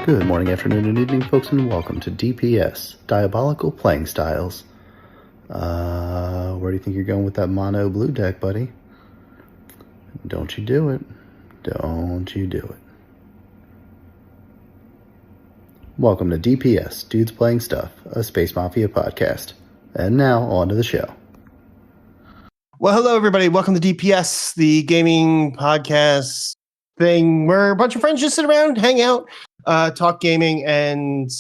Good morning, afternoon, and evening, folks, and welcome to DPS, Diabolical Playing Styles. Where do you think you're going with that mono blue deck, buddy? Don't you do it. Don't you do it. Welcome to DPS, Dudes Playing Stuff, a Space Mafia podcast. And now, on to the show. Well, hello, everybody. Welcome to DPS, the gaming podcast thing where a bunch of friends just sit around, hang out, talk gaming, and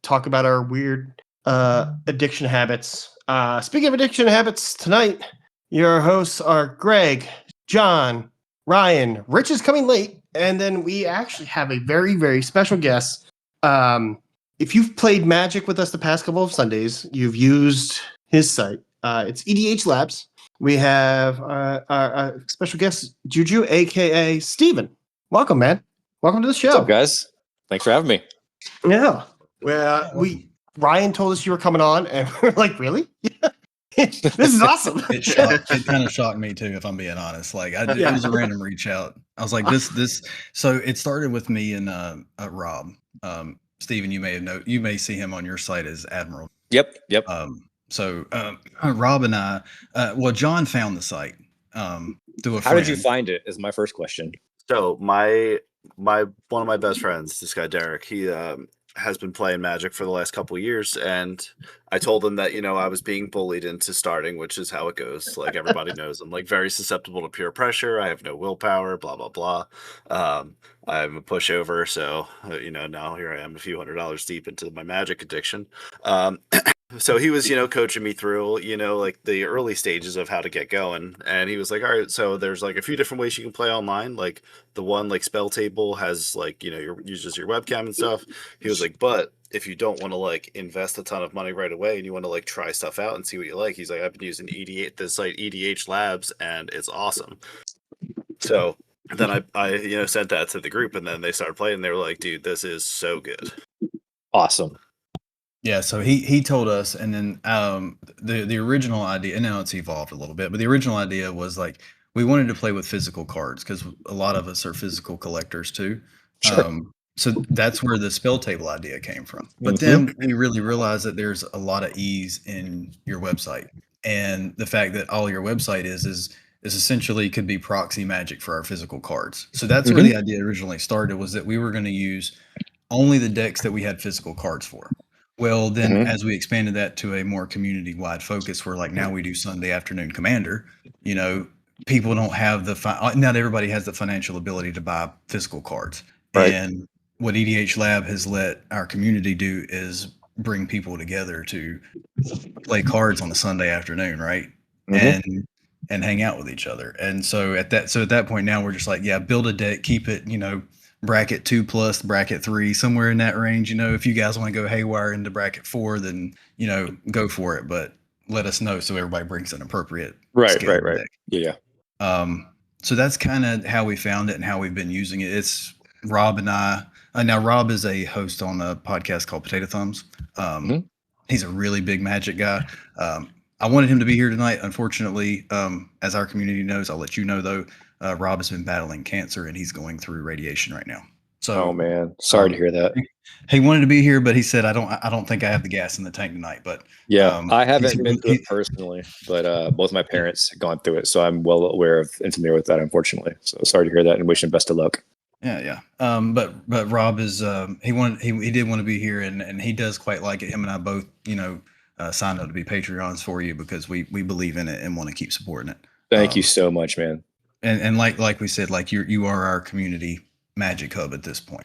talk about our weird addiction habits. Speaking of addiction habits, tonight, your hosts are Greg, John, Ryan. Rich is coming late, and then we actually have a very, very special guest. If you've played Magic with us the past couple of Sundays, you've used his site. It's EDHLABs. We have our special guest, JUJU, a.k.a. Steven. Welcome, man. Welcome to the show. What's up, guys? Thanks for having me. Yeah. Well, Ryan told us you were coming on, and we're like, really? This is awesome. It kind of shocked me, too, if I'm being honest. Like, it was a random reach out. I was like, this. So it started with me and Rob. Steven, you may see him on your site as Admiral. Yep. So Rob and I, John found the site through a friend. How did you find it? Is my first question. So my one of my best friends, this guy Derek, he has been playing Magic for the last couple of years, and I told him that I was being bullied into starting, which is how it goes. Like everybody knows, I'm like very susceptible to peer pressure. I have no willpower. Blah blah blah. I'm a pushover, so now here I am, a few $100s deep into my Magic addiction. So he was, coaching me through, like the early stages of how to get going. And he was like, all right, so there's like a few different ways you can play online. Like the one, like Spell Table has like, uses your webcam and stuff. He was like, but if you don't want to like invest a ton of money right away and you want to like try stuff out and see what you like, he's like, I've been using this site EDHLABs and it's awesome. So then I sent that to the group, and then they started playing. And they were like, dude, this is so good. Awesome. Yeah, so he told us, and then the original idea, and now it's evolved a little bit, but the original idea was like we wanted to play with physical cards because a lot of us are physical collectors too. Sure. So that's where the spell table idea came from. But then we really realized that there's a lot of ease in your website, and the fact that all your website is essentially could be proxy Magic for our physical cards. So that's where the idea originally started, was that we were going to use only the decks that we had physical cards for. Well, then as we expanded that to a more community-wide focus, where like now we do Sunday afternoon Commander, people don't have not everybody has the financial ability to buy physical cards. Right. And what EDHLAB has let our community do is bring people together to play cards on a Sunday afternoon, right? And hang out with each other. And so at that point now we're just like, yeah, build a deck, keep it, bracket 2+, bracket 3, somewhere in that range. If you guys want to go haywire into bracket 4, then go for it. But let us know so everybody brings an appropriate right. deck. Yeah. So that's kind of how we found it and how we've been using it. It's Rob and I. Now Rob is a host on a podcast called Potato Thumbs. He's a really big Magic guy. I wanted him to be here tonight. Unfortunately, as our community knows, I'll let you know though. Rob has been battling cancer and he's going through radiation right now. So, oh man, sorry to hear that. He wanted to be here, but he said, I don't think I have the gas in the tank tonight. But yeah, I haven't been through it personally, but both my parents have gone through it, so I'm well aware of and familiar with that. Unfortunately, so sorry to hear that, and wish him best of luck. Yeah. But Rob is he did want to be here, and he does quite like it. Him and I both signed up to be Patreons for you because we believe in it and want to keep supporting it. Thank you so much, man. And like we said, like you are our community Magic hub at this point.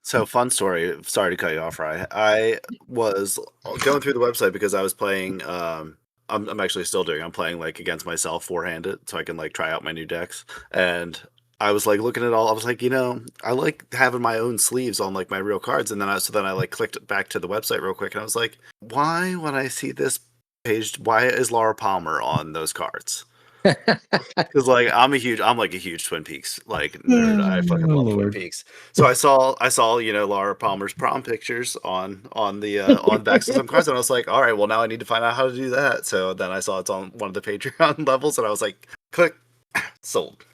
So fun story. Sorry to cut you off, Ryan. I was going through the website because I was playing. I'm actually still doing. I'm playing like against myself four-handed, so I can like try out my new decks. And I was like looking at all. I was like, I like having my own sleeves on like my real cards. And then I like clicked back to the website real quick, and I was like, why when I see this page, why is Laura Palmer on those cards? Because like I'm like a huge Twin Peaks like nerd. I fucking love Twin Peaks. So I saw Laura Palmer's prom pictures on the backs of some cards, and I was like, all right, well now I need to find out how to do that. So then I saw it's on one of the Patreon levels, and I was like, click, Sold.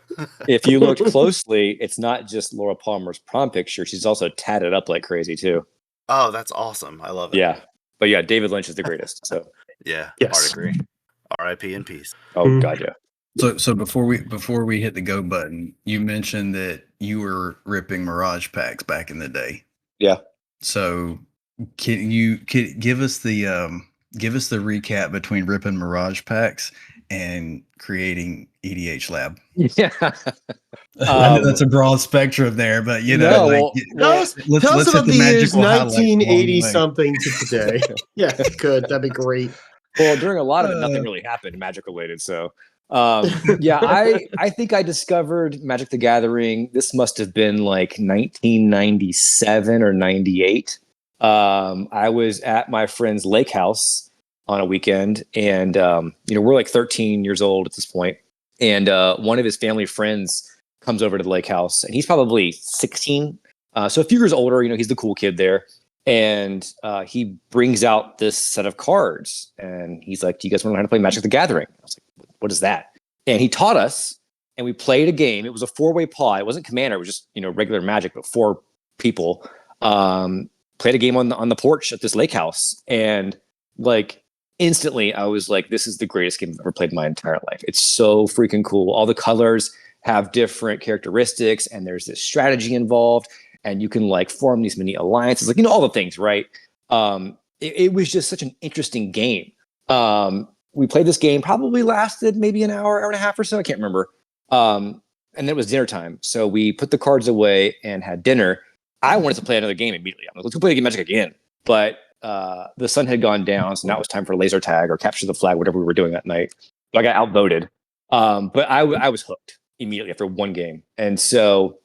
If you looked closely, it's not just Laura Palmer's prom picture. She's also tatted up like crazy too. Oh, that's awesome. I love it. Yeah. But yeah, David Lynch is the greatest. So Yeah. Yes. Hard agree. R.I.P. in peace. oh god, yeah. So before we hit the go button, you mentioned that you were ripping Mirage packs back in the day. Yeah. So can you give us the recap between ripping Mirage packs and creating EDHLAB? Yeah. I know that's a broad spectrum there, but you know, No, like, well, Tell us hit about the years magical highlights along the 1980 way. something to today. Yeah, good. That'd be great. well, during a lot of it, nothing really happened magic related. So yeah, I think I discovered Magic the Gathering. This must have been like 1997 or 98. I was at my friend's lake house on a weekend, and we're like 13 years old at this point. And one of his family friends comes over to the lake house, and he's probably 16, so a few years older. He's the cool kid there, and he brings out this set of cards, and he's like, "Do you guys want to learn how to play Magic the Gathering?" I was like, "What is that?" And he taught us, and we played a game. It was a 4-way paw. It wasn't Commander. It was just regular Magic, but 4 people. Played a game on the porch at this lake house, and like instantly I was like, this is the greatest game I've ever played in my entire life. It's so freaking cool. All the colors have different characteristics, and there's this strategy involved, and you can like form these mini alliances, like all the things, right? It was just such an interesting game. We played this game, probably lasted maybe an hour and a half or so, I can't remember. And then it was dinner time, so we put the cards away and had dinner. I wanted to play another game immediately. I'm like, let's go play the game Magic again. But the sun had gone down, so now it was time for laser tag or capture the flag, whatever we were doing that night. So I got outvoted. But I was hooked immediately after one game. And so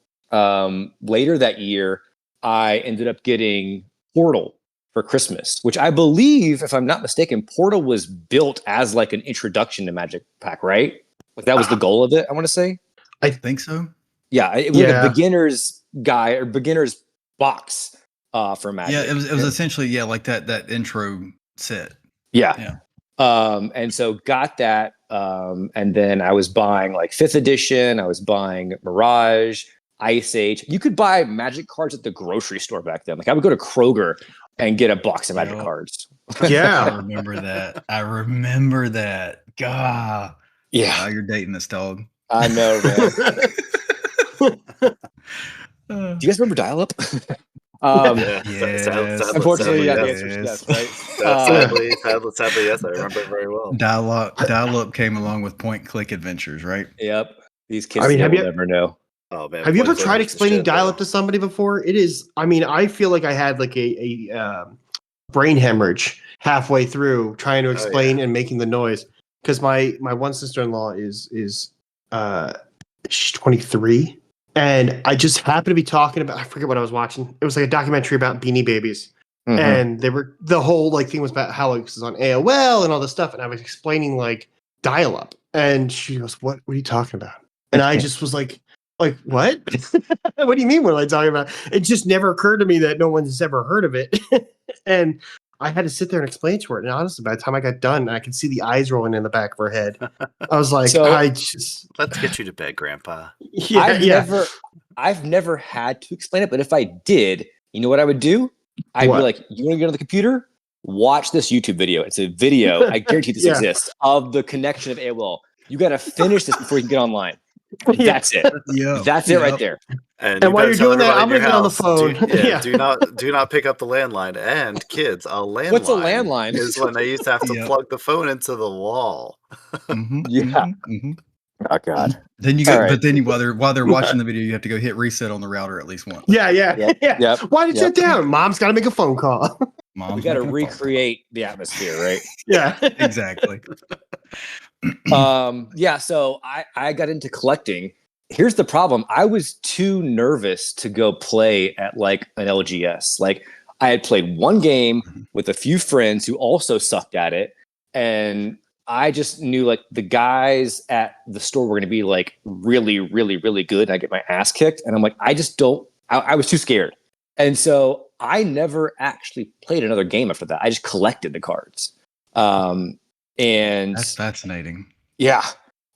later that year, I ended up getting Portal for Christmas, which I believe, if I'm not mistaken, Portal was built as like an introduction to Magic Pack, right? Like that was the goal of it, I want to say. I think so. Yeah, it was like a beginner's guy or beginner's box for Magic. Yeah, it was essentially like that intro set. Yeah. And so got that, and then I was buying like 5th edition. I was buying Mirage, Ice Age. You could buy Magic cards at the grocery store back then. Like I would go to Kroger and get a box of Magic cards. Yeah, I remember that. God. Yeah. Wow, you're dating this dog. I know, man. Do you guys remember dial-up? Yes. Unfortunately, the answer is yes, right? Sadly, yes, I remember it very well. Dial-up came along with point-click adventures, right? Yep. These kids will never know. Oh man, have you ever tried explaining dial-up to somebody before? It is. I mean, I feel like I had like a brain hemorrhage halfway through trying to explain and making the noise, because my one sister-in-law is she's 23. And I just happened to be talking about, I forget what I was watching. It was like a documentary about Beanie Babies. Mm-hmm. And the whole like thing was about how it was on AOL and all this stuff. And I was explaining like dial-up. And she goes, what are you talking about? And I just was like, what? What do you mean? What am I talking about? It just never occurred to me that no one's ever heard of it. And I had to sit there and explain to her. And honestly, by the time I got done, I could see the eyes rolling in the back of her head. I was like, let's get you to bed, Grandpa. I've never had to explain it, but if I did, you know what I would do? I'd be like, you want to get on the computer? Watch this YouTube video. It's a video. I guarantee this exists of the connection of AOL. You got to finish this before you can get online. That's it. That's it right there. And while you're doing that, I'm gonna get on the phone. Do not pick up the landline. And kids, a landline. What's a landline? Is when they used to have to plug the phone into the wall. Mm-hmm. Yeah. Mm-hmm. Oh God. Then you go, but then while they're watching the video, you have to go hit reset on the router at least once. Yeah. Yep. Why did you sit down? Mom's got to make a phone call. We got to recreate the atmosphere, right? Yeah. Exactly. So I got into collecting. Here's the problem. I was too nervous to go play at like an LGS. Like I had played one game with a few friends who also sucked at it. And I just knew like the guys at the store were going to be like really, really, really good. And I get my ass kicked. And I'm like, I was too scared. And so I never actually played another game after that. I just collected the cards. And that's fascinating. Yeah.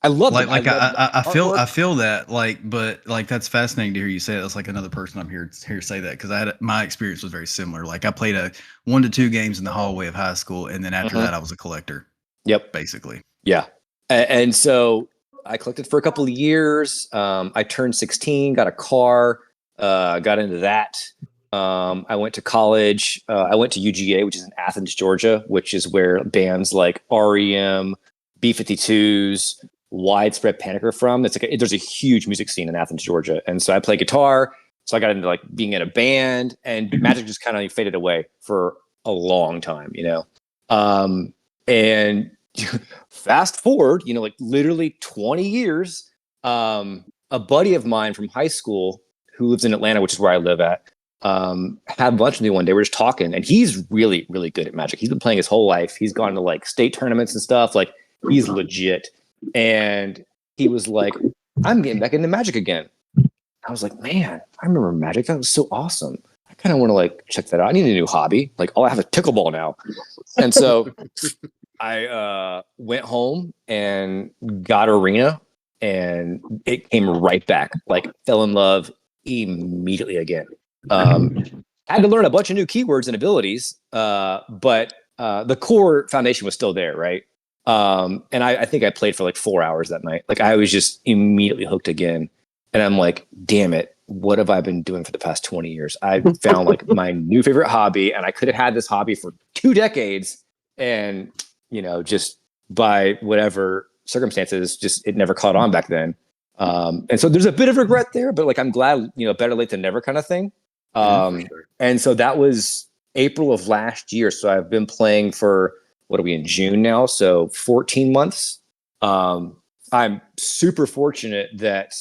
I love like them. like love the I artwork. feel that, like, but like that's fascinating to hear you say that. That's like another person I'm here to say that, because my experience was very similar. Like I played 1 to 2 games in the hallway of high school, and then after that I was a collector. Yep. Basically. Yeah. And so I collected for a couple of years. I turned 16, got a car, got into that. I went to college. I went to UGA, which is in Athens, Georgia, which is where bands like REM, B-52s, Widespread Panic are from. There's a huge music scene in Athens, Georgia. And so I play guitar. So I got into like being in a band, and Magic just kind of faded away for a long time, and fast forward, like literally 20 years, a buddy of mine from high school who lives in Atlanta, which is where I live at, had lunch with me one day. We were just talking, and he's really, really good at Magic. He's been playing his whole life. He's gone to like state tournaments and stuff. Like, he's legit. And he was like, I'm getting back into Magic again. I was like, man, I remember Magic. That was so awesome. I kind of want to like check that out. I need a new hobby. Like, I have a pickleball now. And so I went home and got Arena, and it came right back. Like, fell in love immediately again. Had to learn a bunch of new keywords and abilities, but the core foundation was still there, right? And I think I played for like 4 hours that night. Like, I was just immediately hooked again. And I'm like, damn it, what have I been doing for the past 20 years? I found like my new favorite hobby, and I could have had this hobby for 2 decades. And, just by whatever circumstances, just it never caught on back then. And so there's a bit of regret there, but like, I'm glad, better late than never kind of thing. Sure. And so that was April of last year. So I've been playing for, what are we in June now? So 14 months. I'm super fortunate that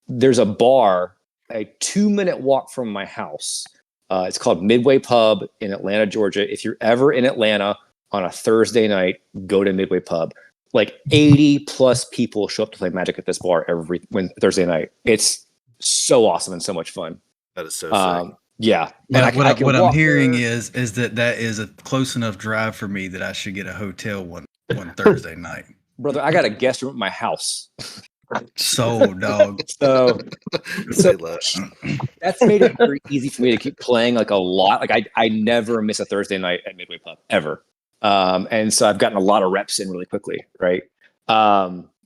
there's a bar a 2-minute walk from my house. It's called Midway Pub in Atlanta, Georgia. If you're ever in Atlanta on a Thursday night, go to Midway Pub. Like 80 plus people show up to play Magic at this bar every Thursday night. It's so awesome and so much fun. That is so sick. Yeah. And what I'm hearing there. is that is a close enough drive for me that I should get a hotel one Thursday night. Brother, I got a guest room at my house. So, dog. So that's made it very easy for me to keep playing like a lot. Like, I never miss a Thursday night at Midway Pub ever. And so I've gotten a lot of reps in really quickly, right?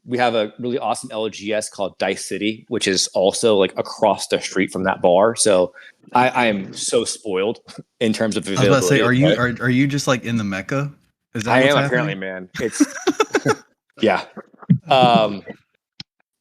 We have a really awesome LGS called Dice City, which is also like across the street from that bar. So I am so spoiled in terms of availability. I was about to say, are you just like in the Mecca? Is that I what's am happening? apparently, man. It's yeah.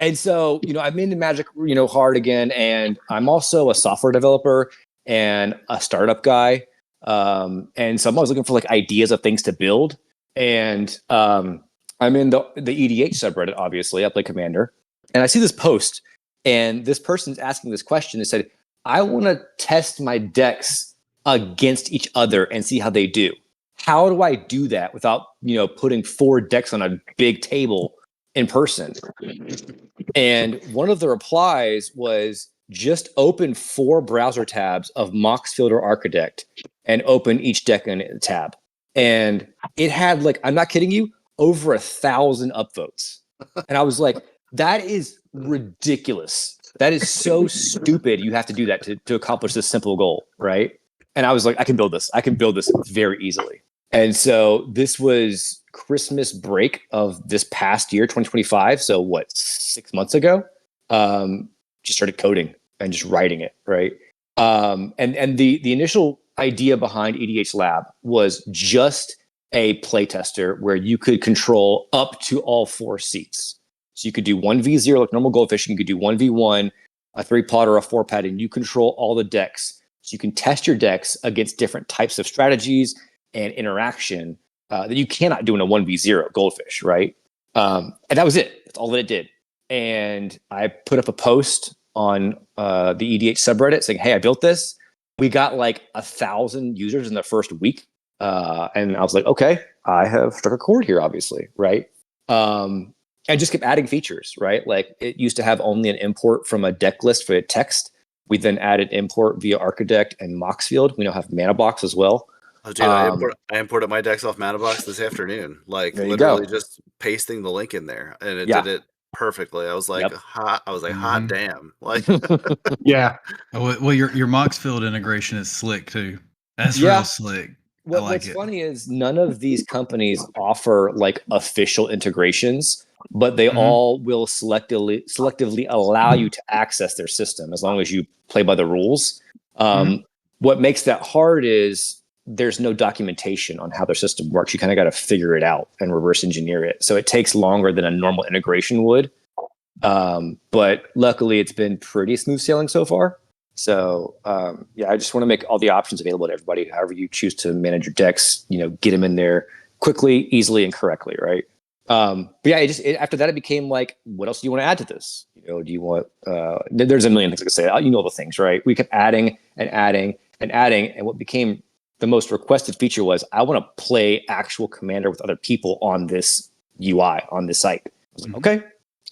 And so, I'm into Magic, hard again. And I'm also a software developer and a startup guy. And so I'm always looking for like ideas of things to build. And I'm in the EDH subreddit, obviously. I play Commander. And I see this post, and this person's asking this question. They said, I want to test my decks against each other and see how they do. How do I do that without, putting 4 decks on a big table in person? And one of the replies was, just open 4 browser tabs of Moxfield or Architect and open each deck in a tab. And it had, like, I'm not kidding you, over 1,000 upvotes. And I was like, that is ridiculous. That is so stupid. You have to do that to accomplish this simple goal, right? And I was like, I can build this. I can build this very easily. And so this was Christmas break of this past year, 2025. So 6 months ago? Just started coding and just writing it, right? And the initial idea behind EDHLAB was just a playtester where you could control up to all 4 seats. So you could do 1v0 like normal Goldfish, you could do 1v1, a 3-pot or a 4-pad, and you control all the decks. So you can test your decks against different types of strategies and interaction that you cannot do in a 1v0 Goldfish, right? And that was it. That's all that it did. And I put up a post on the EDH subreddit saying, hey, I built this. We got like 1,000 users in the first week. And I was like, okay, I have struck a chord here, obviously, right? And just kept adding features, right? Like, it used to have only an import from a deck list for text. We then added import via Architect and Moxfield. We now have Mana Box as well. Oh, dude, I imported my decks off ManaBox this afternoon. Like There you literally go. just pasting the link in there, and it Yeah. did it perfectly. I was like, Yep. hot. I was like, hot damn. Like, Yeah. Oh, well, your Moxfield integration is slick too. That's Yeah. real slick. I like What's it. funny is none of these companies offer like official integrations, but they all will selectively allow you to access their system as long as you play by the rules. What makes that hard is there's no documentation on how their system works. You kind of got to figure it out and reverse engineer it. So it takes longer than a normal integration would. But luckily, it's been pretty smooth sailing so far. So I just want to make all the options available to everybody. However you choose to manage your decks, get them in there quickly, easily, and correctly, right? But yeah, after that, it became like, what else do you want to add to this? Do you want? There's a million things I could say. You know the things, right? We kept adding and adding and adding, and what became the most requested feature was, I want to play actual Commander with other people on this UI on this site. I was like, okay.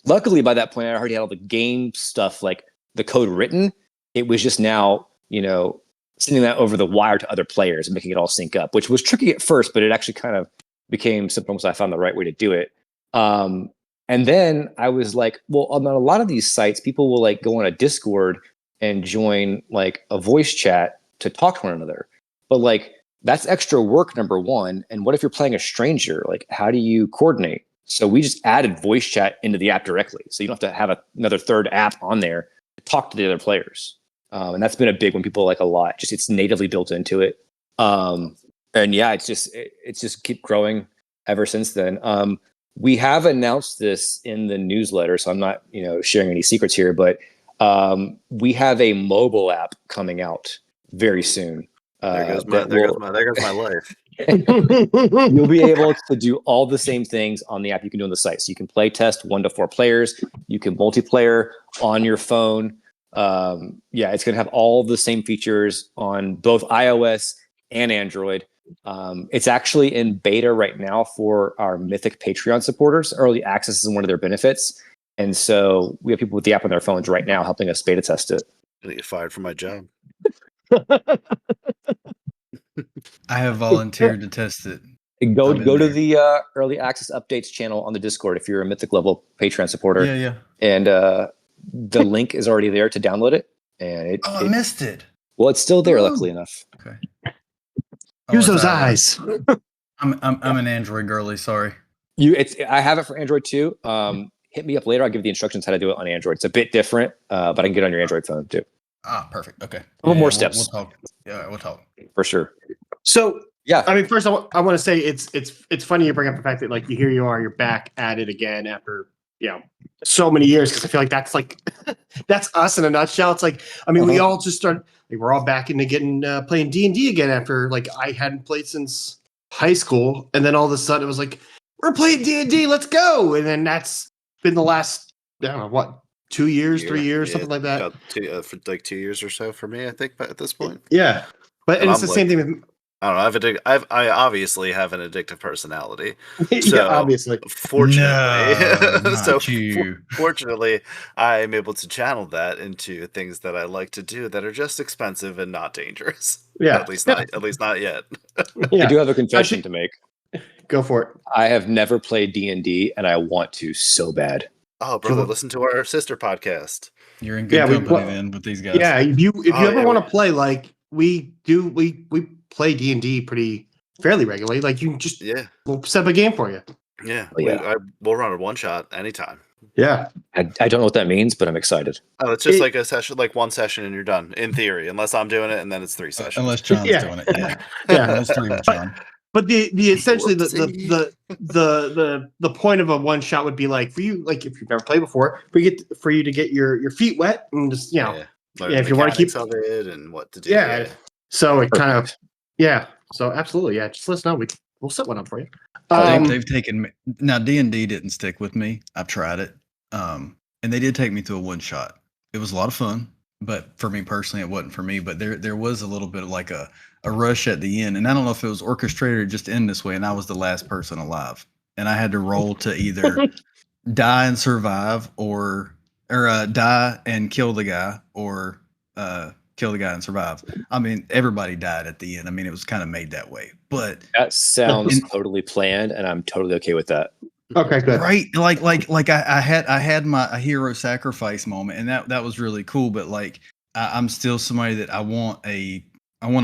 Luckily, by that point, I already had all the game stuff, like the code written. It was just now, sending that over the wire to other players and making it all sync up, which was tricky at first, but it actually kind of became simple once I found the right way to do it. And then I was like, well, on a lot of these sites, people will like go on a Discord and join like a voice chat to talk to one another. But like, that's extra work, number one. And what if you're playing a stranger? Like, how do you coordinate? So we just added voice chat into the app directly. So you don't have to have another third app on there to talk to the other players. And that's been a big one. People like a lot. Just it's natively built into it. And yeah, it's just keep growing ever since then. We have announced this in the newsletter, so I'm not sharing any secrets here, but we have a mobile app coming out very soon. there goes my life. You'll be able to do all the same things on the app you can do on the site. So you can play test 1 to 4 players. You can multiplayer on your phone. It's going to have all the same features on both iOS and Android. It's actually in beta right now for our Mythic Patreon supporters. Early access is one of their benefits. And so we have people with the app on their phones right now helping us beta test it. I'm gonna get fired from my job. I have volunteered to test it. Go to the early access updates channel on the Discord if you're a Mythic level Patreon supporter. Yeah. And the link is already there to download it. And I missed it. Well, it's still there, luckily enough. Okay. Use those eyes. I'm an Android girly. Sorry. I have it for Android too. Hit me up later. I'll give you the instructions how to do it on Android. It's a bit different, but I can get it on your Android phone too. Perfect. Okay. A little more steps. We'll talk. Yeah, we'll talk For sure. So yeah, I mean, first I want to say it's funny you bring up the fact that like here you are, you're back at it again after so many years, because I feel like that's us in a nutshell. It's like, I mean, we all just started. Like, we're all back into getting playing D&D again after like I hadn't played since high school, and then all of a sudden it was like, we're playing D&D, let's go, and then that's been the last 2 years, 3 years, something like that. For like 2 years or so for me, I think, at this point. Yeah, but and it's the same thing with. I don't know. I obviously have an addictive personality. So, yeah, obviously. Fortunately, fortunately, I'm able to channel that into things that I like to do that are just expensive and not dangerous. Yeah, at least not yet. I do have a confession to make. Go for it. I have never played D&D, and I want to so bad. Oh, brother, listen to our sister podcast. You're in good company then with these guys. Yeah, if you ever want to play, like we play D&D fairly regularly. Like you can just we'll set up a game for you. Yeah, we'll run a one shot anytime. Yeah, I don't know what that means, but I'm excited. Oh, it's just like a session, like one session, and you're done. In theory, unless I'm doing it, and then it's 3 sessions. Unless John's doing it, yeah. Unless 3 with John. But the essentially the point of a one shot would be like for you, like if you've never played before, for you to get your feet wet and just if you want to keep of it and what to do. Yeah, so it kind of so absolutely just let us know. We'll set one up for you. They've taken now D&D didn't stick with me. I've tried it, and they did take me to a one shot. It was a lot of fun, but for me personally, it wasn't for me. But there was a little bit of like a rush at the end, and I don't know if it was orchestrated or just end this way. And I was the last person alive, and I had to roll to either die and survive, or die and kill the guy, or kill the guy and survive. I mean, everybody died at the end. I mean, it was kind of made that way, but That sounds totally planned, and I'm totally okay with that. Okay, good. Right, like I had my hero sacrifice moment, and that was really cool. But like, I'm still somebody that I want a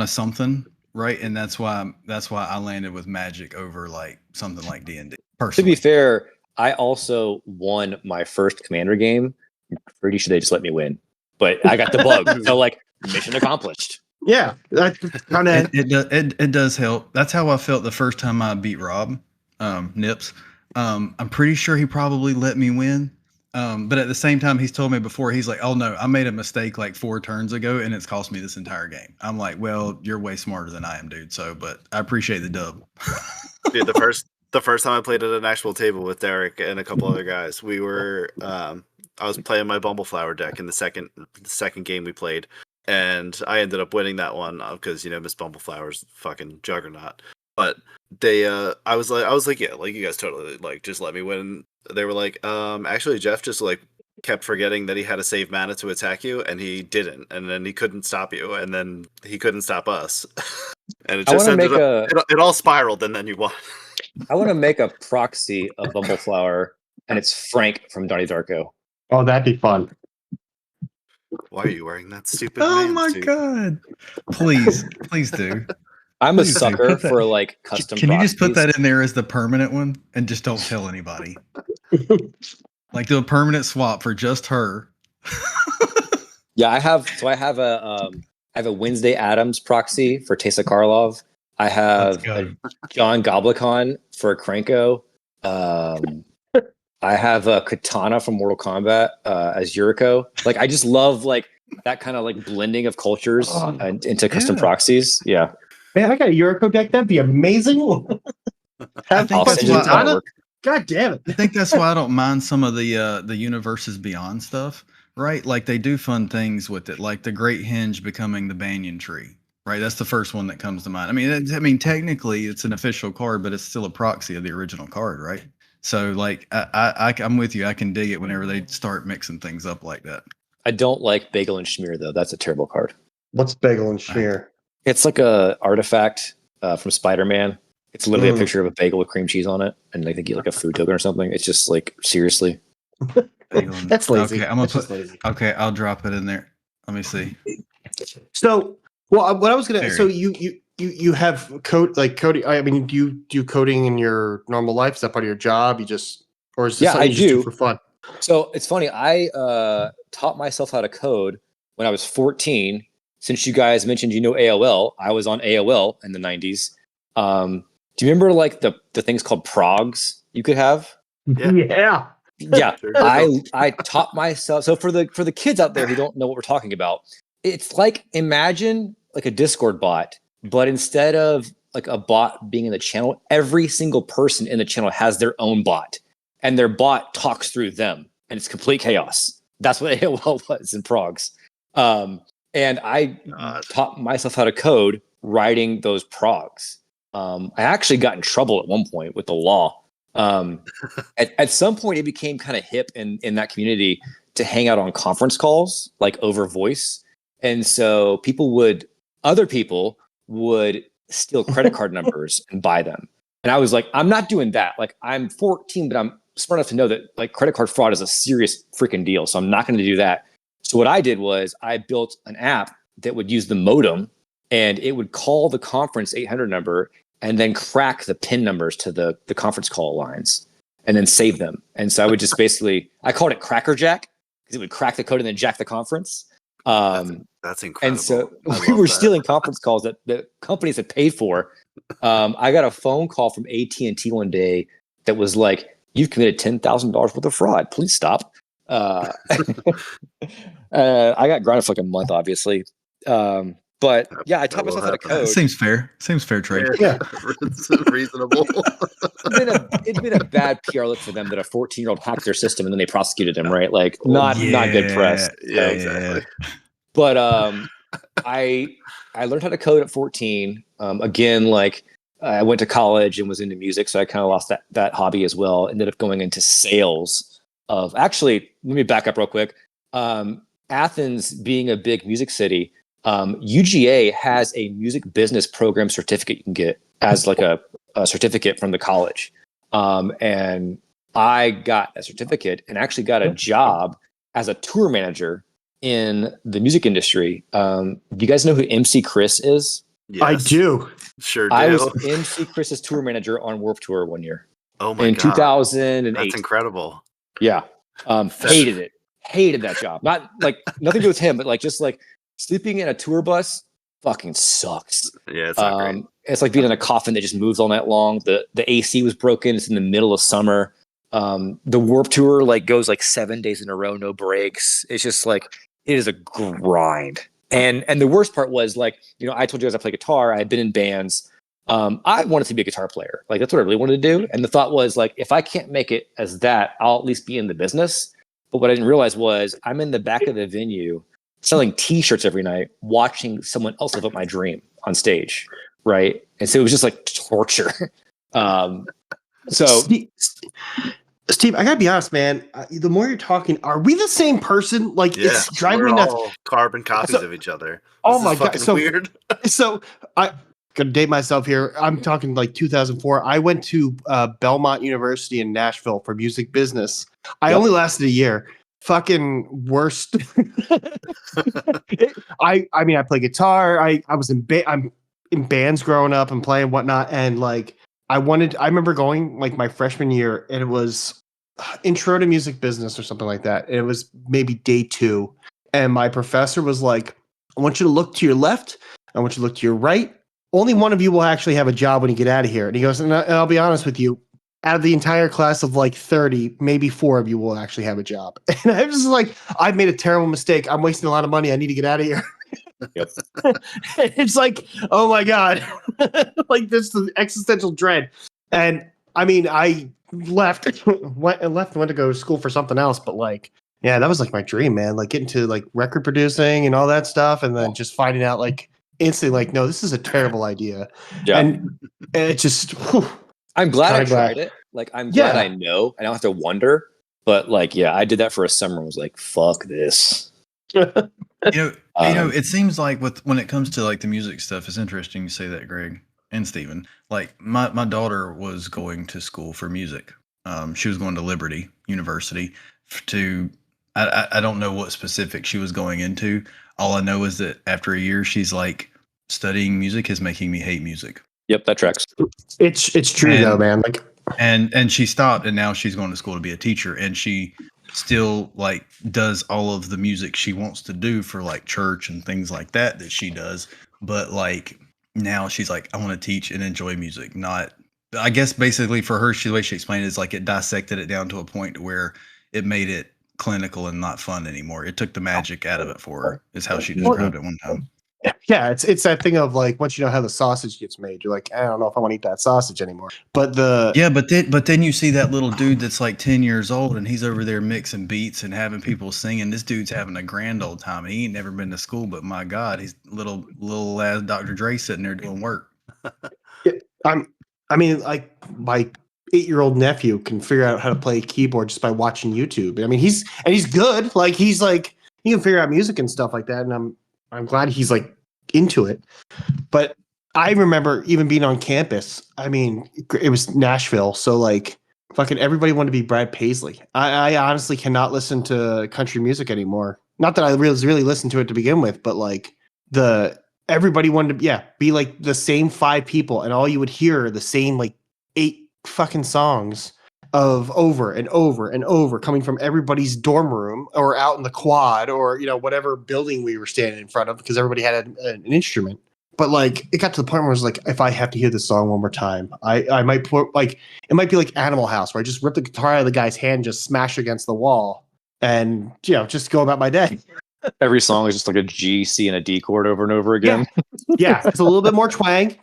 something, right? And that's why I landed with Magic over like something like D&D. To be fair, I also won my first Commander game. I'm pretty sure they just let me win, but I got the bug. So like, mission accomplished. Yeah, that kind of it does help. That's how I felt the first time I beat Rob Nips. I'm pretty sure he probably let me win. But at the same time, he's told me before, he's like, oh no, I made a mistake like 4 turns ago and it's cost me this entire game. I'm like, well, you're way smarter than I am, dude. So, but I appreciate the dub. Dude, the first time I played at an actual table with Derek and a couple other guys, we were, I was playing my Bumbleflower deck in the second game we played. And I ended up winning that one because, Miss Bumbleflower's fucking juggernaut. But they, I was like, yeah, like you guys totally like just let me win. They were like, actually, Jeff just like kept forgetting that he had to save mana to attack you, and he didn't, and then he couldn't stop you, and then he couldn't stop us, and it just ended up, it all spiraled, and then you won. I want to make a proxy of Bumbleflower, and it's Frank from Donnie Darko. Oh, that'd be fun. Why are you wearing that stupid? Oh my god! Please do. I'm a sucker for like custom. Can you just put that in there as the permanent one and just don't tell anybody? Like do a permanent swap for just her. Yeah, I have a Wednesday Addams proxy for Tessa Karlov. I have a John Goblikon for Krenko. I have a Katana from Mortal Kombat as Yuriko. Like I just love like that kind of like blending of cultures into custom proxies. Yeah. Man, I got a Yuriko deck. That'd be amazing. I think that's why God damn it. I think that's why I don't mind some of the Universes Beyond stuff, right? Like they do fun things with it, like the Great Henge becoming the Banyan Tree, right? That's the first one that comes to mind. I mean, technically it's an official card, but it's still a proxy of the original card, right? So like I'm with you. I can dig it whenever they start mixing things up like that. I don't like Bagel and Schmear though. That's a terrible card. What's Bagel and Schmear? It's like a artifact from Spider-Man. It's literally a picture of a bagel with cream cheese on it, and they think you like a food token or something. It's just like seriously. That's lazy. Okay, I'm gonna put. Okay, I'll drop it in there. Let me see. So, well, what I was gonna. So you have code like coding. I mean, do you do coding in your normal life? Is that part of your job? You just or is this something you just do for fun? So it's funny. I taught myself how to code when I was 14. Since you guys mentioned AOL, I was on AOL in the 90s. Do you remember like the things called progs you could have? Yeah. Yeah. I taught myself. So for the kids out there who don't know what we're talking about, it's like imagine like a Discord bot, but instead of like a bot being in the channel, every single person in the channel has their own bot, and their bot talks through them, and it's complete chaos. That's what AOL was in progs. And I taught myself how to code writing those progs. I actually got in trouble at one point with the law. At some point, it became kind of hip in that community to hang out on conference calls, like over voice. And so other people would steal credit card numbers and buy them. And I was like, I'm not doing that. Like I'm 14, but I'm smart enough to know that like credit card fraud is a serious freaking deal. So I'm not going to do that. So what I did was I built an app that would use the modem, and it would call the conference 800 number and then crack the PIN numbers to the conference call lines and then save them. And so I would just I called it Crackerjack because it would crack the code and then jack the conference. That's incredible. And so we were stealing conference calls that companies had paid for. I got a phone call from AT&T one day that was like, "You've committed $10,000 worth of fraud. Please stop." I got grounded for like a month, obviously. But yeah, I taught myself how to code. Seems fair. Seems fair trade. Yeah. It's reasonable. It's been a bad PR look for them that a 14-year-old hacked their system and then they prosecuted him, right? Like not good press. Yeah, exactly. But I learned how to code at 14. Again, like I went to college and was into music, so I kind of lost that hobby as well. Ended up going into sales. Actually, let me back up real quick. Athens being a big music city, UGA has a music business program certificate you can get as like a certificate from the college. And I got a certificate and actually got a job as a tour manager in the music industry. Do you guys know who MC Chris is? Yes, I do. Sure do. I was MC Chris's tour manager on Warped Tour one year. Oh my in God. 2008. That's incredible. Yeah. Hated it. Hated that job. Not like nothing to do with him, but like just like sleeping in a tour bus fucking sucks. Yeah, it's not great. It's like being in a coffin that just moves all night long. The AC was broken. It's in the middle of summer. The Warped Tour like goes like 7 days in a row, no breaks. It's just like it is a grind. And the worst part was like, you know, I told you guys I play guitar. I had been in bands. I wanted to be a guitar player. Like that's what I really wanted to do. And the thought was like, if I can't make it as that, I'll at least be in the business. But what I didn't realize was I'm in the back of the venue selling T-shirts every night, watching someone else live up my dream on stage, right? And so it was just like torture. So Steve, I gotta be honest, man. The more you're talking, are we the same person? Like, it's driving me nuts. All carbon copies of each other. Oh my God! So weird. So I gonna date myself here. I'm talking like 2004. I went to Belmont University in Nashville for music business. I only lasted a year. Fucking worst. I mean, I play guitar. I was I'm in bands growing up and playing whatnot, and like I remember going like my freshman year, and it was intro to music business or something like that. And it was maybe day 2, and my professor was like, "I want you to look to your left. I want you to look to your right. Only one of you will actually have a job when you get out of here." And he goes, and I'll be honest with you, out of the entire class of like 30, maybe 4 of you will actually have a job. And I was just like, I've made a terrible mistake. I'm wasting a lot of money. I need to get out of here. Yep. It's like, oh my God, like this is existential dread. And I mean, I went to go to school for something else, but like, yeah, that was like my dream, man. Like getting to like record producing and all that stuff. And then just finding out like instantly, like, no, this is a terrible idea. Yeah. And it just, whew, I'm glad I tried it. Like, I'm glad I know. I don't have to wonder. But like, yeah, I did that for a summer and was like, fuck this. It seems like when it comes to like the music stuff, it's interesting you say that, Greg and Steven. Like my daughter was going to school for music. She was going to Liberty University I don't know what specific she was going into. All I know is that after a year, she's like, studying music is making me hate music. Yep, that tracks. It's true though, man. Like, and she stopped, and now she's going to school to be a teacher, and she still like does all of the music she wants to do for like church and things like that she does. But like now she's like, I want to teach and enjoy music. Not, I guess basically for her, the way she explained it is like it dissected it down to a point where it made it clinical and not fun anymore. It took the magic out of it for her, is how she described it one time. Yeah, it's that thing of like, once you know how the sausage gets made, you're like, I don't know if I want to eat that sausage anymore. But but then you see that little dude that's like 10 years old, and he's over there mixing beats and having people singing. This dude's having a grand old time. He ain't never been to school, but my God, he's little ass Dr. Dre sitting there doing work. I mean, like my 8-year-old nephew can figure out how to play keyboard just by watching YouTube. I mean, he's good. Like he can figure out music and stuff like that. And I'm glad he's like into it. But I remember even being on campus. I mean, it was Nashville, so like fucking everybody wanted to be Brad Paisley. I honestly cannot listen to country music anymore. Not that I really listened to it to begin with, but like everybody wanted to be like the same 5 people, and all you would hear are the same like 8 fucking songs of over and over and over coming from everybody's dorm room or out in the quad or, you know, whatever building we were standing in front of, because everybody had an instrument. But like, it got to the point where it was like, if I have to hear this song one more time, I might put like, it might be like Animal House, where I just rip the guitar out of the guy's hand, just smash against the wall and, you know, just go about my day. Every song is just like a G, C, and a D chord over and over again. Yeah, it's a little bit more twang,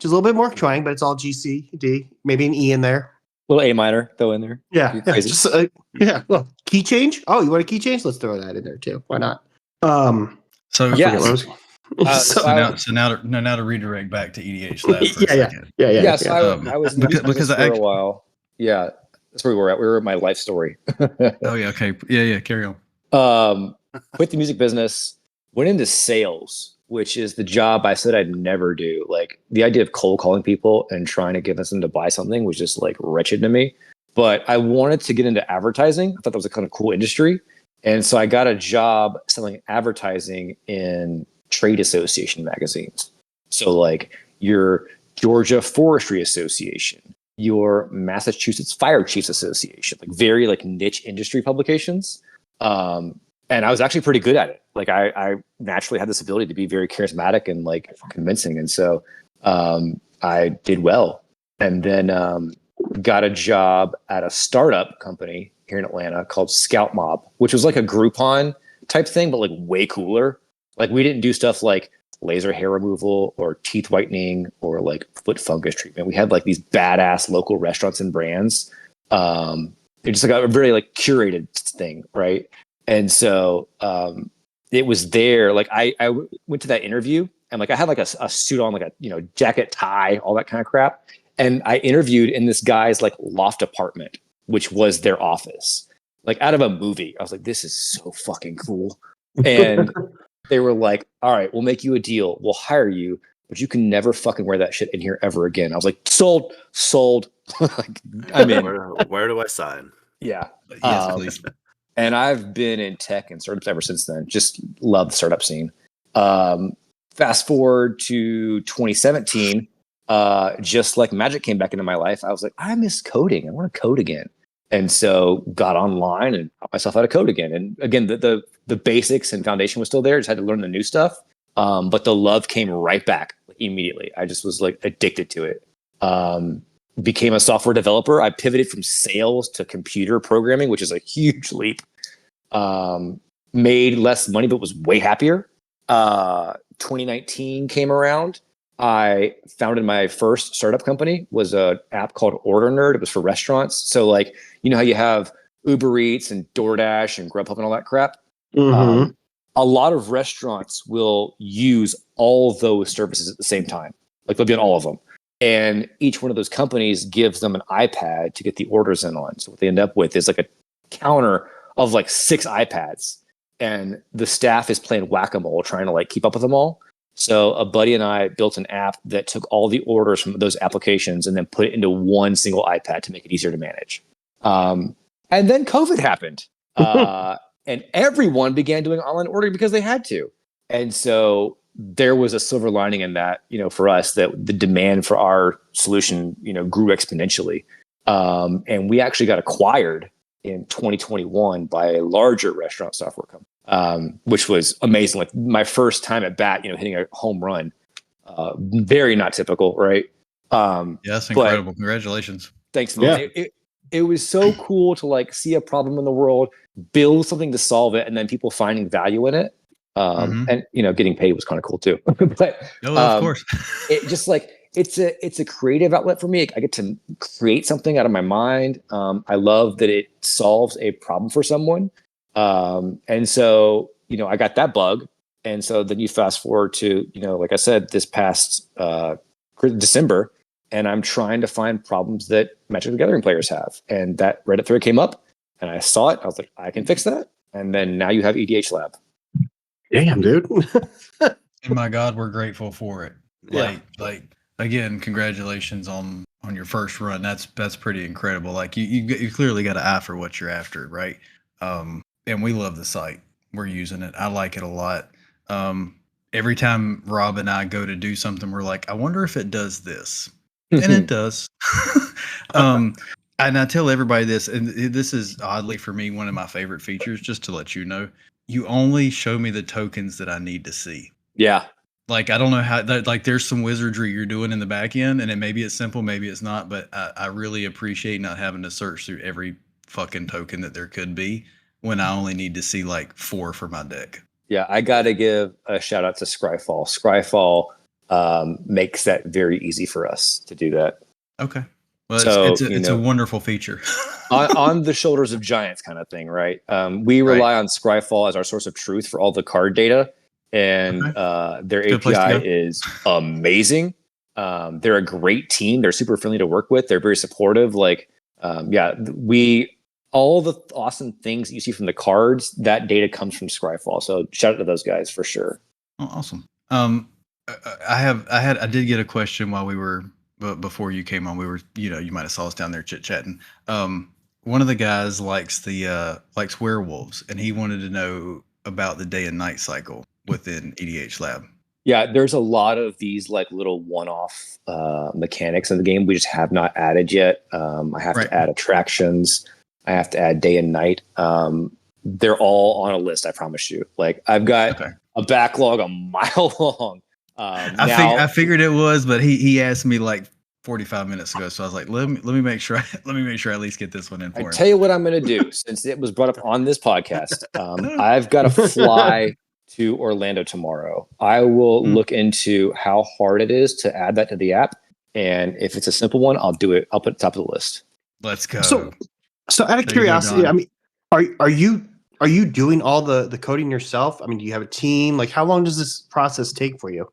but it's all G, C, D, maybe an E in there. Little A minor, throw in there. Yeah. Well, key change. Oh, you want a key change? Let's throw that in there too. Why not? So yes. Now to redirect back to EDHLAB for a second. Yeah. So I was because for a while. Yeah, that's where we were at. We were at my life story. Oh yeah. Okay. Yeah. Carry on. Quit the music business. Went into sales. which is the job I said I'd never do. Like the idea of cold calling people and trying to convince them to buy something was just like wretched to me. But I wanted to get into advertising. I thought that was a kind of cool industry. And so I got a job selling advertising in trade association magazines. So like your Georgia Forestry Association, your Massachusetts Fire Chiefs Association, like very like niche industry publications. And I was actually pretty good at it. Like I naturally had this ability to be very charismatic and like convincing. And so I did well. And then got a job at a startup company here in Atlanta called Scout Mob, which was like a Groupon type thing, but like way cooler. Like we didn't do stuff like laser hair removal or teeth whitening or like foot fungus treatment. We had like these badass local restaurants and brands. They're just like a very like curated thing, right? And so it was there. Like I went to that interview and like I had like a suit on, like a jacket, tie, all that kind of crap. And I interviewed in this guy's like loft apartment, which was their office, like out of a movie. I was like, this is so fucking cool. And they were like, all right, we'll make you a deal. We'll hire you, but you can never fucking wear that shit in here ever again. I was like, sold. Like, I'm in. Where do I sign? Yeah. Yes, please. And I've been in tech and startups ever since then. Just love the startup scene. Fast forward to 2017, just like magic came back into my life. I was like, I miss coding. I want to code again. And so got online and taught myself how to code again. And again, the basics and foundation was still there. Just had to learn the new stuff. But the love came right back immediately. I just was like addicted to it. Became a software developer. I pivoted from sales to computer programming, which is a huge leap. Made less money, but was way happier. 2019 came around. I founded my first startup company, was an app called Order Nerd. It was for restaurants. So like, you know how you have Uber Eats and DoorDash and Grubhub and all that crap? Mm-hmm. A lot of restaurants will use all those services at the same time. Like they'll be on all of them. And each one of those companies gives them an iPad to get the orders in on. So what they end up with is like a counter of like 6 iPads. And the staff is playing whack-a-mole trying to like keep up with them all. So a buddy and I built an app that took all the orders from those applications and then put it into one single iPad to make it easier to manage. And then COVID happened. And everyone began doing online ordering because they had to. And so there was a silver lining in that, for us, that the demand for our solution, grew exponentially. And we actually got acquired in 2021 by a larger restaurant software company, which was amazing. Like my first time at bat, hitting a home run, very not typical, right? Yes, incredible. Congratulations. Thanks, man. Yeah. It was so cool to like see a problem in the world, build something to solve it, and then people finding value in it. And getting paid was kind of cool too. But of course, it just like it's a creative outlet for me. I get to create something out of my mind. I love that it solves a problem for someone. And so I got that bug. And so then you fast forward to like I said, this past December, and I'm trying to find problems that Magic the Gathering players have. And that Reddit thread came up, and I saw it. I was like, I can fix that. And then now you have EDHLAB. Damn, dude. And my God, we're grateful for it. Yeah. Like again, congratulations on your first run. That's pretty incredible. Like you clearly got an eye for what you're after, right? And we love the site. We're using it. I like it a lot. Every time Rob and I go to do something, we're like, I wonder if it does this. And it does. And I tell everybody this, and this is oddly for me one of my favorite features, just to let you know. You only show me the tokens that I need to see. Yeah. Like, I don't know how that, like, there's some wizardry you're doing in the back end, and maybe it's simple, maybe it's not, but I really appreciate not having to search through every fucking token that there could be when I only need to see like 4 for my deck. Yeah. I got to give a shout out to Scryfall. Scryfall makes that very easy for us to do that. Okay. Well, so, it's a wonderful feature. on the shoulders of giants kind of thing, right? We rely on Scryfall as our source of truth for all the card data, and their API is amazing. They're a great team. They're super friendly to work with. They're very supportive. Like, all the awesome things that you see from the cards, that data comes from Scryfall. So shout out to those guys for sure. Oh, awesome. I did get a question while we were before you came on. We were, you might have saw us down there chit chatting. One of the guys likes werewolves, and he wanted to know about the day and night cycle within EDHLAB. Yeah, there's a lot of these like little one-off mechanics in the game we just have not added yet. I have to add attractions. I have to add day and night. They're all on a list, I promise you. Like I've got a backlog a mile long. I figured it was, but he asked me like 45 minutes ago, so I was like, let me make sure I at least get this one in for him. Tell you what I'm going to do since it was brought up on this podcast. I've got to fly to Orlando tomorrow. I will look into how hard it is to add that to the app, and if it's a simple one, I'll do it. I'll put it top of the list. Let's go. So out of curiosity, I mean, are you doing all the coding yourself? I mean, do you have a team? Like, how long does this process take for you?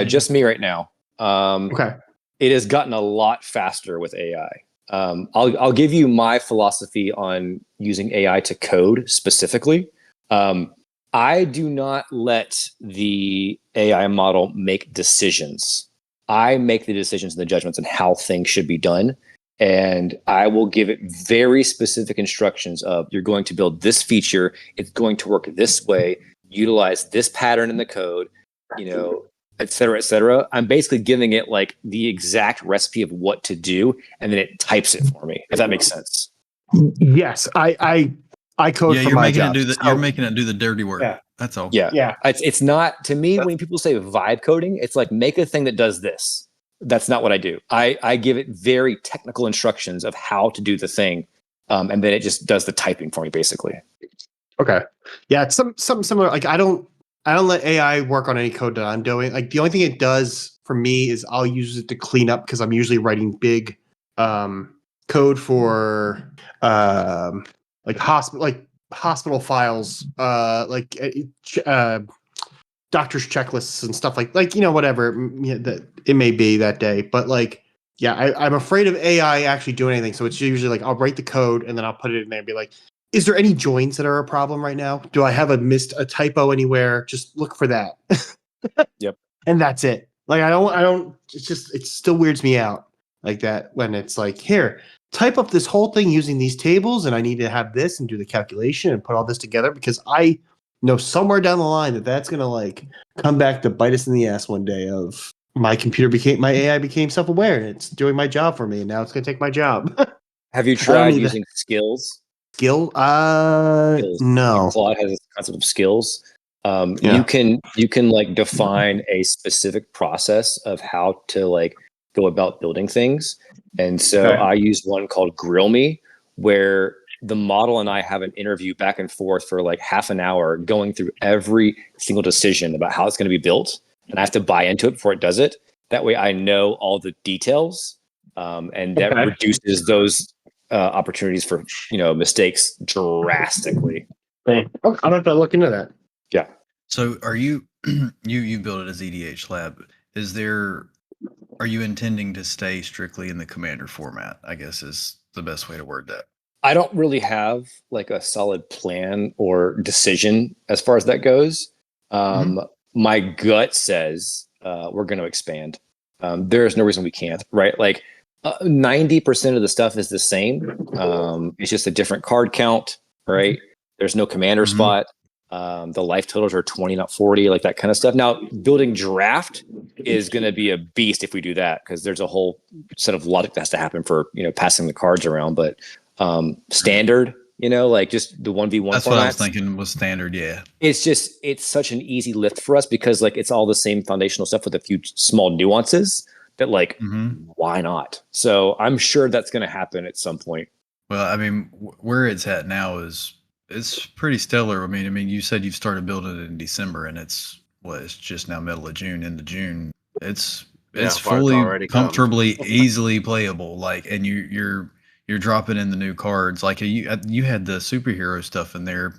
Just me right now. Okay. It has gotten a lot faster with AI. I'll give you my philosophy on using AI to code specifically. I do not let the AI model make decisions. I make the decisions and the judgments on how things should be done. And I will give it very specific instructions of you're going to build this feature. It's going to work this way. Utilize this pattern in the code, et cetera, et cetera. I'm basically giving it like the exact recipe of what to do. And then it types it for me, if that makes sense. Yes. I code for my job. You're making it do the dirty work. Yeah. That's all. Yeah. It's not, to me, when people say vibe coding, it's like make a thing that does this. That's not what I do. I give it very technical instructions of how to do the thing. And then it just does the typing for me, basically. Okay. Yeah. It's something similar. Like I don't let AI work on any code that I'm doing. Like the only thing it does for me is I'll use it to clean up because I'm usually writing big code for hospital files, doctor's checklists and stuff like whatever that it may be that day. But I'm afraid of AI actually doing anything. So it's usually like I'll write the code and then I'll put it in there and be like, is there any joins that are a problem right now? Do I have missed a typo anywhere? Just look for that. Yep. And that's it. Like I don't. It still weirds me out like that when it's like, here, type up this whole thing using these tables, and I need to have this and do the calculation and put all this together because I know somewhere down the line that's gonna like come back to bite us in the ass one day. Of my AI became self-aware and it's doing my job for me, and now it's gonna take my job. Have you tried using skills? Skills? Skills. No. Claude has this concept of skills. You can like define a specific process of how to like go about building things. And so I use one called Grill Me, where the model and I have an interview back and forth for like half an hour going through every single decision about how it's going to be built. And I have to buy into it before it does it. That way I know all the details. And that reduces those opportunities for mistakes drastically. I'll have to look into that. Yeah. So are you you build it as EDHLAB? Are you intending to stay strictly in the Commander format, I guess is the best way to word that? I don't really have like a solid plan or decision as far as that goes. My gut says we're going to expand. There is no reason we can't, right? Like 90% of the stuff is the same. It's just a different card count, right? There's no commander spot. The life totals are 20, not 40, like that kind of stuff. Now, building draft is going to be a beast if we do that, because there's a whole set of logic that has to happen for, passing the cards around. But standard, like just the 1v1 That's formats, what I was thinking was standard, yeah. It's such an easy lift for us because like it's all the same foundational stuff with a few small nuances that why not? So I'm sure that's going to happen at some point. Well, I mean, where it's at now it's pretty stellar. I mean, you said you've started building it in December, and it's just now middle of June, into June. It's fully, comfortably, easily playable. Like, and you're dropping in the new cards. Like you had the superhero stuff in there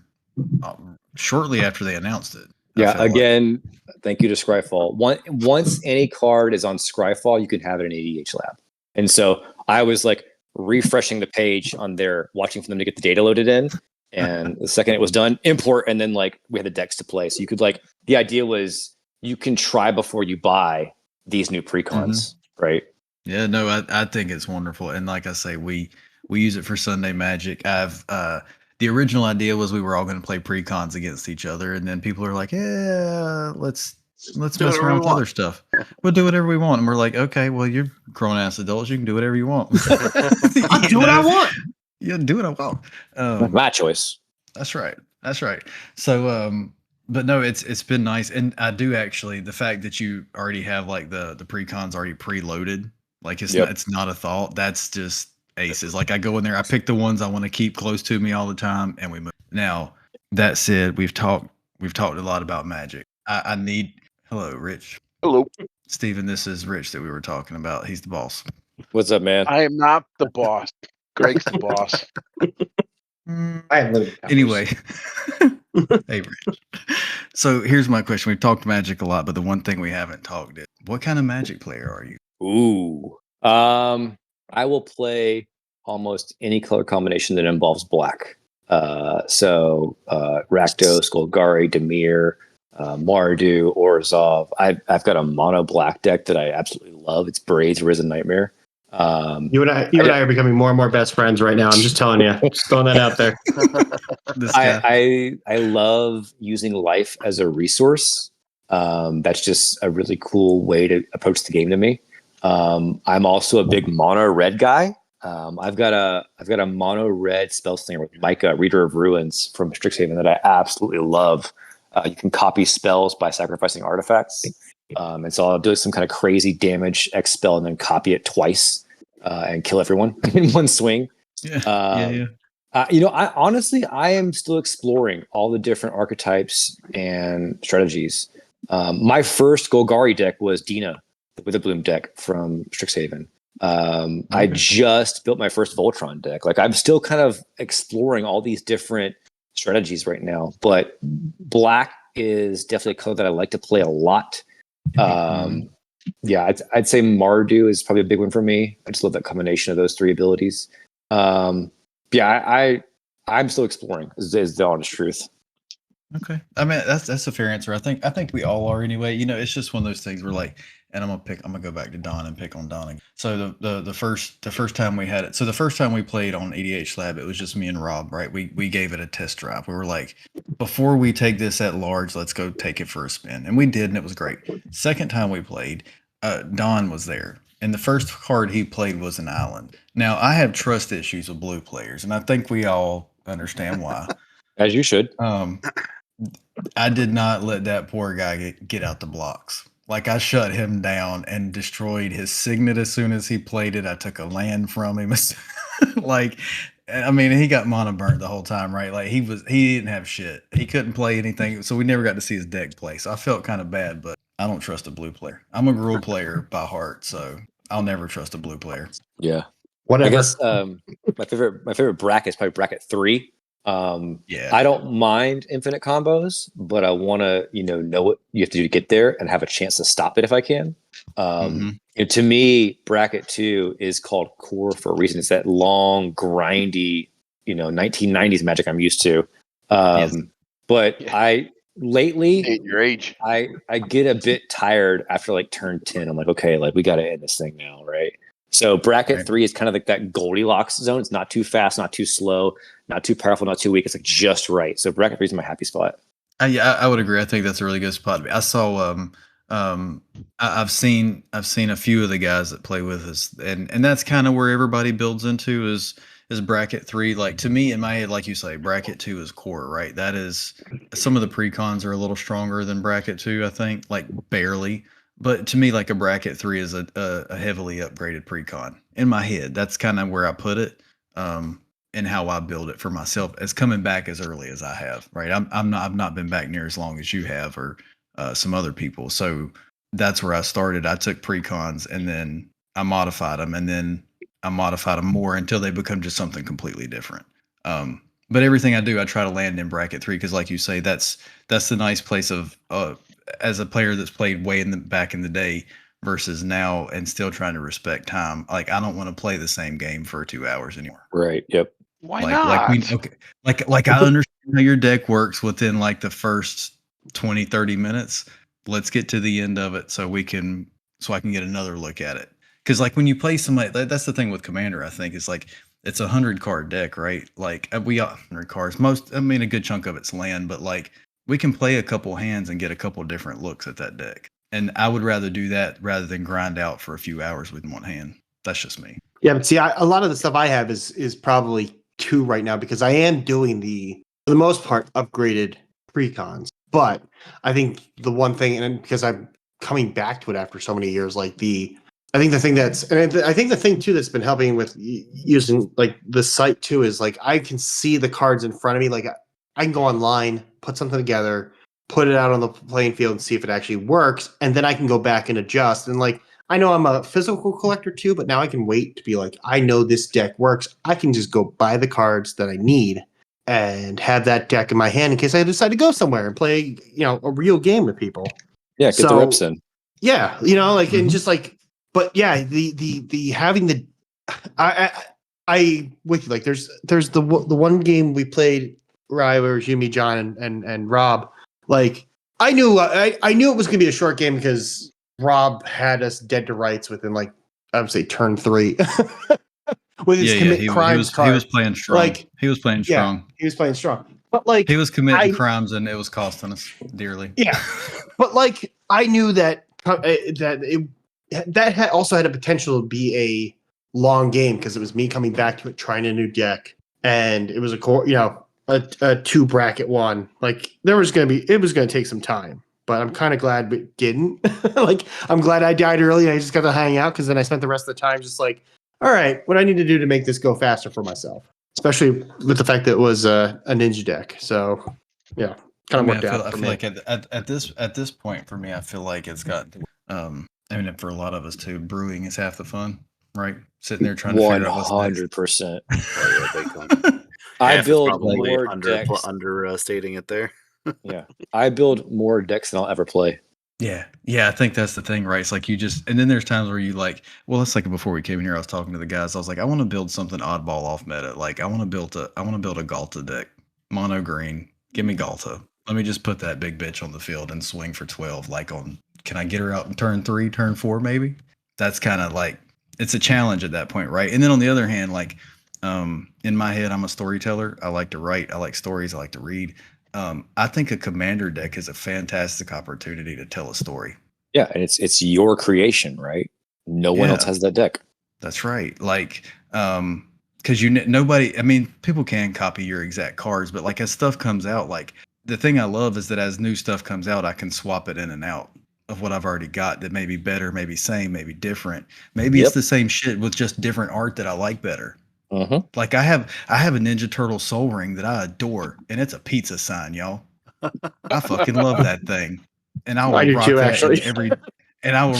shortly after they announced it. Yeah. Again, thank you to Scryfall. Once any card is on Scryfall, you can have it in EDHLAB. And so I was like refreshing the page on there, watching for them to get the data loaded in. And the second it was done, import, and then like we had the decks to play. So you could the idea was you can try before you buy these new precons, right? Yeah, no, I think it's wonderful. And like I say, we use it for Sunday Magic. The original idea was we were all going to play precons against each other, and then people are like, yeah, let's mess around with other stuff. We'll do whatever we want. And we're like, okay, well, you're grown ass adults, you can do whatever you want. I'll do what I want. Yeah, do what I want. My choice. That's right. So but no, it's been nice. And I do actually, the fact that you already have like the precons already preloaded, like it's not a thought. That's just aces. Like I go in there, I pick the ones I want to keep close to me all the time, and we move. Now, that said, we've talked a lot about Magic. I need hello, Rich. Hello. Steven, this is Rich that we were talking about. He's the boss. What's up, man? I am not the boss. Greg's the boss. I have limited powers. Anyway. Hey, Rich. So here's my question. We've talked Magic a lot, but the one thing we haven't talked is what kind of Magic player are you? Ooh. I will play almost any color combination that involves black. So Rakdos, Golgari, Dimir, Mardu, Orzhov. I've got a mono black deck that I absolutely love. It's Braids, Risen Nightmare. You and I are becoming more and more best friends right now. I'm just telling you, just throwing that out there. I love using life as a resource. That's just a really cool way to approach the game to me. I'm also a big mono red guy. I've got a mono red spell slinger with Micah, Reader of Ruins from Strixhaven that I absolutely love. You can copy spells by sacrificing artifacts. And so I'll do some kind of crazy damage X spell and then copy it twice and kill everyone in one swing. Yeah. I am still exploring all the different archetypes and strategies. My first Golgari deck was Dina, the Witherbloom deck from Strixhaven. I just built my first Voltron deck. Like I'm still kind of exploring all these different strategies right now, but black is definitely a color that I like to play a lot. I'd say Mardu is probably a big one for me. I just love that combination of those three abilities. I'm still exploring is the honest truth. Okay. I mean, that's a fair answer. I think we all are anyway. You know, it's just one of those things where like, and I'm gonna go back to Don and pick on Don again. So the first time we had it, so the first time we played on EDHLAB, it was just me and Rob, right? We gave it a test drive. We were like, before we take this at large, let's go take it for a spin. And we did, and it was great. Second time we played, Don was there. And the first card he played was an island. Now I have trust issues with blue players, and I think we all understand why. As you should. I did not let that poor guy get out the blocks. Like I shut him down and destroyed his signet as soon as he played it. I took a land from him. Like, I mean, he got mono burnt the whole time, right? Like he didn't have shit. He couldn't play anything, so we never got to see his deck play. So I felt kind of bad, but I don't trust a blue player. I'm a Gruul player by heart, so I'll never trust a blue player. Yeah. Whatever. I guess my favorite bracket is probably bracket 3. I don't mind infinite combos, but I want to, know what you have to do to get there and have a chance to stop it if I can. To me, bracket 2 is called core for a reason. It's that long, grindy, 1990s Magic I'm used to. But lately, At your age, I get a bit tired after like turn 10. I'm like, okay, like we got to end this thing now, right? So bracket 3 is kind of like that Goldilocks zone. It's not too fast, not too slow, not too powerful, not too weak. It's like just right. So bracket 3 is my happy spot. I would agree. I think that's a really good spot to be. I saw I've seen a few of the guys that play with us, and that's kind of where everybody builds into is bracket 3. Like to me in my head, like you say, bracket 2 is core, right? That is, some of the precons are a little stronger than bracket 2, I think, like barely. But to me, like a bracket 3 is a heavily upgraded precon. In my head, that's kind of where I put it, and how I build it for myself. As coming back as early as I have, right? I've not been back near as long as you have, or some other people. So that's where I started. I took precons and then I modified them, and then I modified them more until they become just something completely different. But everything I do, I try to land in bracket 3 because, like you say, that's the nice place of as a player that's played way back in the day versus now and still trying to respect time. Like I don't want to play the same game for 2 hours anymore. Right. Yep. why not? Like I understand how your deck works within like the first 20, 30 minutes. let's get to the end of it so I can get another look at it. Because like when you play somebody, that's the thing with Commander. I think it's like it's 100 card deck, right? Like we got 100 cards. A good chunk of it's land, but like we can play a couple hands and get a couple different looks at that deck. And I would rather do that rather than grind out for a few hours with one hand. That's just me. Yeah, but see, a lot of the stuff I have is probably 2 right now because I am doing for the most part, upgraded precons. But I think the one thing, and because I'm coming back to it after so many years, I think the thing I think the thing too that's been helping with using like the site too is like I can see the cards in front of me. Like I can go online, put something together, put it out on the playing field and see if it actually works. And then I can go back and adjust. And like, I know I'm a physical collector too, but now I can wait to be like, I know this deck works. I can just go buy the cards that I need and have that deck in my hand in case I decide to go somewhere and play, a real game with people. Yeah, get the reps in. Yeah, and just like, but yeah, the having the, I with you, like there's the one game we played, where it was you, me, John, and Rob. Like I knew it was gonna be a short game because Rob had us dead to rights within like I would say turn 3. With his commit crimes card. He was playing strong. Like he was playing strong. Yeah, he was playing strong. But like he was committing crimes and it was costing us dearly. Yeah. But like I knew that that also had a potential to be a long game because it was me coming back to it trying a new deck and it was a 2 bracket one. Like it was going to take some time. But I'm kind of glad it didn't. Like I'm glad I died early and I just got to hang out because then I spent the rest of the time just like, all right, what I need to do to make this go faster for myself, especially with the fact that it was a ninja deck. So, yeah, kind of worked out. I feel like at this point for me, I feel like it's got. For a lot of us too, brewing is half the fun, right? Sitting there trying to figure out what's next. 100%. I build more decks. Understating it there. Yeah, I build more decks than I'll ever play. Yeah, I think that's the thing, right? It's like you just, and then there's times where you like, well, it's like before we came in here, I was talking to the guys. I was like, I want to build something oddball off meta. Like I want to build a Galta deck, mono green. Give me Galta. Let me just put that big bitch on the field and swing for 12. Can I get her out in turn 3, turn 4, maybe? That's kind of like, it's a challenge at that point, right? And then on the other hand, like, in my head, I'm a storyteller. I like to write. I like stories. I like to read. I think a commander deck is a fantastic opportunity to tell a story. Yeah, and it's your creation, right? No one else has that deck. That's right. Like, because nobody. I mean, people can copy your exact cards, but like as stuff comes out, like the thing I love is that as new stuff comes out, I can swap it in and out of what I've already got. That may be better, maybe same, maybe different. Maybe it's the same shit with just different art that I like better. Like I have a Ninja Turtle Soul Ring that I adore, and it's a pizza sign, y'all. I fucking love that thing, and I will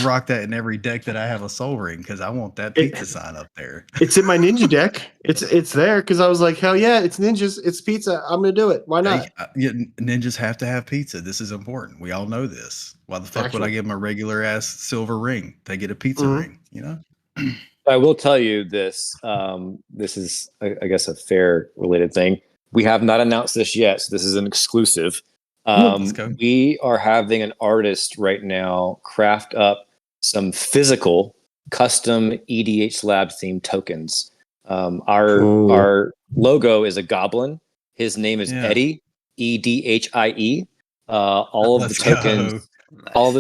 rock that in every deck that I have a Soul Ring because I want that pizza sign up there. It's in my ninja deck. It's there because I was like, hell yeah, it's ninjas, it's pizza. I'm gonna do it. Why not? Ninjas have to have pizza. This is important. We all know this. Why the fuck would I give them a regular ass silver ring? They get a pizza ring, I will tell you this. This is, I guess, a fair related thing. We have not announced this yet, so this is an exclusive. Let's go. We are having an artist right now craft up some physical, custom EDHLAB themed tokens. Our logo is a goblin. His name is Eddie, EDHIE. All of the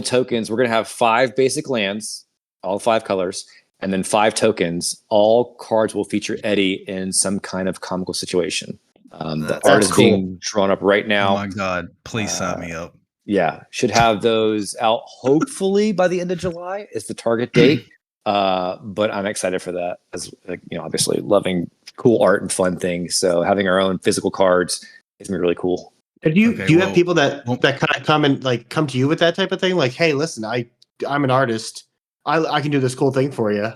tokens. We're gonna have 5 basic lands, all 5 colors. And then 5 tokens. All cards will feature Eddie in some kind of comical situation. The art is being drawn up right now. Oh my God! Please sign me up. Yeah, should have those out hopefully by the end of July is the target date. But I'm excited for that, as obviously loving cool art and fun things. So having our own physical cards is gonna be really cool. And do you have people that kind of come to you with that type of thing? Like, hey, listen, I'm an artist. I can do this cool thing for you,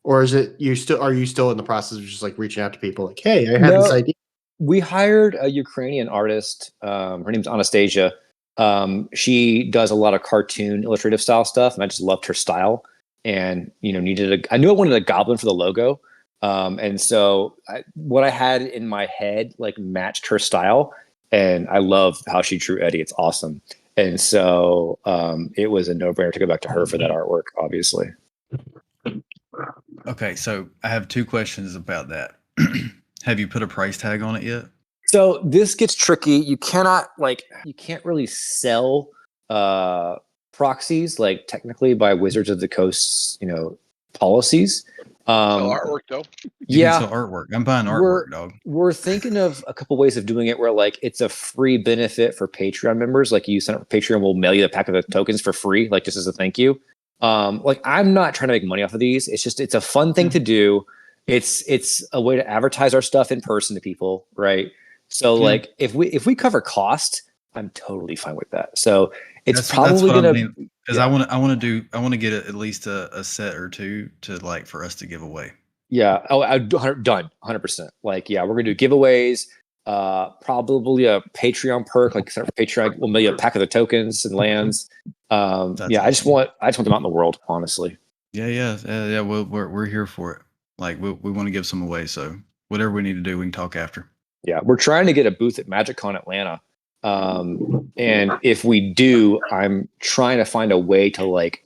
or is it are you still in the process of just like reaching out to people like, hey, I have this idea? We hired a Ukrainian artist. Her name's Anastasia. She does a lot of cartoon illustrative style stuff, and I just loved her style. And I knew I wanted a goblin for the logo, and so what I had in my head matched her style, and I love how she drew Eddie. It's awesome. And so it was a no-brainer to go back to her for that artwork, obviously. Okay, so I have 2 questions about that. Have you put a price tag on it yet? So this gets tricky. You can't really sell proxies like technically by Wizards of the Coast's, policies. Artwork though. You Yeah, can sell artwork. I'm buying artwork, dog. we're thinking of a couple ways of doing it where like it's a free benefit for Patreon members. Like you sign up for Patreon, we'll mail you a pack of the tokens for free, like just as a thank you. Like I'm not trying to make money off of these. It's a fun thing to do. It's a way to advertise our stuff in person to people, right? So like if we cover cost, I'm totally fine with that. So that's probably gonna because I want to get at least a set or 2 to like for us to give away. Yeah. Oh, done 100%. Like, yeah, we're gonna do giveaways. Probably a Patreon perk, like for Patreon, we'll mail you a pack of the tokens and lands. That's I just want them out in the world, honestly. Yeah. We're here for it. Like we want to give some away. So whatever we need to do, we can talk after. Yeah, we're trying to get a booth at MagicCon Atlanta. And if we do, I'm trying to find a way to like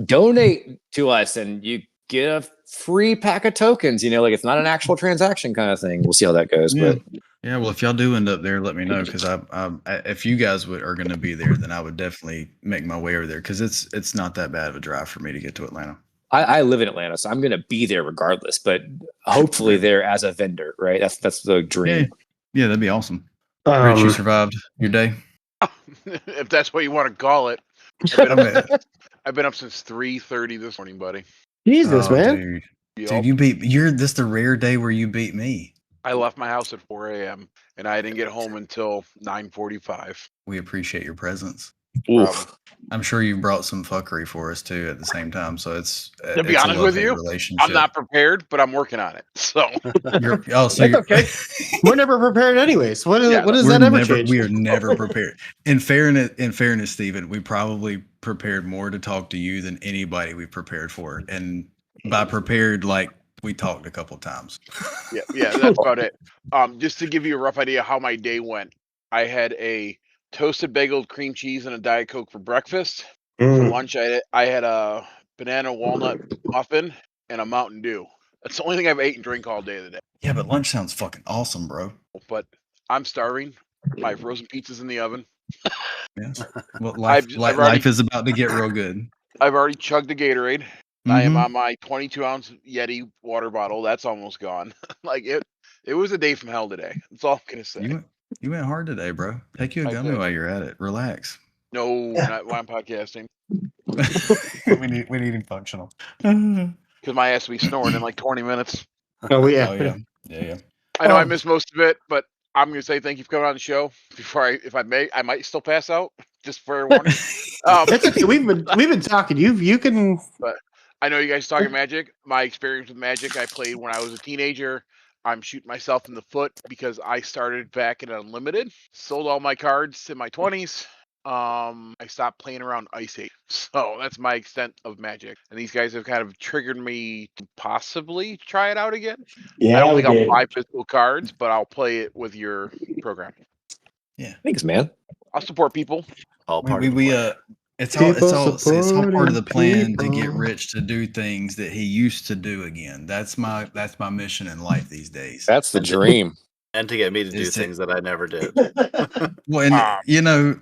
donate to us and you get a free pack of tokens, like it's not an actual transaction kind of thing. We'll see how that goes. Yeah. But yeah, well, if y'all do end up there, let me know because if you guys are going to be there, then I would definitely make my way over there because it's not that bad of a drive for me to get to Atlanta. I live in Atlanta, so I'm going to be there regardless, but hopefully there as a vendor, right? That's the dream. Yeah, that'd be awesome. Rich, you survived your day? If that's what you want to call it. I've been up since 3:30 this morning, buddy. Jesus, man. Dude, this the rare day where you beat me. I left my house at 4 a.m. and I didn't get home until 9:45. We appreciate your presence. Oof. I'm sure you brought some fuckery for us too at the same time. So to be honest with you, I'm not prepared, but I'm working on it. So that's okay. We're never prepared anyways. What does that ever change? We are never prepared. In fairness, Stephen, we probably prepared more to talk to you than anybody we've prepared for. And by prepared, like we talked a couple of times. Yeah, that's about it. Just to give you a rough idea how my day went, I had a toasted bagel, cream cheese, and a Diet Coke for breakfast. For lunch, I had a banana walnut muffin and a Mountain Dew. That's the only thing I've ate and drink all day today. Yeah, but lunch sounds fucking awesome, bro. But I'm starving. My frozen pizza's in the oven. Yes. Well, life is about to get real good. I've already chugged the Gatorade. I am on my 22-ounce Yeti water bottle. That's almost gone. Like it was a day from hell today. That's all I'm gonna say. You went hard today, bro. Take you a gummy while you're at it. Relax. No, not while I'm podcasting. we need him functional. Because my ass will be snoring in like 20 minutes. Oh yeah. I know I missed most of it, but I'm gonna say thank you for coming on the show. Before I might still pass out. Just for a warning. That's okay. We've been talking. You can. But I know you guys talking Magic. My experience with Magic, I played when I was a teenager. I'm shooting myself in the foot because I started back at Unlimited, sold all my cards in my 20s. I stopped playing around Ice Age. So that's my extent of Magic. And these guys have kind of triggered me to possibly try it out again. Yeah, I don't think I'll buy physical cards, but I'll play it with your program. Yeah. Thanks, man. I'll support people. It's all part of the plan to get Rich to do things that he used to do again. That's my mission in life these days. That's the dream. And to get me to do things that I never did. Well, and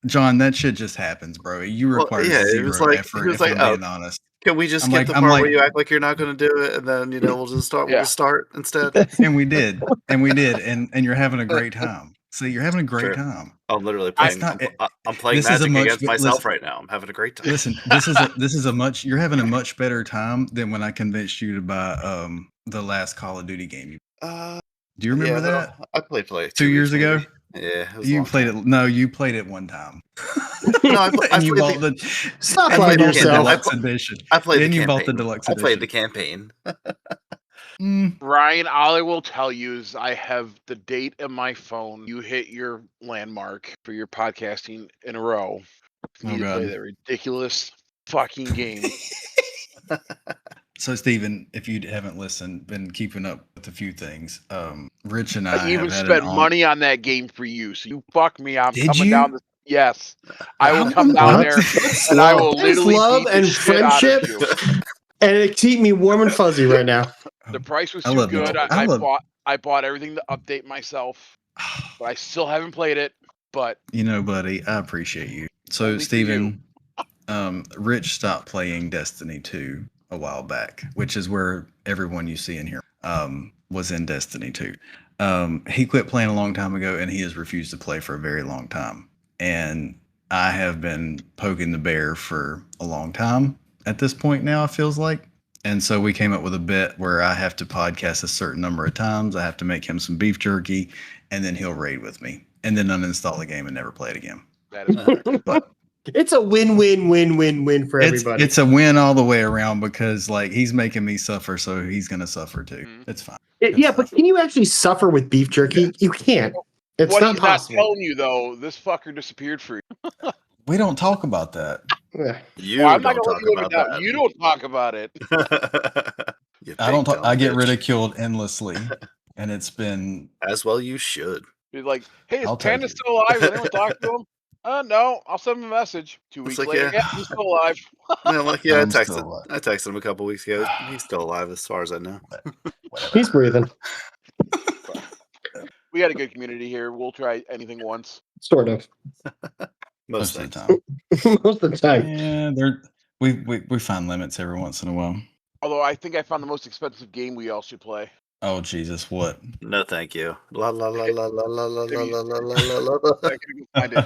John, that shit just happens, bro. You require zero effort. If I'm being honest. Can we just skip the part where you act like you're not going to do it, and then we'll just start. We'll just start instead. And we did, and you're having a great time. So you're having a great time. I'm literally playing. I'm playing Magic against myself right now. I'm having a great time. Listen, you're having a much better time than when I convinced you to buy the last Call of Duty game. Do you remember that? I played like 2 years ago. Yeah, you played it. No, you played it one time. No, I bought the deluxe edition. I played then the you campaign. Bought the deluxe edition. I played the campaign. Ryan, all I will tell you is I have the date in my phone. You hit your landmark for your podcasting in a row. You need to play that ridiculous fucking game. So, Steven, if you haven't been keeping up with a few things, Rich and I even spent money on that game for you. So you fuck me. I'm coming down. Yes, I will come down there and I will There's literally love beat the and shit out of friendship. you. And it keep me warm and fuzzy right now. The price was I too love you. good. I bought everything to update myself, but I still haven't played it. But You know, buddy, I appreciate you. So, Only for you. Steven, Rich stopped playing Destiny 2 a while back, which is where everyone you see in here was in Destiny 2. He quit playing a long time ago, and he has refused to play for a very long time. And I have been poking the bear for a long time at this point now, it feels like. And so we came up with a bet where I have to podcast a certain number of times. I have to make him some beef jerky, and then he'll raid with me, and then uninstall the game and never play it again. that is But It's a win-win-win-win-win for everybody. it's a win all the way around because like he's making me suffer, so he's gonna suffer too. Mhm. It's fine. Yeah, but can you actually suffer with beef jerky? Yeah. You can't. It's what not he's possible. not telling you though. This fucker disappeared for you. We don't talk about that. Yeah. You Well, I'm don't not gonna talk let you live about it down. that. You don't talk about it. You I don't. big Talk, I dumb get bitch. ridiculed endlessly, and it's been. As well, you should. He's like, "Hey, is I'll take Panda it. still alive? Has anyone talked to him?" No. I'll send him a message. 2 It's weeks like, later, yeah. yeah, he's still alive. I'm like, yeah, I'm still alive. I texted him a couple weeks ago. He's still alive, as far as I know. He's breathing. We got a good community here. We'll try anything once. Sort of. Most Most of things. the time. Most of the time. Yeah, we find limits every once in a while. Although I think I found the most expensive game we all should play. Oh Jesus, what? No, thank you. La la la la la la la Have you- la la la la la. I gotta go find it.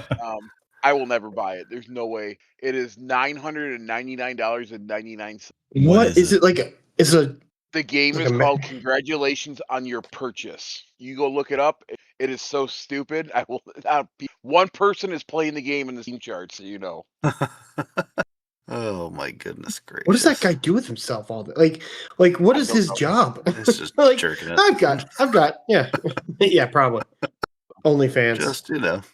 I will never buy it. There's no way. It is $999.99. What is is it? it like? Is it The game Like is a called Congratulations on Your Purchase. You go look it up. It is so stupid. I will not be. One person is playing the game in the Steam chart, so you know. Oh my goodness gracious! what does that guy do with himself all day? Like what I is don't his know. job? It's just Like, jerking it. I've got yeah. Yeah, probably. OnlyFans. Just I don't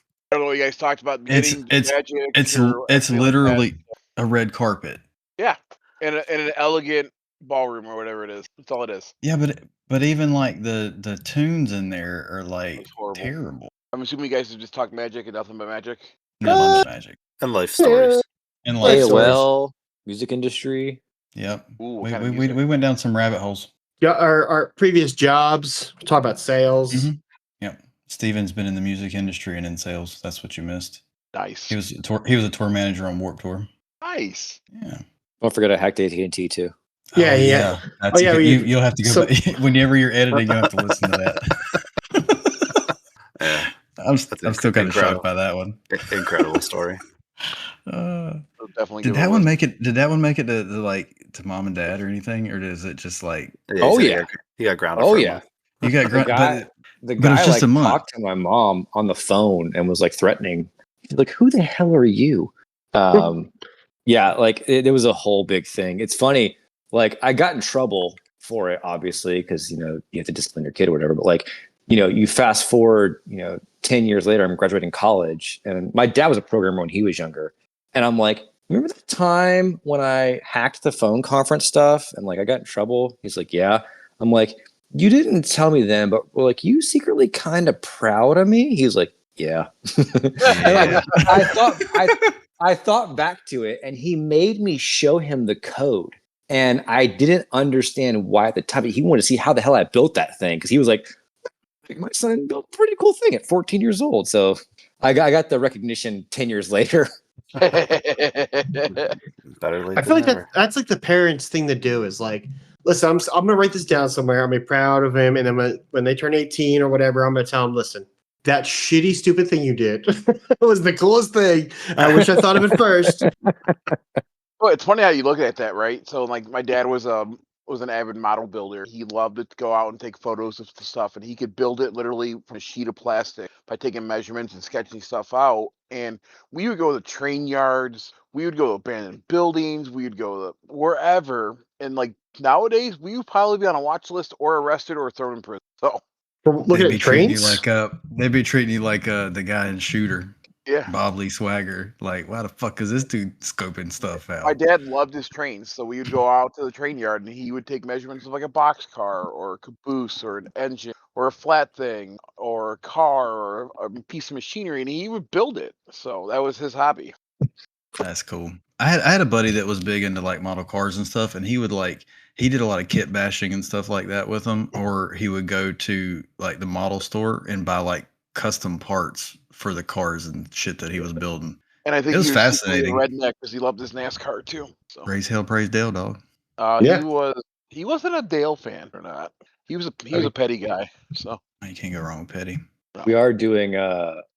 know what you guys talked about. It's- Getting it's- magic It's or it's anything like that. literally a red carpet. Yeah, in an elegant ballroom or whatever it is. That's all it is. Yeah, but even like the tunes in there are like It's horrible. terrible. I'm assuming you guys have just talked magic and nothing but magic. No magic. And life stories. And like, AOL, music industry. yep. Ooh, what We, kind of we, music? we went down some rabbit holes. Yeah, our previous jobs. Talk about sales. Mhm. Yep. Steven's been in the music industry and in sales. That's what you missed. Nice. He was a tour manager on Warped Tour. Nice. Yeah. Don't forget I hacked AT&T too. Yeah, yeah. That's Oh, yeah, you'll have to go so- back. Whenever you're editing, you'll have to listen to that. Yeah, I'm still kind of incredible. shocked by that one. Incredible story. So definitely. Did give it that a one listen. make it? Did that one make it to mom and dad or anything, or is it just like Oh, so yeah. he got grounded. Oh for a yeah. month. you got The grunt? guy, But the but it's guy just like a month. talked to my mom on the phone and was like threatening. He's like, "Who the hell are you?" Yeah, like it was a whole big thing. It's funny. Like I got in trouble for it, obviously, because you have to discipline your kid or whatever. But like, you fast forward, 10 years later, I'm graduating college, and my dad was a programmer when he was younger, and I'm like, remember the time when I hacked the phone conference stuff and like I got in trouble? He's like, yeah. I'm like, you didn't tell me then, but like you secretly kind of proud of me. He was like, yeah. And Yeah. I thought back to it, and he made me show him the code. And I didn't understand why at the time. He wanted to see how the hell I built that thing, because he was like, my son built a pretty cool thing at 14 years old. So I got the recognition 10 years later. Better late I feel than like never. that's like the parents' thing to do is like, listen, I'm gonna write this down somewhere. I'm gonna be proud of him, and then when they turn 18 or whatever, I'm gonna tell them, listen, that shitty, stupid thing you did was the coolest thing. I wish I thought of it first. Well, it's funny how you look at that, right? So, like, my dad was an avid model builder. He loved to go out and take photos of the stuff, and he could build it literally from a sheet of plastic by taking measurements and sketching stuff out. And we would go to train yards, we would go to abandoned buildings, we would go to wherever. And like nowadays, we would probably be on a watch list or arrested or thrown in prison. So For looking They'd be at treating you trains. like they'd be treating you like the guy in Shooter. Yeah. Bob Lee Swagger. Like, why the fuck is this dude scoping stuff out? My dad loved his trains, so we would go out to the train yard and he would take measurements of like a boxcar or a caboose or an engine or a flat thing or a car or a piece of machinery, and he would build it. So that was his hobby. That's cool. I had a buddy that was big into like model cars and stuff, and he did a lot of kit bashing and stuff like that with them, or he would go to like the model store and buy like custom parts for the cars and shit that he was building. And I think It was he fascinating. a redneck because he loved his NASCAR too. So Praise hell, praise Dale, dog. he wasn't a Dale fan or not. He was a petty guy. So You can't go wrong with Petty. We are doing.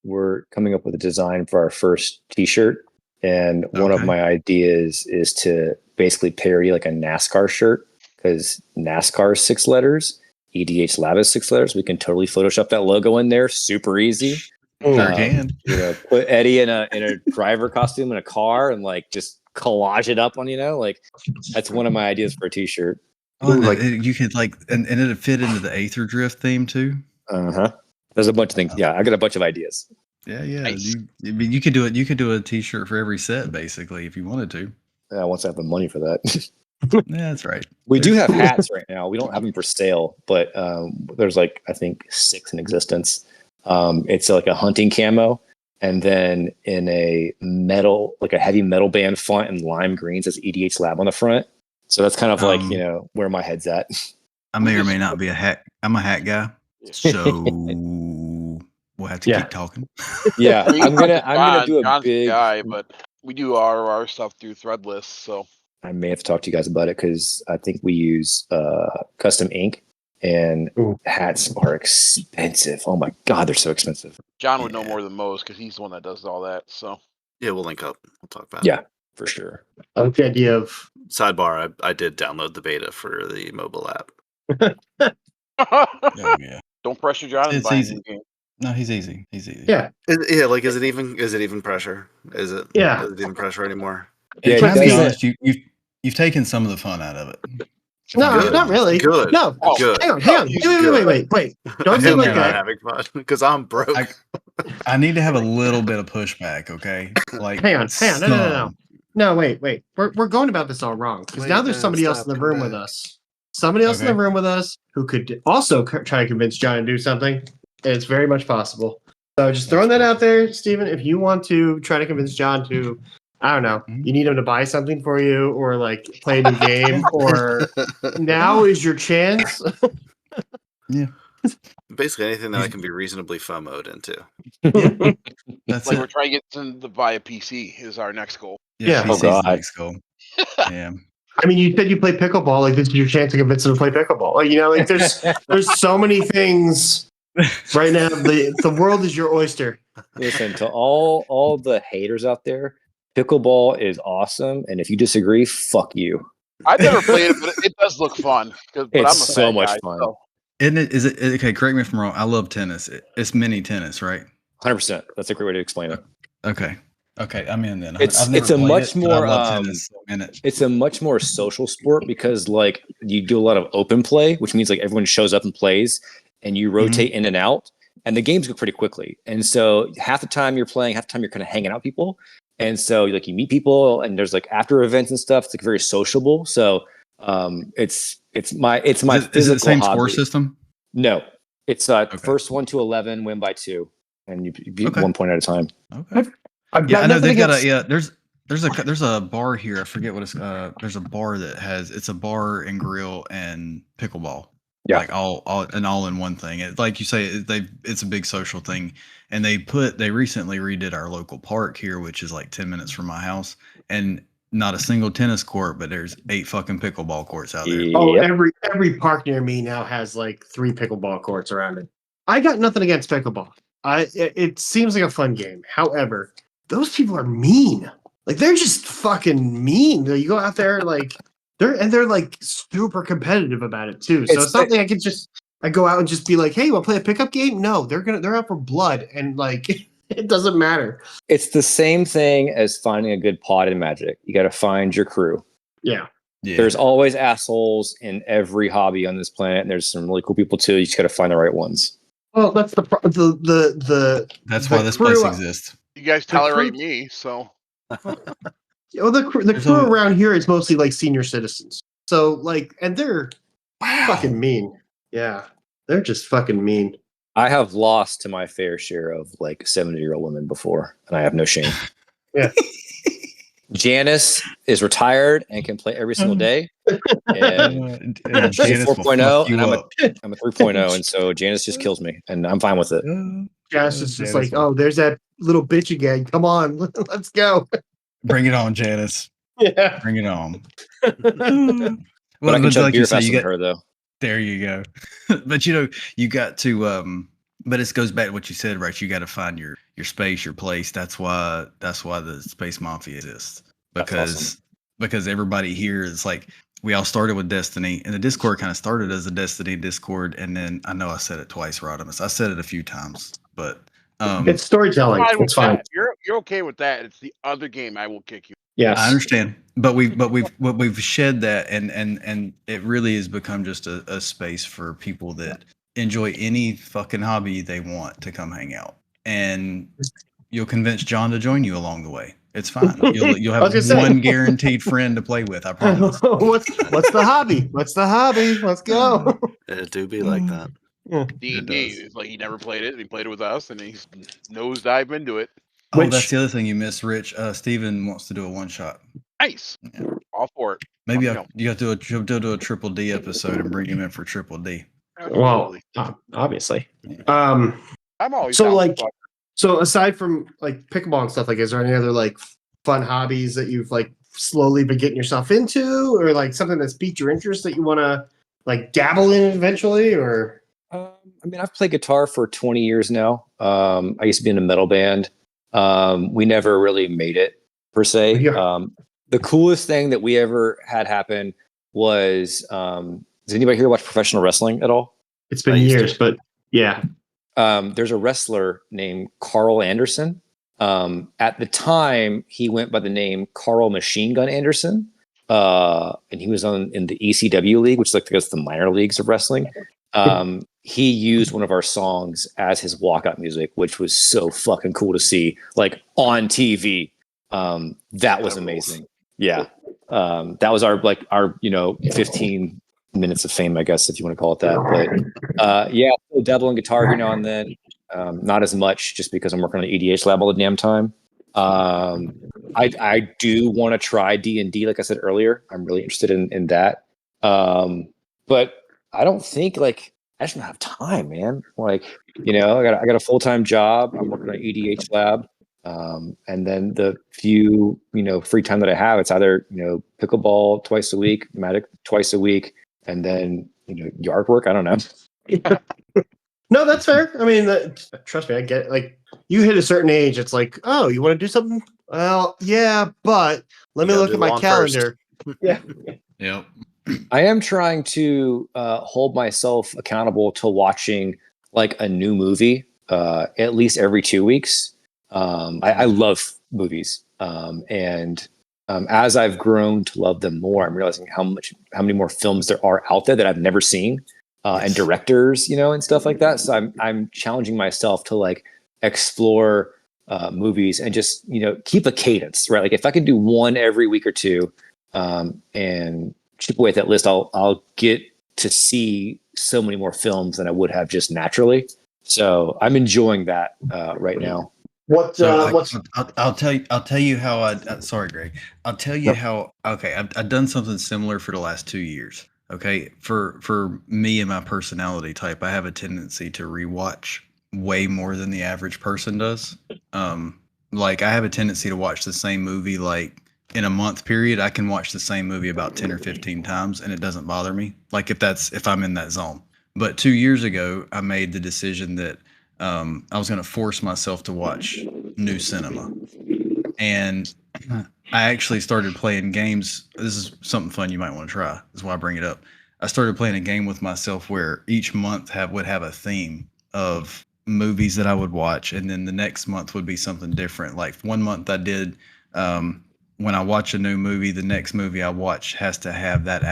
We're coming up with a design for our first T-shirt, and one of Okay. my ideas is to basically parody like a NASCAR shirt, because NASCAR is 6 letters, EDHLAB is 6 letters. We can totally Photoshop that logo in there, super easy. Sure can. You know, put Eddie in a driver costume in a car and like just collage it up on, like that's one of my ideas for a T-shirt. Oh, and you could like, and it'd fit into the Aether Drift theme too. There's a bunch of things. Yeah, I got a bunch of ideas. Yeah. Nice. You could do it. You could do a T-shirt for every set, basically, if you wanted to. Once I have the money for that. Yeah, that's right. We do have hats right now. We don't have them for sale, but there's like I think 6 in existence. It's like a hunting camo, and then in a metal, like a heavy metal band font in lime green says EDHLAB on the front. So that's kind of like where my head's at. I may or may not be a hat. I'm a hat guy, so we'll have to keep talking. Yeah, I'm gonna do a John's big guy, but we do our stuff through Threadless. So I may have to talk to you guys about it because I think we use custom ink, and hats are expensive. Oh my god, they're so expensive. John would know more than most because he's the one that does all that. So Yeah, we'll link up. We'll talk about it. Yeah, for sure. I like the idea of Sidebar, I did download the beta for the mobile app. Oh, yeah. don't pressure John into It's buying easy. the game. No, he's easy. He's easy. yeah. Is it even pressure? Is it? Yeah. Is it even pressure anymore? Yeah, to be doesn't- honest, you've taken some of the fun out of it. No, Good. not really. Good. No. Oh, Good. Hang on. Good. Wait. Don't I say am like not that. having fun because I'm broke. I need to have a little bit of pushback, okay? Like, Hang on. some. No, wait. We're going about this all wrong because Wait, now there's no, somebody else in stop, the come room with back. us. Somebody else in the Okay. room with us who could also try to convince John to do something. It's very much possible. So just throwing that out there, Steven, if you want to try to convince John to, I don't know, you need him to buy something for you or like play a new game or now is your chance. Basically anything that I can be reasonably FOMO'd into. That's Like it. we're trying to get them to buy a PC is our next goal. Yeah. PC's Oh, the God. next goal. Yeah. I mean, you said you play pickleball. Like, this is your chance to convince him to play pickleball. Like, like there's so many things right now. The world is your oyster. Listen to all the haters out there. Pickleball is awesome, and if you disagree, fuck you. I've never played it, but it does look fun. But I'm a It's so fat much guy, fun. so- Isn't it? Is it okay? Correct me if I'm wrong. I love tennis. It's mini tennis, right? 100%. That's a great way to explain it. Okay. I'm in then. It's- I've never it's a played much it, but I more, love tennis. I'm in it. It's a much more social sport because like you do a lot of open play, which means like everyone shows up and plays, and you rotate in and out, and the games go pretty quickly. And so half the time you're playing, half the time you're kind of hanging out with people. And so like you meet people, and there's like after events and stuff. It's like very sociable. So it's my Is it the same hobby. score system? No, it's first 1 to 11 win by 2, and you beat Okay. 1 point at a time. Okay. I've Yeah, got I know nothing they've got against- there's a bar here. I forget what it's there's a bar that has it's a bar and grill and pickleball. Yeah. Like all in one thing. It, like you say, it's a big social thing. And they recently redid our local park here, which is like 10 minutes from my house, and not a single tennis court, but there's 8 fucking pickleball courts out there. Oh, Yep. every park near me now has like 3 pickleball courts around it. I got nothing against pickleball. It seems like a fun game. However, those people are mean. Like they're just fucking mean. You go out there like they're like super competitive about it too. So it's something I go out and just be like, hey, you want to play a pickup game? No, they're out for blood and like it doesn't matter. It's the same thing as finding a good pod in Magic. You got to find your crew. Yeah. Yeah. There's always assholes in every hobby on this planet, and there's some really cool people too. You just got to find the right ones. Well, that's the That's the why this place crew- exists. You guys tolerate me, so. Well, the crew around here is mostly like senior citizens. So like, and they're fucking mean. Yeah, they're just fucking mean. I have lost to my fair share of like 70-year-old women before, and I have no shame. Yeah. Janice is retired and can play every single day. And she's a 4.0, and I'm a 3.0, and so Janice just kills me, and I'm fine with it. Janice is just like, oh, there's that little bitch again. Come on, let's go. Bring it on, Janice. Yeah. Bring it on. But I can chug beer faster than her, though. There you go. But you got to but it goes back to what you said, right? You got to find your space, your place. That's why the Space Mafia exists. Because everybody here is like, we all started with Destiny, and the Discord kind of started as a Destiny Discord, and then I know I said it twice, Rodimus. I said it a few times, but it's storytelling. It's fine. You're okay with that. It's the other game I will kick you. Yes, I understand, but we've shed that, and it really has become just a space for people that enjoy any fucking hobby they want to come hang out, and you'll convince John to join you along the way. It's fine. You'll have one guaranteed friend to play with. I promise. What's the hobby? What's the hobby? Let's go. It do be like that. D&D is like he never played it. And he played it with us, and he's nosedive into it. Oh, that's the other thing you missed, Rich. Steven wants to do a one shot. Nice. Yeah. All for it. Maybe you have to do a Triple D episode and bring him in for Triple D. Well, obviously. I'm always so like. So aside from like pickleball and stuff, like, is there any other like fun hobbies that you've like slowly been getting yourself into, or like something that's piqued your interest that you want to like dabble in eventually? Or I mean, I've played guitar for 20 years now. I used to be in a metal band. We never really made it per se. Yeah. The coolest thing that we ever had happen was, does anybody here watch professional wrestling at all? It's been years, but yeah. There's a wrestler named Carl Anderson. At the time, he went by the name Carl Machine Gun Anderson. And he was in the ECW league, which is like the minor leagues of wrestling. He used one of our songs as his walkout music, which was so fucking cool to see, like on TV. That was amazing. Yeah. That was our 15 minutes of fame, I guess, if you want to call it that. But yeah, I'll dabble in guitar every now and then. Not as much, just because I'm working on the EDHLAB all the damn time. I do want to try D&D, like I said earlier. I'm really interested in that. But I don't think I just don't have time, man. I got a full-time job. I'm working on EDHLAB. And then the few, free time that I have, it's either, pickleball twice a week, Magic twice a week, and then, yard work. I don't know. No, that's fair. I mean, trust me, I get it. Like, you hit a certain age, it's like, oh, you want to do something? Well, yeah, but let me look at my calendar. Yeah. Yep. I am trying to hold myself accountable to watching like a new movie at least every 2 weeks. I love movies, and as I've grown to love them more, I'm realizing how many more films there are out there that I've never seen, and directors, and stuff like that. So I'm challenging myself to explore movies and just keep a cadence, right? Like if I can do one every week or two, and chip away at that list, I'll get to see so many more films than I would have just naturally. So I'm enjoying that right now. I'll tell you how sorry, Greg. I'll tell you how. Okay, I've done something similar for the last 2 years. Okay, for me and my personality type, I have a tendency to rewatch way more than the average person does. I have a tendency to watch the same movie in a month period. I can watch the same movie about 10 or 15 times, and it doesn't bother me. If I'm in that zone. But 2 years ago, I made the decision that I was going to force myself to watch new cinema. And I actually started playing games. This is something fun you might want to try. That's why I bring it up. I started playing a game with myself where each month would have a theme of movies that I would watch. And then the next month would be something different. Like 1 month I did, when I watch a new movie, the next movie I watch has to have an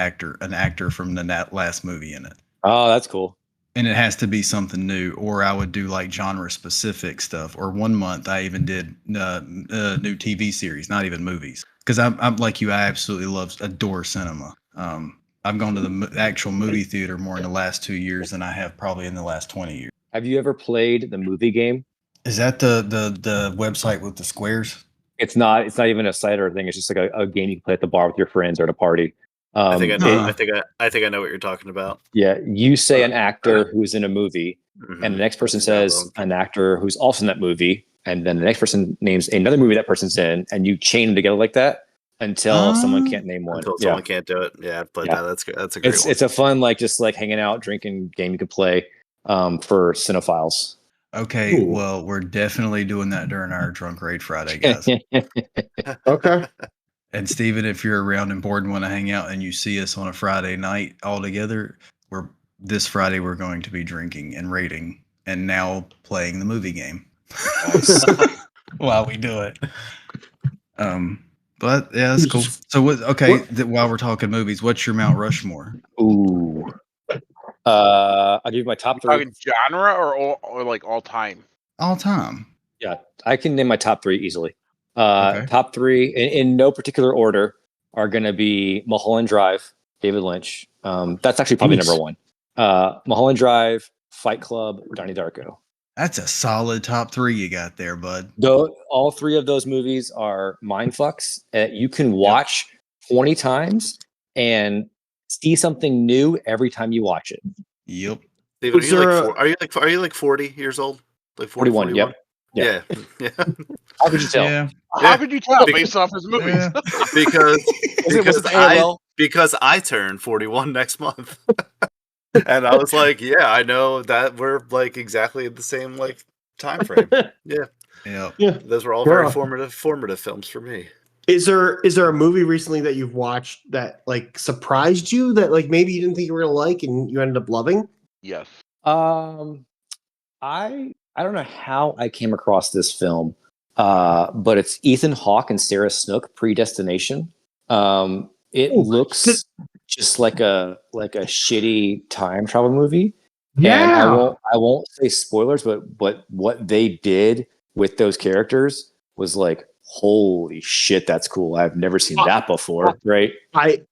actor from that last movie in it. Oh, that's cool. And it has to be something new, or I would do like genre specific stuff. Or one month I even did new TV series, not even movies, because I'm like you. I absolutely adore cinema. I've gone to the actual movie theater more in the last 2 years than I have probably in the last 20 years. Have you ever played the movie game? Is that the website with the squares? It's not even a site or a thing. It's just like a game you can play at the bar with your friends or at a party. I think I know what you're talking about. Yeah, you say an actor who's in a movie, Mhm. and the next person says an actor who's also in that movie, and then the next person names another movie that person's in, and you chain them together like that until someone can't name one. Until someone can't do it. Yeah, but Yeah. that's good. That's a great one. It's a fun just hanging out, drinking game you could play for cinephiles. Okay, Ooh. well, we're definitely doing that during our Drunk Raid Friday, guys. Okay. And Steven, if you're around and bored and want to hang out and you see us on a Friday night all together, this Friday we're going to be drinking and raiding and now playing the movie game while we do it. But yeah, that's cool. So while we're talking movies, what's your Mount Rushmore? Ooh. I'll give you my top three. Talking genre or like all time? All time. Yeah, I can name my top three easily. Okay. Top three in no particular order are going to be Mulholland Drive, David Lynch. That's actually probably number one. Mulholland Drive, Fight Club, Donnie Darko. That's a solid top three you got there, bud. Though all three of those movies are mindfucks. You can watch 20 times and see something new every time you watch it. Yep. Steven, are you like 40 years old? Like 40, 41. Yep. Yeah. How could you tell? Yeah. How could you tell based off his movies? Yeah. because I turn 41 next month. And I was like, yeah, I know that we're like exactly the same like time frame. Yeah. Yeah. Those were all very formative films for me. Is there a movie recently that you've watched that like surprised you that like maybe you didn't think you were gonna like and you ended up loving? Yes. I don't know how I came across this film, but it's Ethan Hawke and Sarah Snook, Predestination. It looks just like a shitty time travel movie. Yeah. And I won't say spoilers, but what they did with those characters was like, holy shit, that's cool. I've never seen that before, right?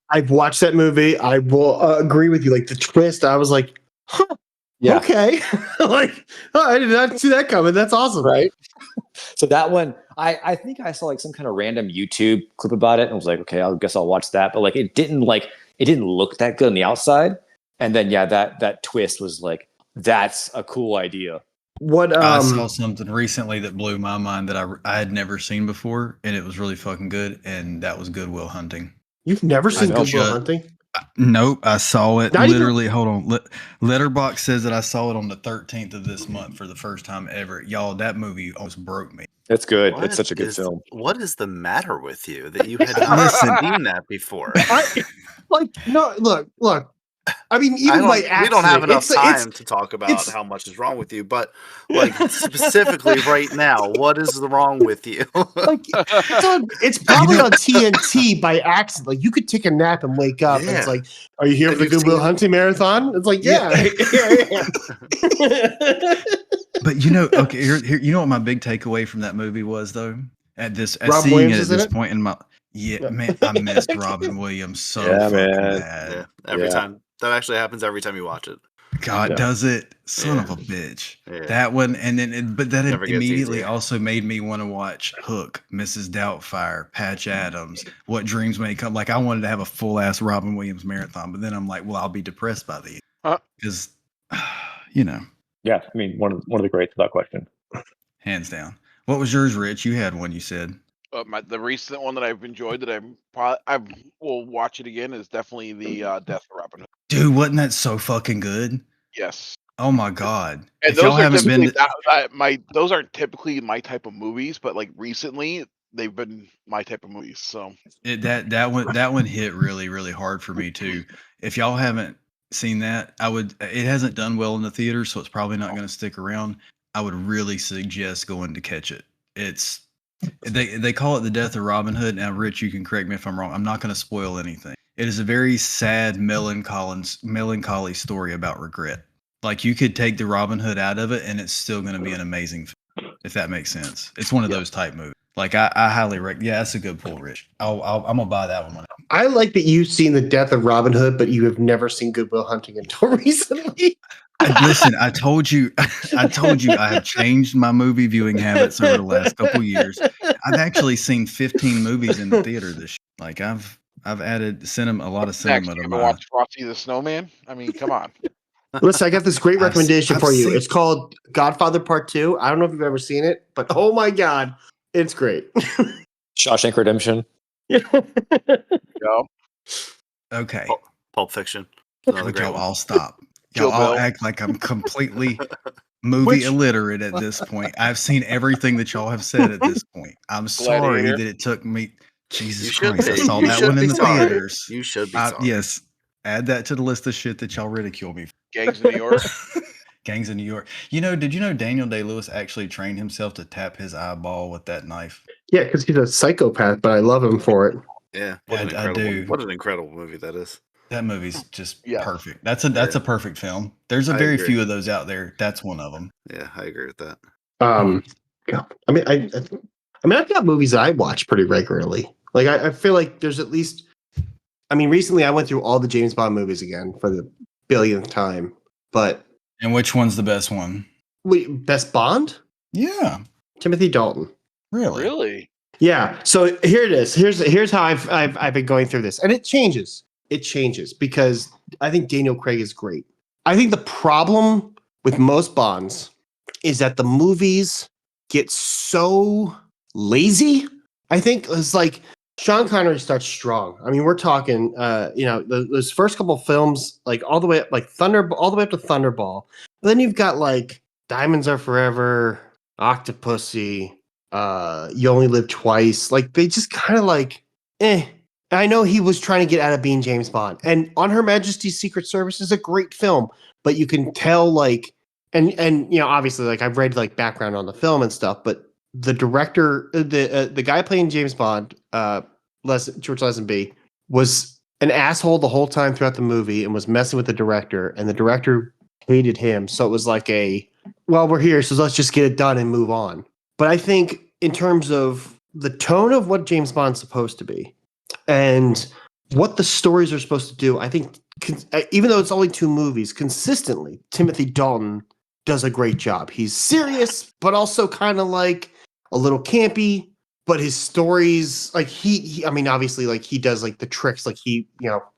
I've watched that movie. I will agree with you. Like the twist, I was like, huh. Yeah. Okay. Like, I did not see that coming. That's awesome. Right. So that one, I think I saw like some kind of random YouTube clip about it and was like, okay, I guess I'll watch that. But like it didn't look that good on the outside. And then that twist was like, that's a cool idea. I saw something recently that blew my mind that I had never seen before, and it was really fucking good, and that was Good Will Hunting. You've never seen Good Will Hunting? Nope, I saw it literally. Hold on, Letterboxd says that I saw it on the 13th of this month for the first time ever. Y'all, that movie almost broke me. It's good. It's such a good film. What is the matter with you that you had not seen that before? Look. I mean, even by accident, we don't have enough time to talk about how much is wrong with you, but like specifically right now, what is wrong with you? Like, it's probably on TNT by accident. Like, you could take a nap and wake up, and it's like, "Are you here for the Good Will Hunting marathon?" It's like, yeah. But here, you know what my big takeaway from that movie was, though. Rob Williams at this point in my man, I missed Robin Williams so fucking bad. Yeah, every time. That actually happens every time you watch it. God, does it? Son of a bitch. Yeah. That one, and then but that immediately also made me want to watch Hook, Mrs. Doubtfire, Patch Adams, What Dreams May Come. Like I wanted to have a full ass Robin Williams marathon, but then I'm like, well, I'll be depressed by the end because, Yeah, I mean, one of the greats without question. Hands down. What was yours, Rich? You had one. You said. The recent one that I've enjoyed that I will watch it again is definitely the Death of Robin Hood. Dude, wasn't that so fucking good? Yes. Oh my god! And those aren't typically my type of movies, but like recently they've been my type of movies. So that one hit really really hard for me too. If y'all haven't seen that, it hasn't done well in the theater, so it's probably not going to stick around. I would really suggest going to catch it. They call it the Death of Robin Hood. Now, Rich, you can correct me if I'm wrong. I'm not going to spoil anything. It is a very sad, melancholy story about regret. Like you could take the Robin Hood out of it, and it's still going to be an amazing film, if that makes sense. It's one of those type movies. Like I highly recommend. Yeah, that's a good pull, Rich. I'm gonna buy that one. I like that you've seen the death of Robin Hood, but you have never seen Good Will Hunting until recently. Listen, I told you I have changed my movie viewing habits over the last couple years. I've actually seen 15 movies in the theater this year. Like I've added a lot of cinema to You ever my. watch Frosty the Snowman? I mean, come on. Listen, I got this great recommendation I've for you. seen- It's called Godfather Part 2. I don't know if you've ever seen it, but oh my God, it's great. Shawshank Redemption. Yo, Okay, Pulp Fiction. Another would great y'all one. all stop? Kill Y'all all Bill. act like I'm completely movie Which- illiterate at this point. I've seen everything that y'all have said at this point. I'm sorry Gladiator. that it took me. Jesus You should Christ! I be. saw You that should one in be the sorry. theaters. You should be sorry. Yes, add that to the list of shit that y'all ridicule me for. Gangs of New York. Gangs in New York. Did you know Daniel Day-Lewis actually trained himself to tap his eyeball with that knife? Yeah, because he's a psychopath, but I love him for it. Yeah. I do. What an incredible movie that is. That movie's just Yeah. perfect. That's a perfect film. There's a I very agree. few of those out there. That's one of them. Yeah, I agree with that. Yeah. I mean, I've got movies that I watch pretty regularly. Like, I feel like there's at least. I mean, recently I went through all the James Bond movies again for the billionth time. But And which one's the best one? wait, best Bond? Yeah, Timothy Dalton. really. Really? Yeah. So here it is. Here's how I've been going through this, and it changes. It changes because I think Daniel Craig is great. I think the problem with most Bonds is that the movies get so lazy. I think it's like Sean Connery starts strong. I mean, we're talking, those first couple films, like all the way up, like all the way up to Thunderball. But then you've got like Diamonds Are Forever, Octopussy, You Only Live Twice. Like they just kind of like, I know he was trying to get out of being James Bond, and On Her Majesty's Secret Service is a great film, but you can tell like, and obviously like I've read like background on the film and stuff, but the director, the guy playing James Bond, George Lazenby, was an asshole the whole time throughout the movie and was messing with the director, and the director hated him. So it was like we're here, so let's just get it done and move on. But I think in terms of the tone of what James Bond's supposed to be and what the stories are supposed to do, I think even though it's only 2 movies, consistently, Timothy Dalton does a great job. He's serious, but also kind of like a little campy, but his stories, like he I mean, obviously like he does like the tricks, like he,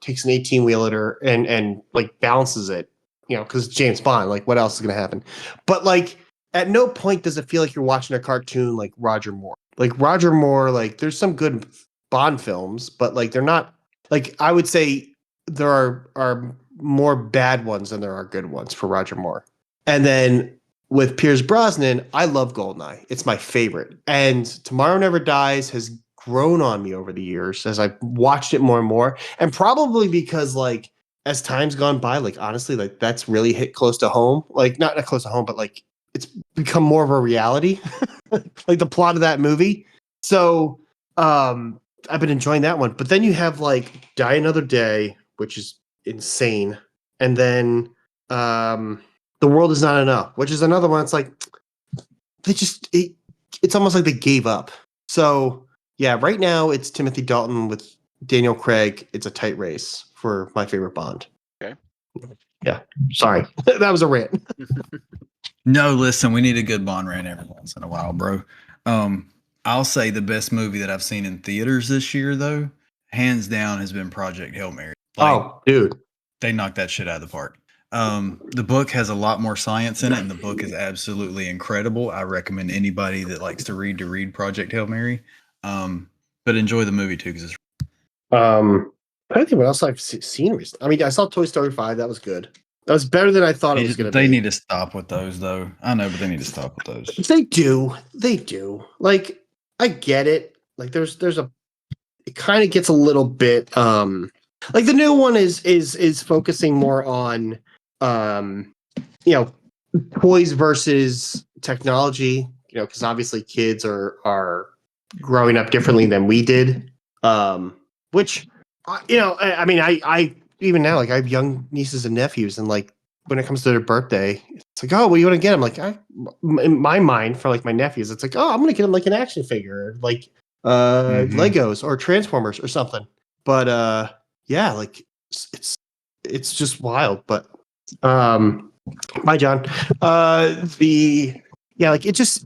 takes an 18-wheeler and like balances it, because it's James Bond, like what else is going to happen? But like at no point does it feel like you're watching a cartoon like Roger Moore. Like Roger Moore, like there's some good Bond films, but like they're not, like I would say there are more bad ones than there are good ones for Roger Moore. And then with Pierce Brosnan, I love Goldeneye. It's my favorite. And Tomorrow Never Dies has grown on me over the years as I've watched it more and more. And probably because like as time's gone by, like honestly, like that's really hit close to home. Like not close to home, but like it's become more of a reality, like the plot of that movie. So I've been enjoying that one. But then you have like Die Another Day, which is insane. And then The World Is Not Enough, which is another one. It's like it's almost like they gave up. So yeah, right now it's Timothy Dalton with Daniel Craig. It's a tight race for my favorite Bond. Okay. Yeah. Sorry. That was a rant. No, listen, we need a good Bond rant every once in a while, bro. I'll say the best movie that I've seen in theaters this year, though, hands down, has been Project Hail Mary. Oh, dude. They knocked that shit out of the park. The book has a lot more science in it, and the book is absolutely incredible. I recommend anybody that likes to read Project Hail Mary. But enjoy the movie too, because it's. I don't think what else I've seen recently. I mean, I saw Toy Story 5. That was good. That was better than I thought it was going to be. They need to stop with those, though. I know, but they need to stop with those. They do. They do. Like, I get it. Like, it kind of gets a little bit. Like the new one is focusing more on, toys versus technology. Because obviously kids are growing up differently than we did. Which, I mean, I even now, like I have young nieces and nephews, and like when it comes to their birthday, it's like, oh, what do you want to get him? Like, in my mind, for like my nephews, it's like, oh, I'm gonna get him like an action figure, like Legos or Transformers or something. But yeah, like it's just wild. But hi John. Like it's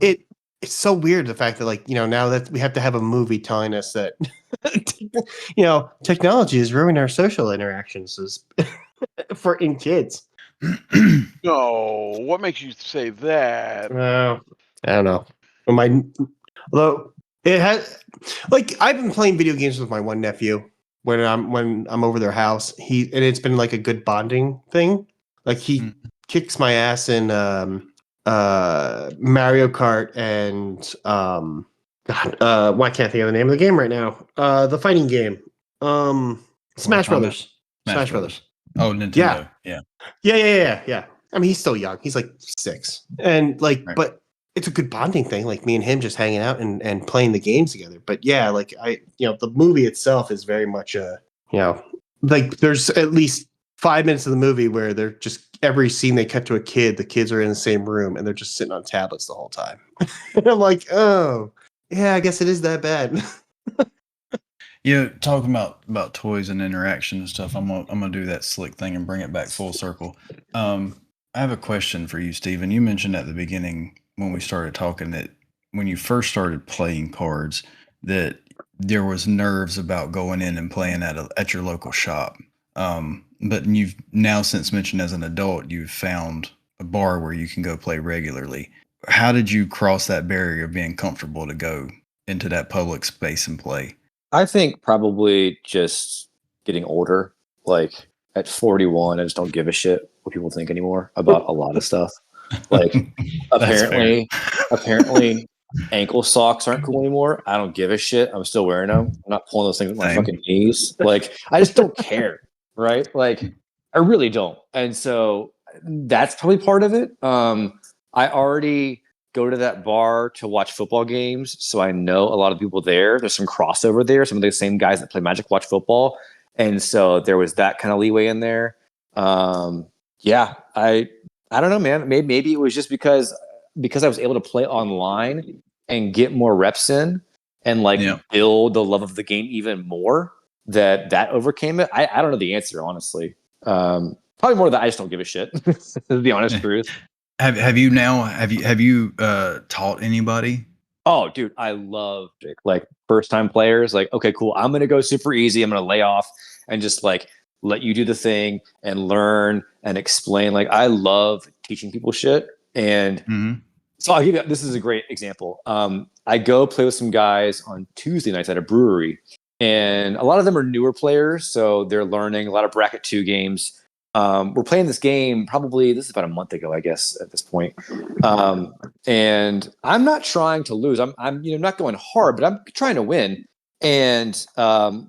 so weird the fact that like now that we have to have a movie telling us that technology is ruining our social interactions for in kids. No, what makes you say that? I don't know. Although it has, like, I've been playing video games with my one nephew when I'm over their house. And it's been like a good bonding thing. Like he kicks my ass in Mario Kart and why can't I think of the name of the game right now? The fighting game. Smash Brothers. Smash Brothers. Oh, Nintendo. Yeah. I mean, he's still young. He's like 6. And like, Right. But it's a good bonding thing. Like me and him just hanging out and playing the games together. But yeah, like the movie itself is very much like there's at least 5 minutes of the movie where they're just every scene they cut to a kid, the kids are in the same room and they're just sitting on tablets the whole time. And I'm like, oh, yeah, I guess it is that bad. Talking about toys and interaction and stuff, I'm gonna do that slick thing and bring it back full circle. I have a question for you, Steven. You mentioned at the beginning when we started talking that when you first started playing cards, that there was nerves about going in and playing at your local shop. But you've now since mentioned as an adult, you've found a bar where you can go play regularly. How did you cross that barrier of being comfortable to go into that public space and play? I think probably just getting older. Like at 41, I just don't give a shit what people think anymore about a lot of stuff. Like apparently ankle socks aren't cool anymore. I don't give a shit. I'm still wearing them. I'm not pulling those things with my fucking knees. Like I just don't care. Right? Like I really don't. And so that's probably part of it. I already go to that bar to watch football games, so I know a lot of people there. There's some crossover there. Some of the same guys that play Magic watch football, and so there was that kind of leeway in there. Yeah, I don't know, man. Maybe it was just because I was able to play online and get more reps in and build the love of the game even more. That overcame it. I don't know the answer, honestly. Probably more that I just don't give a shit. Is the honest truth. Have you taught anybody? Oh, dude, I love it. Like first time players. Like, okay, cool. I'm gonna go super easy. I'm gonna lay off and just like let you do the thing and learn and explain. Like I love teaching people shit. And so I'll give you. This is a great example. I go play with some guys on Tuesday nights at a brewery. And a lot of them are newer players, so they're learning a lot of bracket 2 games. We're playing this game this is about a month ago, I guess, at this point. And I'm not trying to lose. I'm not going hard, but I'm trying to win. And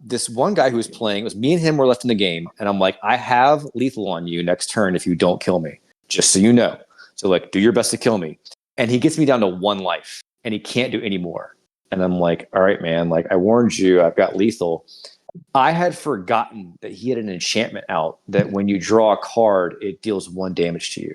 this one guy who was playing, it was me and him were left in the game. And I'm like, I have lethal on you next turn if you don't kill me, just so you know. So like, do your best to kill me. And he gets me down to 1 life and he can't do any more. And I'm like, all right, man, like I warned you, I've got lethal. I had forgotten that he had an enchantment out that when you draw a card, it deals 1 damage to you.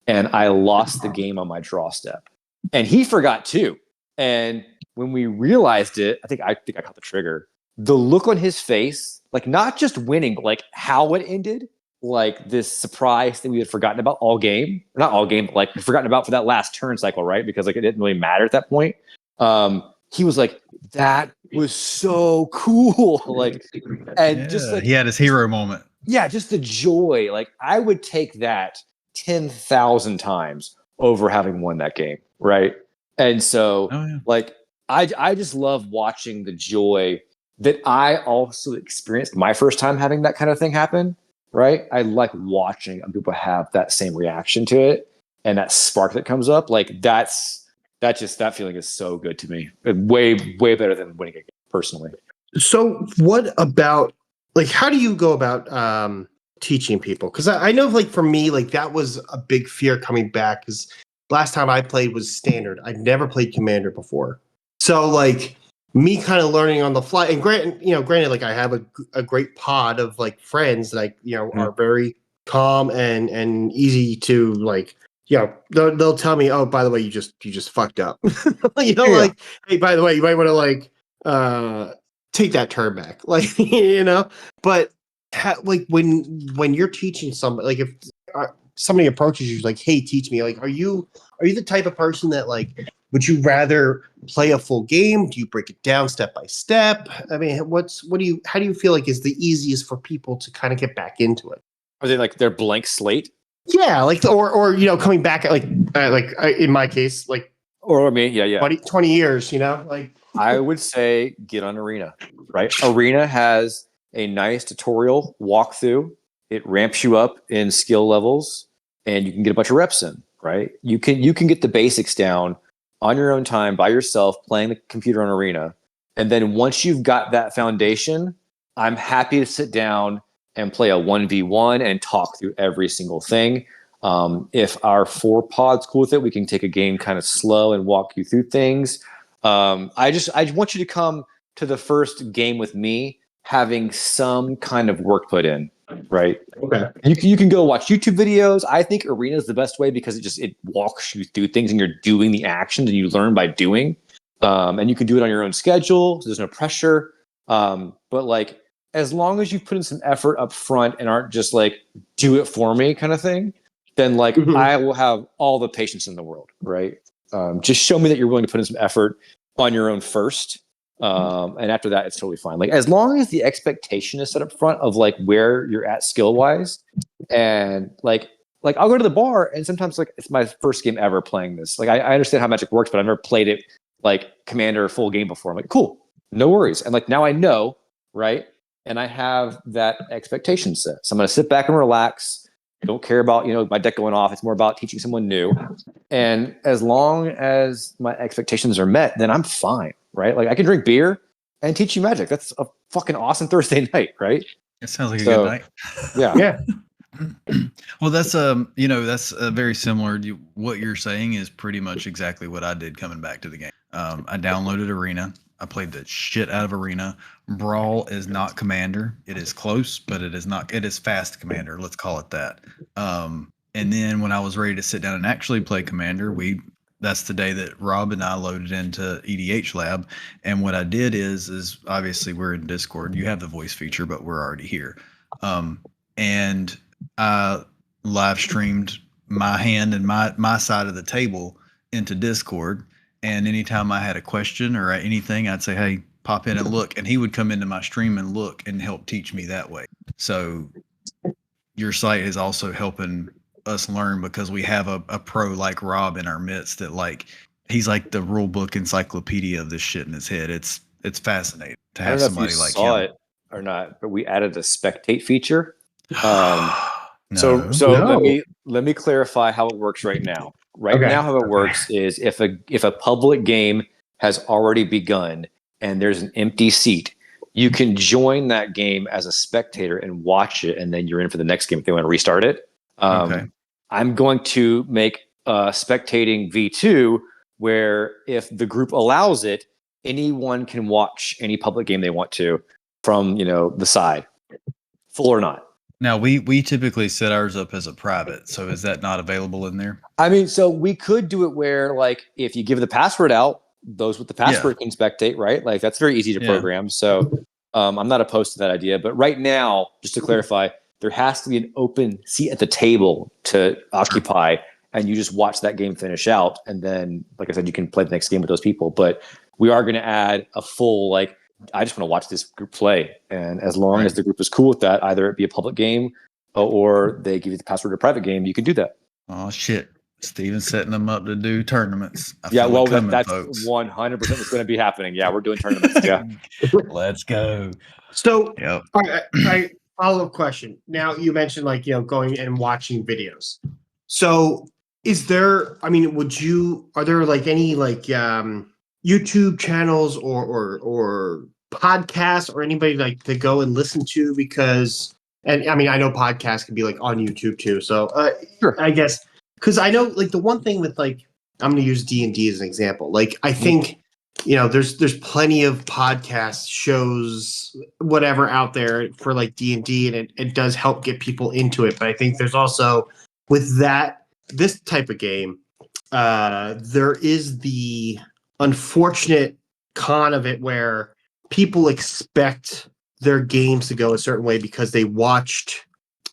And I lost the game on my draw step. And he forgot too. And when we realized it, I think I caught the trigger. The look on his face, like not just winning, but like how it ended, like this surprise thing we had forgotten about all game. Not all game, but like forgotten about for that last turn cycle, right? Because like it didn't really matter at that point. He was like, that was so cool. Like, and just like he had his hero moment. Yeah, just the joy. Like, I would take that 10,000 times over having won that game, right? And so, like, I just love watching the joy that I also experienced my first time having that kind of thing happen, right? I like watching people have that same reaction to it and that spark that comes up. Like, that feeling is so good to me. Way better than winning a game, personally. So what about, like, how do you go about teaching people? Because I know, like, for me, like, that was a big fear coming back, because last time I played was Standard. I'd never played Commander before. So, like, me kind of learning on the fly, and granted, like, I have a great pod of, like, friends that are very calm and easy to like. They'll tell me, oh, by the way, you just fucked up. Like, hey, by the way, you might want to like take that turn back, like But like when you're teaching somebody, like if somebody approaches you like, hey, teach me, like, are you the type of person that like, would you rather play a full game? Do you break it down step by step? I mean, how do you feel like is the easiest for people to kind of get back into it? Are they like their blank slate? Yeah, like or coming back at like in my case, like, or I mean, yeah, 20 years, like I would say get on Arena, right? Arena has a nice tutorial walkthrough. It ramps you up in skill levels, and you can get a bunch of reps in, right? You can get the basics down on your own time by yourself playing the computer on Arena, and then once you've got that foundation, I'm happy to sit down and play a 1v1 and talk through every single thing. If our 4 pod's cool with it, we can take a game kind of slow and walk you through things. I want you to come to the first game with me having some kind of work put in, right? Okay. You can go watch YouTube videos. I think Arena is the best way because it walks you through things and you're doing the actions and you learn by doing. And you can do it on your own schedule, so there's no pressure. But like, as long as you put in some effort up front and aren't just like, do it for me kind of thing, then like I will have all the patience in the world, right? Just show me that you're willing to put in some effort on your own first. And after that, it's totally fine. Like, as long as the expectation is set up front of like where you're at skill wise, and like I'll go to the bar and sometimes like it's my first game ever playing this. Like I understand how Magic works, but I've never played it like Commander full game before. I'm like, cool, no worries. And like now I know, right? And I have that expectation set. So I'm going to sit back and relax. Don't care about, my deck going off. It's more about teaching someone new. And as long as my expectations are met, then I'm fine, right? Like I can drink beer and teach you Magic. That's a fucking awesome Thursday night, right? It sounds like a good night. Yeah. Yeah. Well, that's that's very similar. What you're saying is pretty much exactly what I did coming back to the game. I downloaded Arena. I played the shit out of Arena. Brawl is not Commander. It is close, but it is not. It is fast Commander. Let's call it that. And then when I was ready to sit down and actually play Commander, that's the day that Rob and I loaded into EDHLAB. And what I did is obviously we're in Discord. You have the voice feature, but we're already here. And I live streamed my hand and my side of the table into Discord. And anytime I had a question or anything, I'd say, hey, pop in and look. And he would come into my stream and look and help teach me that way. So your site is also helping us learn because we have a pro like Rob in our midst that like, he's like the rule book encyclopedia of this shit in his head. It's fascinating to have somebody like him. I don't know if you saw it or not, but we added a spectate feature. No. So let me clarify how it works right now. Now, how it works is if a public game has already begun and there's an empty seat, you can join that game as a spectator and watch it, and then you're in for the next game if they want to restart it. I'm going to make spectating V2 where if the group allows it, anyone can watch any public game they want to from the side, full or not. Now, we typically set ours up as a private, so is that not available in there? I mean, so we could do it where, like, if you give the password out, those with the password can spectate, right? Like, that's very easy to program. So I'm not opposed to that idea. But right now, just to clarify, there has to be an open seat at the table to occupy, and you just watch that game finish out. And then, like I said, you can play the next game with those people. But we are going to add a full, like, I just want to watch this group play. And as long as the group is cool with that, either it be a public game or they give you the password to a private game, you can do that. Oh, shit. Steven's setting them up to do tournaments. That's 100% what's going to be happening. Yeah, we're doing tournaments. Yeah. Let's go. So, I follow-up question. Now, you mentioned, like, going and watching videos. So, is there, I mean, are there, like, any, like, YouTube channels or podcasts or anybody like to go and listen to? Because, and I mean, I know podcasts can be like on YouTube too. So sure. I guess, because I know like the one thing with like, I'm going to use D&D as an example. Like, I think there's plenty of podcasts, shows, whatever out there for like D&D, and it does help get people into it. But I think there's also with this type of game, there is the unfortunate con of it where people expect their games to go a certain way because they watched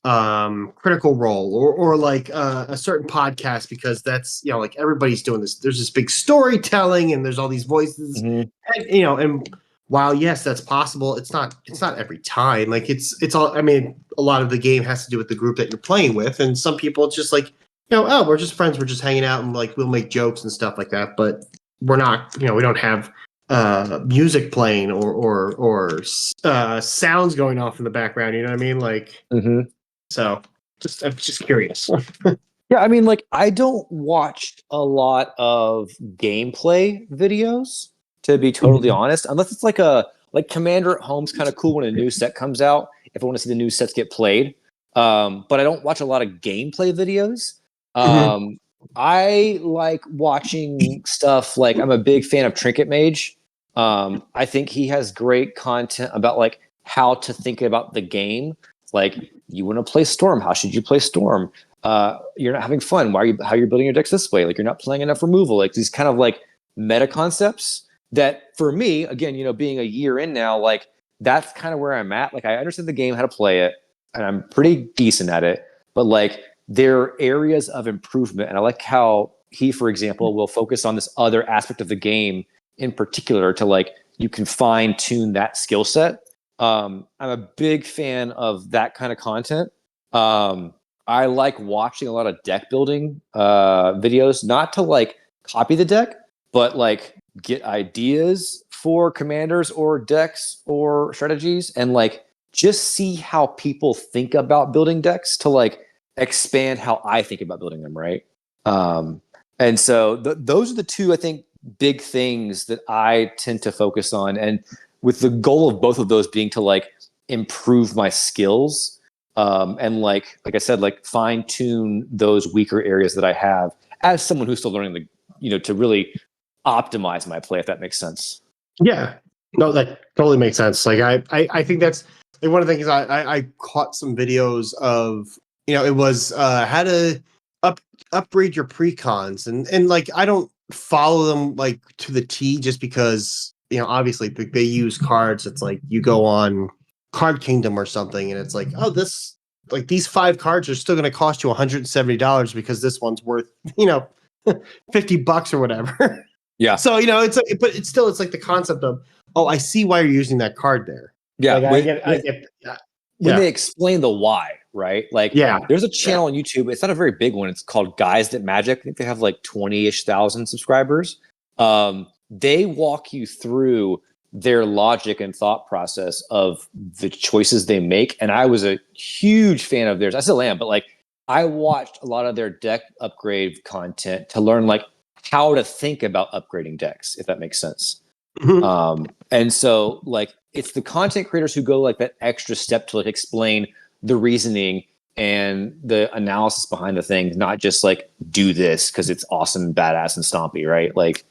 Critical Role or like a certain podcast, because that's like everybody's doing this. There's this big storytelling and there's all these voices, and and while yes, that's possible, it's not every time. Like it's all. I mean, a lot of the game has to do with the group that you're playing with, and some people it's just like oh, we're just friends, we're just hanging out, and like we'll make jokes and stuff like that, but we're not. We don't have music playing or sounds going off in the background. You know what I mean? Like. So I'm just curious. Yeah, I mean, like, I don't watch a lot of gameplay videos, to be totally honest, unless it's like Commander at Home's kind of cool when a new set comes out, if I want to see the new sets get played. But I don't watch a lot of gameplay videos. I like watching stuff like, I'm a big fan of Trinket Mage. I think he has great content about like how to think about the game. Like, you want to play Storm, how should you play Storm? You're not having fun. How are you building your decks this way? Like, you're not playing enough removal. Like, these kind of like meta concepts that for me, again, being a year in now, like that's kind of where I'm at. Like, I understand the game, how to play it, and I'm pretty decent at it, but like there are areas of improvement. And I like how he, for example, will focus on this other aspect of the game in particular to like, you can fine tune that skill set. I'm a big fan of that kind of content. I like watching a lot of deck building videos, not to like copy the deck, but like get ideas for commanders or decks or strategies, and like just see how people think about building decks to like expand how I think about building them, right? And so those are the two, I think, big things that I tend to focus on, and with the goal of both of those being to like improve my skills, and like I said, like fine tune those weaker areas that I have as someone who's still learning to really optimize my play, if that makes sense. Yeah, no, that totally makes sense. Like I think that's like one of the things I caught some videos of, it was how to upgrade your precons, and like I don't follow them like to the T, just because obviously they use cards. It's like you go on Card Kingdom or something, and it's like, oh, this, like these 5 cards are still going to cost you $170 because this one's worth $50 or whatever. Yeah. So it's like, but it's like the concept of, oh, I see why you're using that card there. Yeah. Like, I get when they explain the why, right? Like, there's a channel on YouTube. It's not a very big one. It's called Guys That Magic. I think they have like 20-ish thousand subscribers. They walk you through their logic and thought process of the choices they make. And I was a huge fan of theirs. I still am, but like I watched a lot of their deck upgrade content to learn like how to think about upgrading decks, if that makes sense. And so like it's the content creators who go like that extra step to like explain the reasoning and the analysis behind the thing, not just like do this because it's awesome, badass, and stompy, right? Like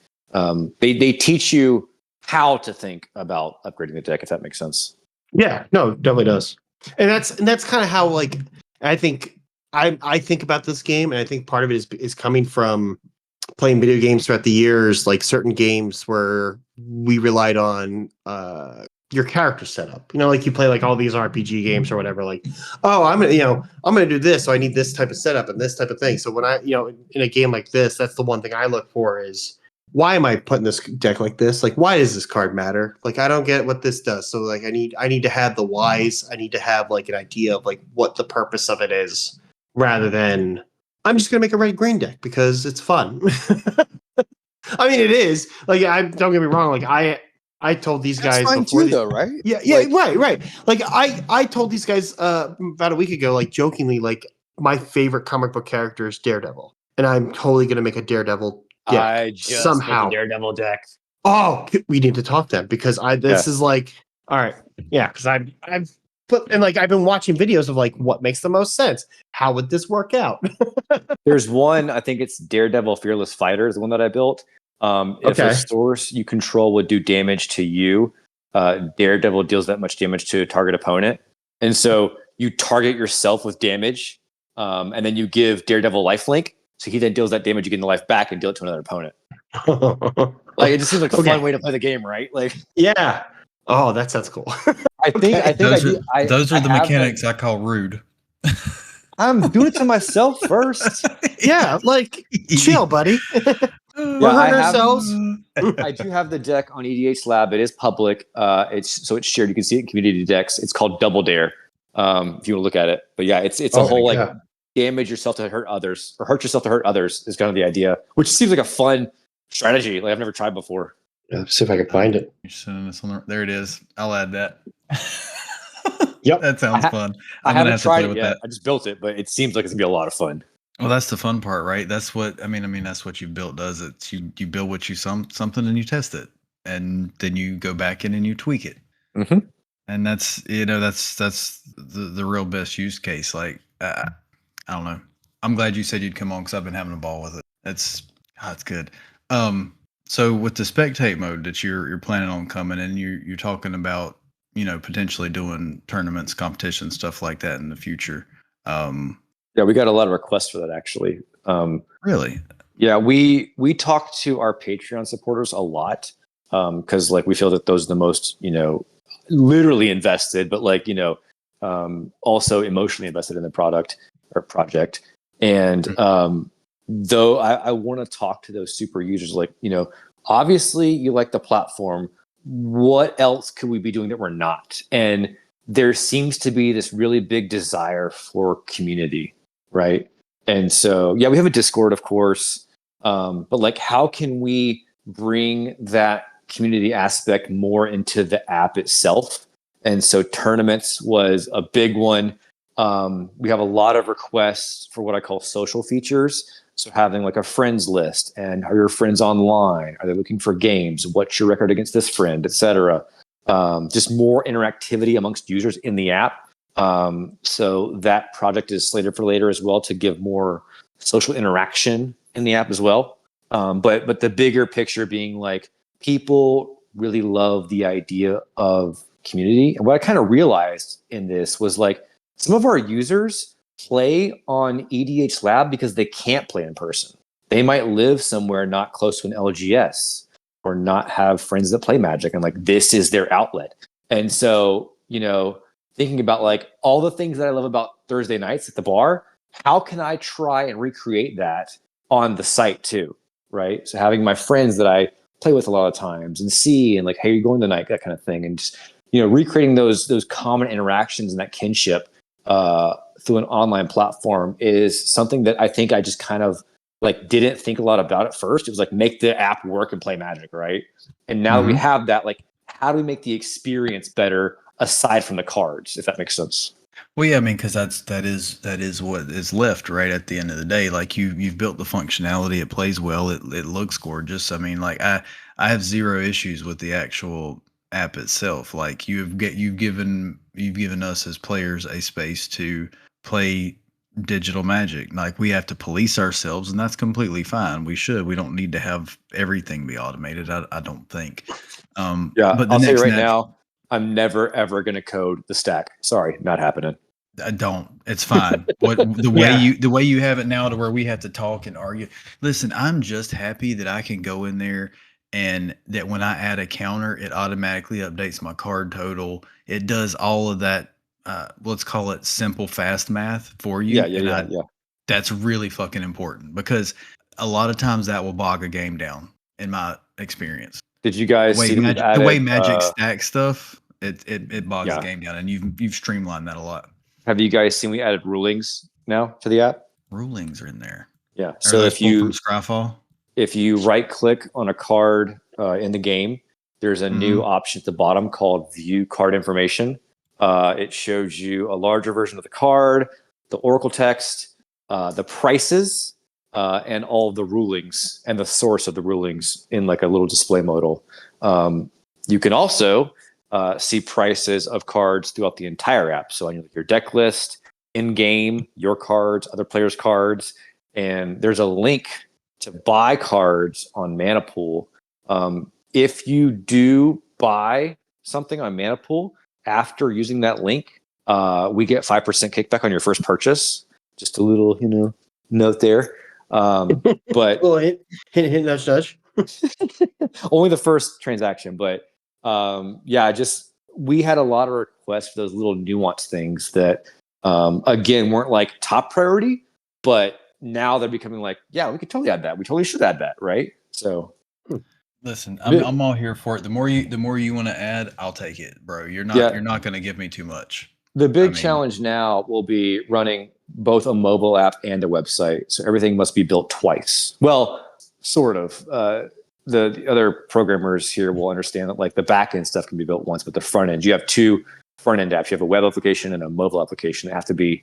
they teach you how to think about upgrading the deck, if that makes sense. Yeah, no, it definitely does. And that's kind of how like I think I think about this game, and I think part of it is coming from playing video games throughout the years, like certain games where we relied on your character setup. Like you play like all these RPG games or whatever, like, oh, I'm gonna do this, so I need this type of setup and this type of thing. So when I in a game like this, that's the one thing I look for is, why am I putting this deck like this? Like, why does this card matter? Like, I don't get what this does. So like I need to have the whys. I need to have like an idea of like what the purpose of it is, rather than I'm just gonna make a red green deck because it's fun. I mean, it is. Like, don't get me wrong. Like I told these guys fine before too, though, right? Yeah, like, right. Like I told these guys about a week ago, like jokingly, like my favorite comic book character is Daredevil, and I'm totally gonna make a Daredevil deck. I just somehow made a Daredevil deck. Oh, we need to talk then, because this is like, all right, yeah, because I've put, and like I've been watching videos of like what makes the most sense. How would this work out? There's one, I think it's Daredevil Fearless Fighter is the one that I built. If a source you control would do damage to you, Daredevil deals that much damage to a target opponent. And so you target yourself with damage, and then you give Daredevil lifelink. So he then deals that damage, you get the life back and deal it to another opponent. Like, it just seems like a fun way to play the game, right? Like, yeah. Oh, that sounds cool. I think those are the mechanics I call rude. I'm doing it to myself first. Yeah, like chill, buddy. We're hurting ourselves. I do have the deck on EDHLAB. It is public. It's shared. You can see it in community decks. It's called Double Dare. If you want to look at it, but yeah, it's a whole like damage yourself to hurt others or hurt yourself to hurt others is kind of the idea, which seems like a fun strategy. Like I've never tried before. Yeah, let's see if I can find it. There it is. I'll add that. Yep, that sounds fun. I haven't tried it yet. I just built it, but it seems like it's gonna be a lot of fun. Well, that's the fun part, right? That's what I mean. That's what you built. Does it? You build what you something and you test it, and then you go back in and you tweak it. Mm-hmm. And that's the real best use case. Like I don't know. I'm glad you said you'd come on because I've been having a ball with it. It's good. So with the spectate mode that you're planning on coming in, you're talking about potentially doing tournaments, competitions, stuff like that in the future. Yeah, we got a lot of requests for that actually. Really? Yeah, we talk to our Patreon supporters a lot because like we feel that those are the most literally invested, but like also emotionally invested in the product or project. And though I want to talk to those super users, like obviously you like the platform. What else could we be doing that we're not? And there seems to be this really big desire for community, right? And so, yeah, we have a Discord, of course, but like, how can we bring that community aspect more into the app itself? And so tournaments was a big one. We have a lot of requests for what I call social features. So having like a friends list, and are your friends online? Are they looking for games? What's your record against this friend, etc. Just more interactivity amongst users in the app. So that project is slated for later as well to give more social interaction in the app as well. But the bigger picture being like people really love the idea of community. And what I kind of realized in this was like some of our users play on EDHLAB because they can't play in person. They might live somewhere not close to an LGS or not have friends that play Magic, and like this is their outlet. And so, thinking about like all the things that I love about Thursday nights at the bar, how can I try and recreate that on the site too, right? So having my friends that I play with a lot of times and see and like, hey, you're going tonight, that kind of thing, and just recreating those common interactions and that kinship through an online platform is something that I think I just kind of like didn't think a lot about at first. It was like make the app work and play Magic, right? And now that we have that, like how do we make the experience better aside from the cards, if that makes sense? Well, yeah, I mean, because that is what is left, right? At the end of the day, like you've built the functionality, it plays well, it looks gorgeous. I mean, like I have zero issues with the actual app itself. Like you've given us as players a space to play digital Magic. Like we have to police ourselves, and that's completely fine. We don't need to have everything be automated. I don't think. But I'll say right now, I'm never ever going to code the stack. Sorry, not happening. I don't. It's fine. The way you have it now, to where we have to talk and argue. Listen, I'm just happy that I can go in there and that when I add a counter, it automatically updates my card total. It does all of that. Let's call it simple, fast math for you. Yeah. That's really fucking important because a lot of times that will bog a game down in my experience. Did you guys see the way Magic stacks stuff? It bogs the game down, and you've streamlined that a lot. Have you guys seen we added rulings now to the app? Rulings are in there. Yeah. So if you from Scryfall, if you right click on a card in the game, there's a new option at the bottom called View Card Information. It shows you a larger version of the card, the Oracle text, the prices, and all of the rulings and the source of the rulings in like a little display modal. You can also see prices of cards throughout the entire app. So on your deck list, in game, your cards, other players' cards, and there's a link to buy cards on Manapool. If you do buy something on Manapool after using that link, we get 5% kickback on your first purchase. Just a little, note there. But hint, nudge, nudge. only the first transaction. But we had a lot of requests for those little nuanced things that, again, weren't like top priority, but now they're becoming like, yeah, we could totally add that. We totally should add that, right? So, listen, I'm all here for it. The more you want to add, I'll take it, bro. You're not going to give me too much. The big challenge now will be running both a mobile app and a website. So everything must be built twice. Well, sort of. The other programmers here will understand that like the back end stuff can be built once, but the front end, you have two front end apps. You have a web application and a mobile application. They have to be,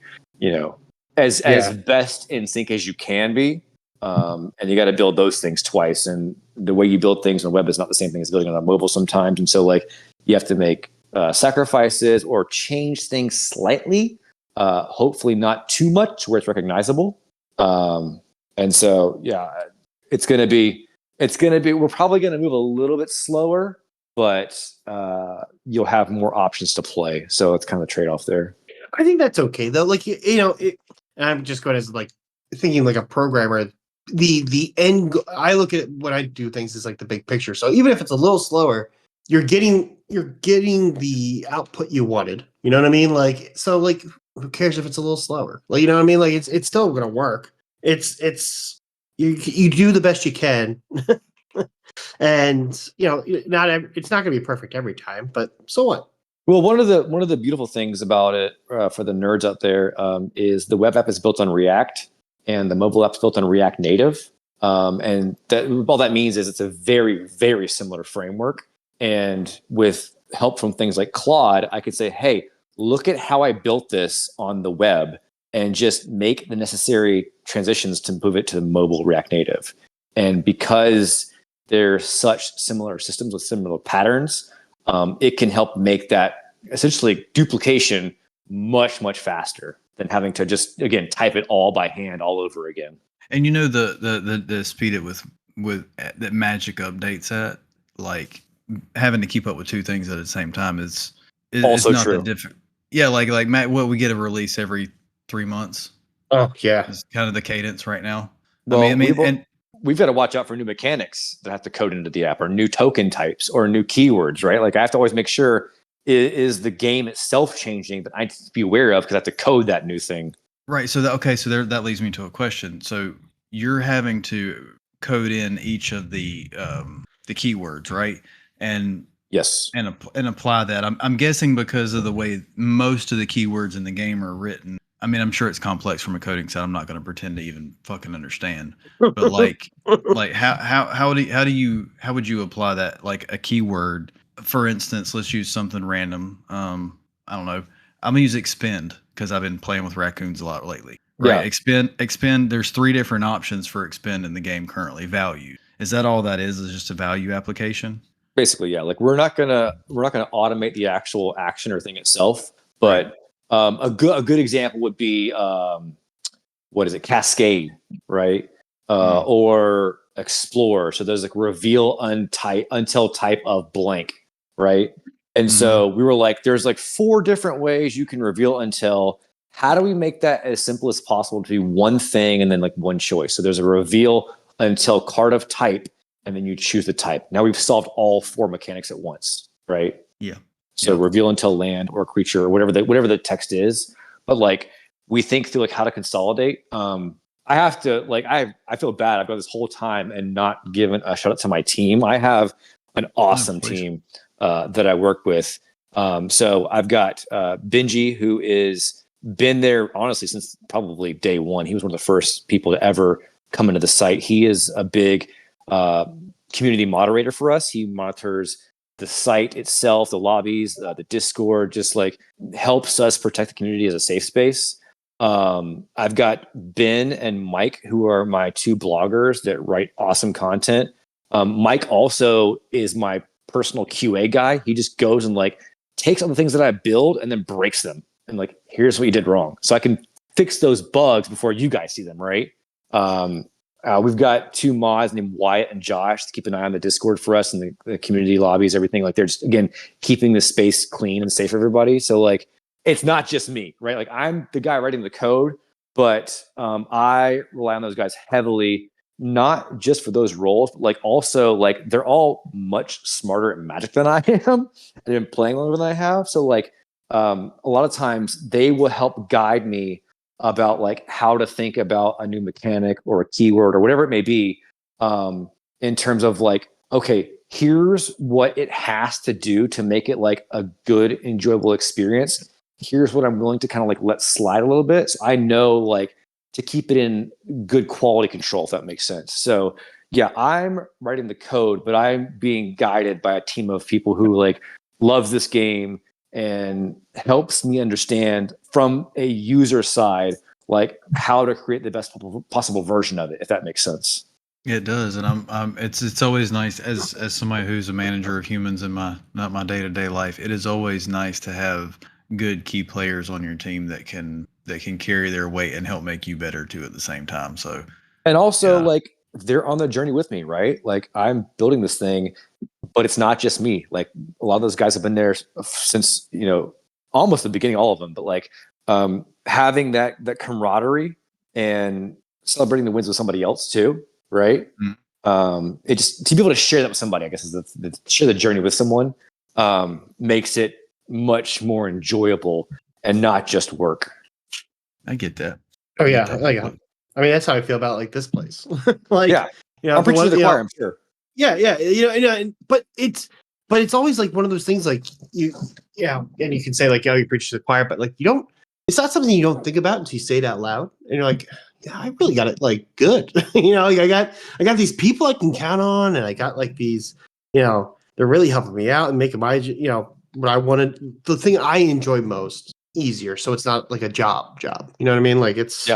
as best in sync as you can be. And you got to build those things twice. And the way you build things on the web is not the same thing as building on a mobile sometimes. And so like you have to make sacrifices or change things slightly, hopefully not too much where it's recognizable. And so, it's going to be, we're probably going to move a little bit slower, but you'll have more options to play. So it's kind of a trade-off there. I think that's okay though. Like, and I'm just going as like thinking like a programmer, the end, I look at when I do things is like the big picture. So even if it's a little slower, you're getting the output you wanted. You know what I mean? Like, so like, who cares if it's a little slower? Like, you know what I mean? Like it's still going to work. You do the best you can. And it's not going to be perfect every time, but so what? Well, one of the beautiful things about it for the nerds out there is the web app is built on React and the mobile app is built on React Native. And all that means is it's a very, very similar framework. And with help from things like Claude, I could say, hey, look at how I built this on the web and just make the necessary transitions to move it to the mobile React Native. And because they're such similar systems with similar patterns, it can help make that essentially duplication much, much faster than having to just, again, type it all by hand all over again. And the speed it with that Magic updates at, like having to keep up with two things at the same time is also not true. that different. Yeah, like Matt, we get a release every 3 months. Oh yeah, it's kind of the cadence right now. Well, and we've got to watch out for new mechanics that have to code into the app or new token types or new keywords, right? Like I have to always make sure is the game itself changing that I need to be aware of because I have to code that new thing. Right. So that leads me to a question. So you're having to code in each of the keywords, right? And yes, and apply that. I'm guessing because of the way most of the keywords in the game are written. I mean, I'm sure it's complex from a coding side. I'm not going to pretend to even fucking understand. But like how would you apply that? Like a keyword, for instance, let's use something random. I don't know. I'm gonna use expend because I've been playing with raccoons a lot lately. Right? Yeah. Expend. There's 3 different options for expend in the game currently. Value. Is that all that is? Is just a value application? Basically, yeah. Like we're not gonna automate the actual action or thing itself, but a good example would be what is it? Cascade, right? Or explore. So there's like reveal until type of blank, right? And so we were like, there's like 4 different ways you can reveal until. How do we make that as simple as possible to be one thing and then like one choice? So there's a reveal until card of type, and then you choose the type. Now we've solved all 4 mechanics at once, right? Yeah. So reveal until land or creature or whatever the text is. But like we think through like how to consolidate. I have to like I feel bad. I've got this whole time and not given a shout out to my team. I have an awesome team that I work with. So I've got Benji, who is been there honestly since probably day one. He was one of the first people to ever come into the site. He is a big community moderator for us. He monitors the site itself, the lobbies, the Discord, just like helps us protect the community as a safe space. I've got Ben and Mike, who are my 2 bloggers that write awesome content. Mike also is my personal QA guy. He just goes and like takes all the things that I build and then breaks them. And like, here's what you did wrong. So I can fix those bugs before you guys see them, right? we've got 2 mods named Wyatt and Josh to keep an eye on the Discord for us and the community lobbies, everything. Like they're just, again, keeping the space clean and safe for everybody. So like, it's not just me, right? Like I'm the guy writing the code, but I rely on those guys heavily, not just for those roles, but like also like they're all much smarter at Magic than I am and been playing longer than I have. So like a lot of times they will help guide me about like how to think about a new mechanic or a keyword or whatever it may be, in terms of like, okay, here's what it has to do to make it like a good, enjoyable experience. Here's what I'm willing to kind of like let slide a little bit. So I know like to keep it in good quality control, if that makes sense. So yeah, I'm writing the code, but I'm being guided by a team of people who like loves this game and helps me understand from a user side, like how to create the best possible version of it, if that makes sense. It does, and it's always nice as somebody who's a manager of humans in my day-to-day life. It is always nice to have good key players on your team that can carry their weight and help make you better too at the same time. So, and also like they're on the journey with me, right? Like I'm building this thing, but it's not just me. Like a lot of those guys have been there since, almost the beginning, all of them, but like having that camaraderie and celebrating the wins with somebody else too, right? It just to be able to share that with somebody, I guess, is share the journey with someone makes it much more enjoyable and not just work. I get that. Oh yeah, I mean that's how I feel about like this place. Like I'm preaching to the choir, I'm sure. Yeah, but it's always like one of those things like and you can say like, you preach to the choir, but like it's not something you don't think about until you say it out loud, and you're like, yeah, I really got it like good. Like I got these people I can count on, and I got like these, they're really helping me out and making my, what I wanted, the thing I enjoy most easier. So it's not like a job. You know what I mean? Like it's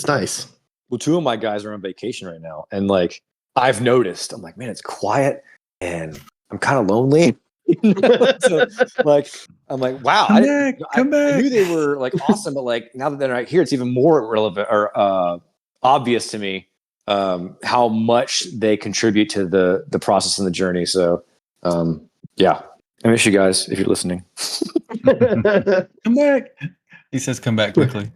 nice. Well, 2 of my guys are on vacation right now, and like I've noticed, I'm like, man, it's quiet and I'm kind of lonely. So like I'm like, wow, come back. I knew they were like awesome, but like now that they're not here, it's even more relevant or obvious to me how much they contribute to the process and the journey. So I miss you guys if you're listening. Come back. He says, "Come back quickly."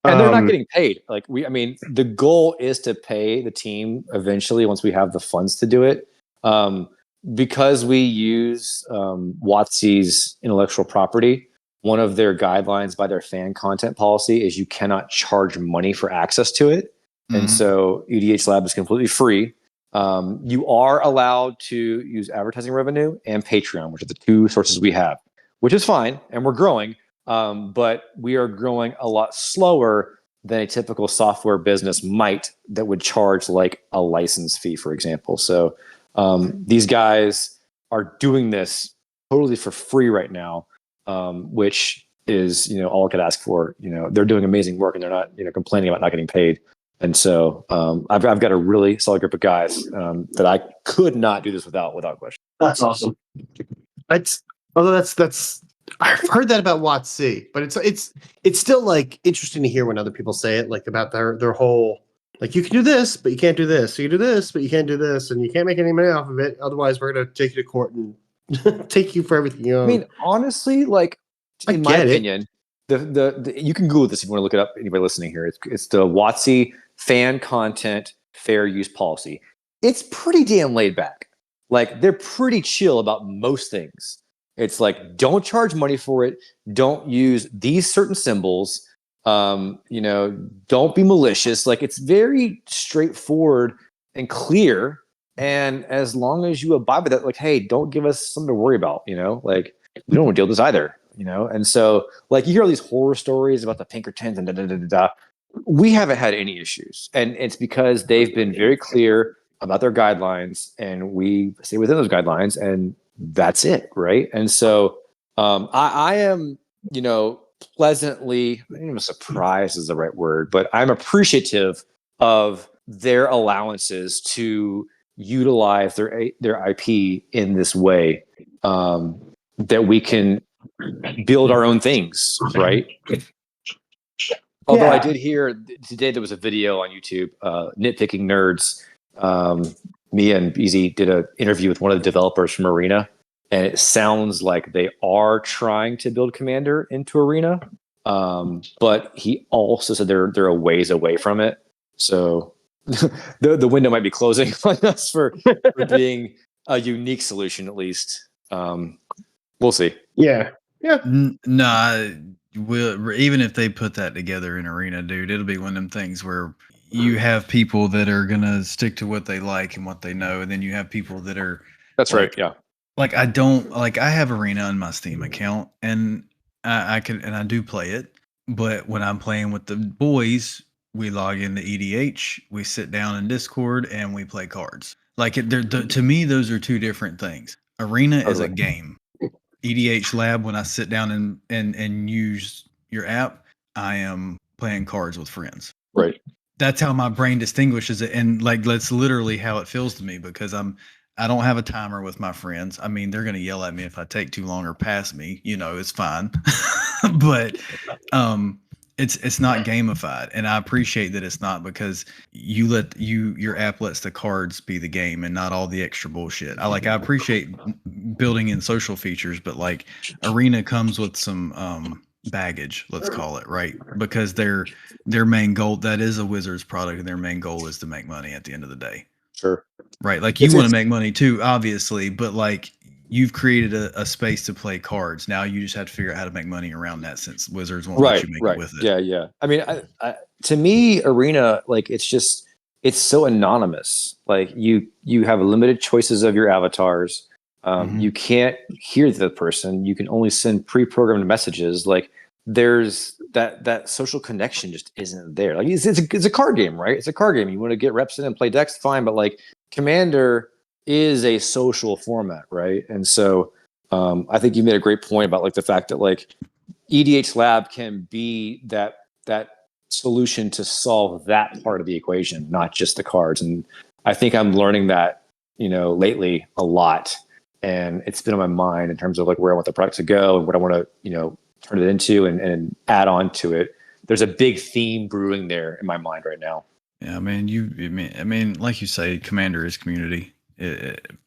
And they're not getting paid. Like the goal is to pay the team eventually once we have the funds to do it. Because we use WotC's intellectual property, one of their guidelines by their fan content policy is you cannot charge money for access to it. And so EDHLAB is completely free. You are allowed to use advertising revenue and Patreon, which are the 2 sources we have, which is fine. And we're growing. But we are growing a lot slower than a typical software business might that would charge like a license fee, for example. So these guys are doing this totally for free right now, which is, all I could ask for. They're doing amazing work and they're not, complaining about not getting paid. And so I've got a really solid group of guys that I could not do this without question. That's awesome. That's I've heard that about WotC, but it's still like interesting to hear when other people say it, like about their whole, like, you can do this, but you can't do this. You can do this, but you can't do this, and you can't make any money off of it. Otherwise, we're going to take you to court and take you for everything you own. I mean, honestly, like, in my opinion, the you can Google this if you want to look it up. Anybody listening here, it's the WotC fan content fair use policy. It's pretty damn laid back. Like, they're pretty chill about most things. It's like, don't charge money for it. Don't use these certain symbols. Don't be malicious. Like, it's very straightforward and clear. And as long as you abide by that, like, hey, don't give us something to worry about. Like, we don't want to deal with this either. And so, like, you hear all these horror stories about the Pinkertons and da-da-da-da-da. We haven't had any issues. And it's because they've been very clear about their guidelines, and we stay within those guidelines, and that's it, right? And so I am, pleasantly, I don't even surprised is the right word, but I'm appreciative of their allowances to utilize their IP in this way, that we can build our own things, right? Although I did hear today there was a video on YouTube, Nitpicking Nerds. Me and Easy did an interview with one of the developers from Arena, and it sounds like they are trying to build Commander into Arena. But he also said they're a ways away from it. So the window might be closing on us for being a unique solution, at least. We'll see. Yeah. Nah, even if they put that together in Arena, dude, it'll be one of them things where you have people that are gonna stick to what they like and what they know, and then you have people that are. That's right. Yeah. Like I have Arena on my Steam account, and I do play it. But when I'm playing with the boys, we log into EDH, we sit down in Discord, and we play cards. Like to me, those are two different things. Arena is a game. EDHLAB, when I sit down and use your app, I am playing cards with friends. Right. That's how my brain distinguishes it, and like that's literally how it feels to me because I don't have a timer with my friends. I mean, they're gonna yell at me if I take too long or pass me. It's fine, but it's not gamified, and I appreciate that it's not because your app lets the cards be the game and not all the extra bullshit. I appreciate building in social features, but like Arena comes with some baggage, let's call it, right? Because their main goal, that is a Wizards product, and their main goal is to make money at the end of the day. Sure. Right. Like you want to make money too, obviously, but like you've created a space to play cards. Now you just have to figure out how to make money around that since Wizards won't let you make it with it. Yeah. I mean, to me, Arena, like it's so anonymous. Like you have limited choices of your avatars. You can't hear the person. You can only send pre-programmed messages. Like there's that social connection just isn't there. Like it's a card game, right? It's a card game. You want to get reps in and play decks, fine. But like Commander is a social format, right? And so I think you made a great point about like the fact that like EDHLAB can be that solution to solve that part of the equation, not just the cards. And I think I'm learning that, lately a lot. And it's been on my mind in terms of like where I want the product to go and what I want to, turn it into and add on to it. There's a big theme brewing there in my mind right now. Yeah, I mean, like you say, Commander is community.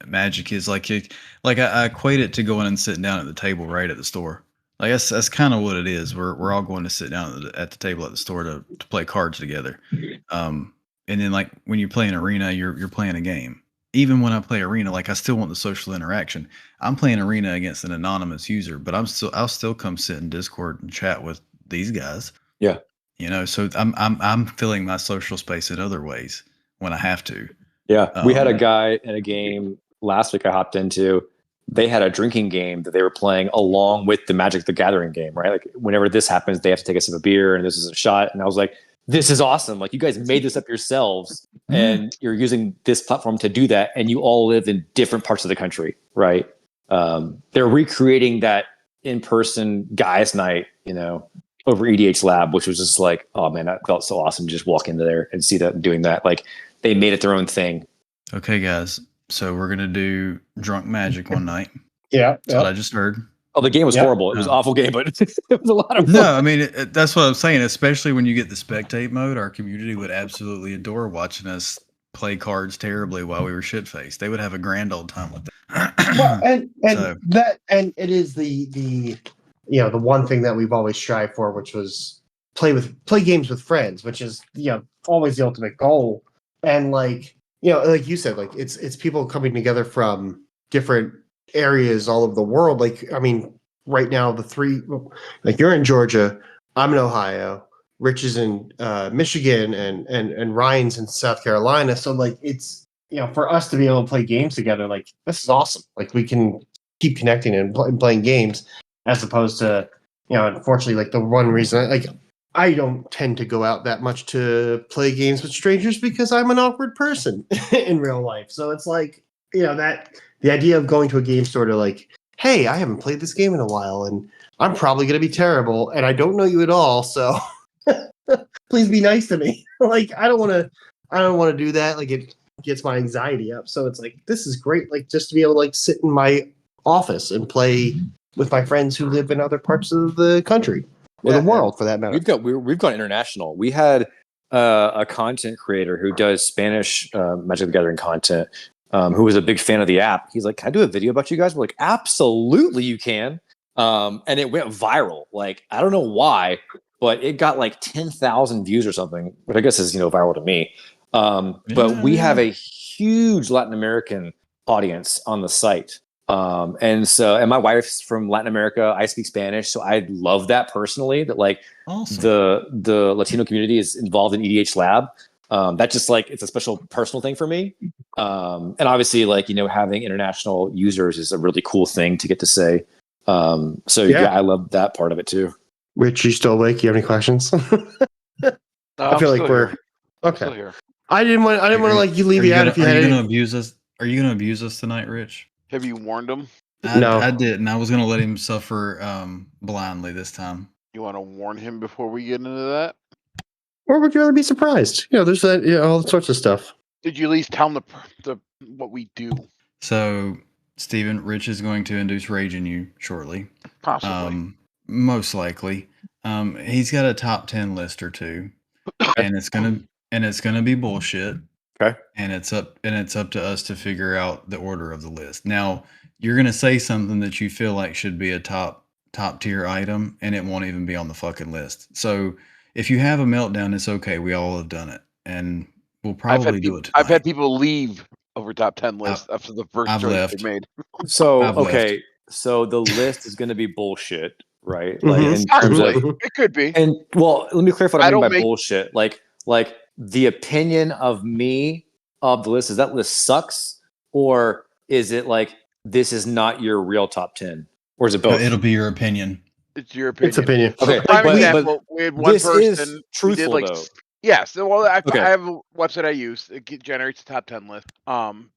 Magic is like I equate it to going and sitting down at the table right at the store. Like that's kind of what it is. We're all going to sit down at the table at the store to play cards together. And then like when you play an Arena, you're playing a game. Even when I play Arena, like I still want the social interaction. I'm playing Arena against an anonymous user, but I'll still come sit in Discord and chat with these guys. Yeah. So I'm filling my social space in other ways when I have to. Yeah. We had a guy in a game last week I hopped into. They had a drinking game that they were playing along with the Magic the Gathering game, right? Like whenever this happens, they have to take a sip of beer and this is a shot. And I was like, this is awesome. Like you guys made this up yourselves and you're using this platform to do that. And you all live in different parts of the country, right? They're recreating that in-person guys night, over EDHLAB, which was just like, oh man, that felt so awesome to just walk into there and see that doing that. Like they made it their own thing. Okay, guys. So we're going to do Drunk Magic one night. Yeah. That's what I just heard. Oh, the game was horrible. It was an awful game, but it was a lot of fun. No, I mean, that's what I'm saying. Especially when you get the spectate mode, our community would absolutely adore watching us play cards terribly while we were shit-faced. They would have a grand old time with that. Well, and it is the one thing that we've always strived for, which was play games with friends, which is always the ultimate goal. And like like you said, like it's people coming together from different areas all over the world. Like I mean, right now the three, like you're in Georgia, I'm in Ohio, Rich is in Michigan, and Ryan's in South Carolina. So like it's for us to be able to play games together, like this is awesome. Like we can keep connecting and playing games, as opposed to unfortunately, like the one reason I don't tend to go out that much to play games with strangers because I'm an awkward person in real life. So it's like that the idea of going to a game store to like, hey, I haven't played this game in a while and I'm probably going to be terrible and I don't know you at all, so please be nice to me. Like I don't want to do that. Like it gets my anxiety up. So it's like, this is great. Like just to be able to like sit in my office and play with my friends who live in other parts of the country. or Yeah, the world for that matter. We've gone international. We had a content creator who does Spanish Magic the Gathering content, who was a big fan of the app. He's like, "Can I do a video about you guys?" We're like, "Absolutely, you can." And it went viral. Like, I don't know why, but it got like 10,000 views or something, which I guess is viral to me. But we have a huge Latin American audience on the site. And my wife's from Latin America. I speak Spanish, so I love that personally. That like Awesome. the Latino community is involved in EDHLAB. That just like it's a special personal thing for me. And obviously, like having international users is a really cool thing to get to say. I love that part of it too. Rich, you still awake? You have any questions? I feel like we're okay. Here. I didn't want to like you leave you out if you had Are you any. gonna abuse us? Are you gonna abuse us tonight, Rich? Have you warned him? No. I didn't. I was gonna let him suffer blindly this time. You want to warn him before we get into that? Or would you rather be surprised? There's that all sorts of stuff. Did you at least tell him the what we do? So, Steven, Rich is going to induce rage in you shortly. Possibly. Most likely. He's got a top 10 list or two, and it's gonna be bullshit. Okay. And it's up to us to figure out the order of the list. Now, you're gonna say something that you feel like should be a top tier item, and it won't even be on the fucking list. So if you have a meltdown, it's okay. We all have done it, and we'll probably do it tonight. I've had people leave over top 10 lists after the first choice they made. So I've left. so the list is going to be bullshit, right? Mhm. Like in terms of, It could be. and well, let me clarify what I mean by don't bullshit. Like the opinion of me of the list is that list sucks, or is it like this is not your real top 10, or is it both? It'll be your opinion. It's your opinion. It's opinion. Okay, Prime but example, we had one this person is who truthful did like though. yes. Well, I Okay. have a website I use. It generates a top 10 list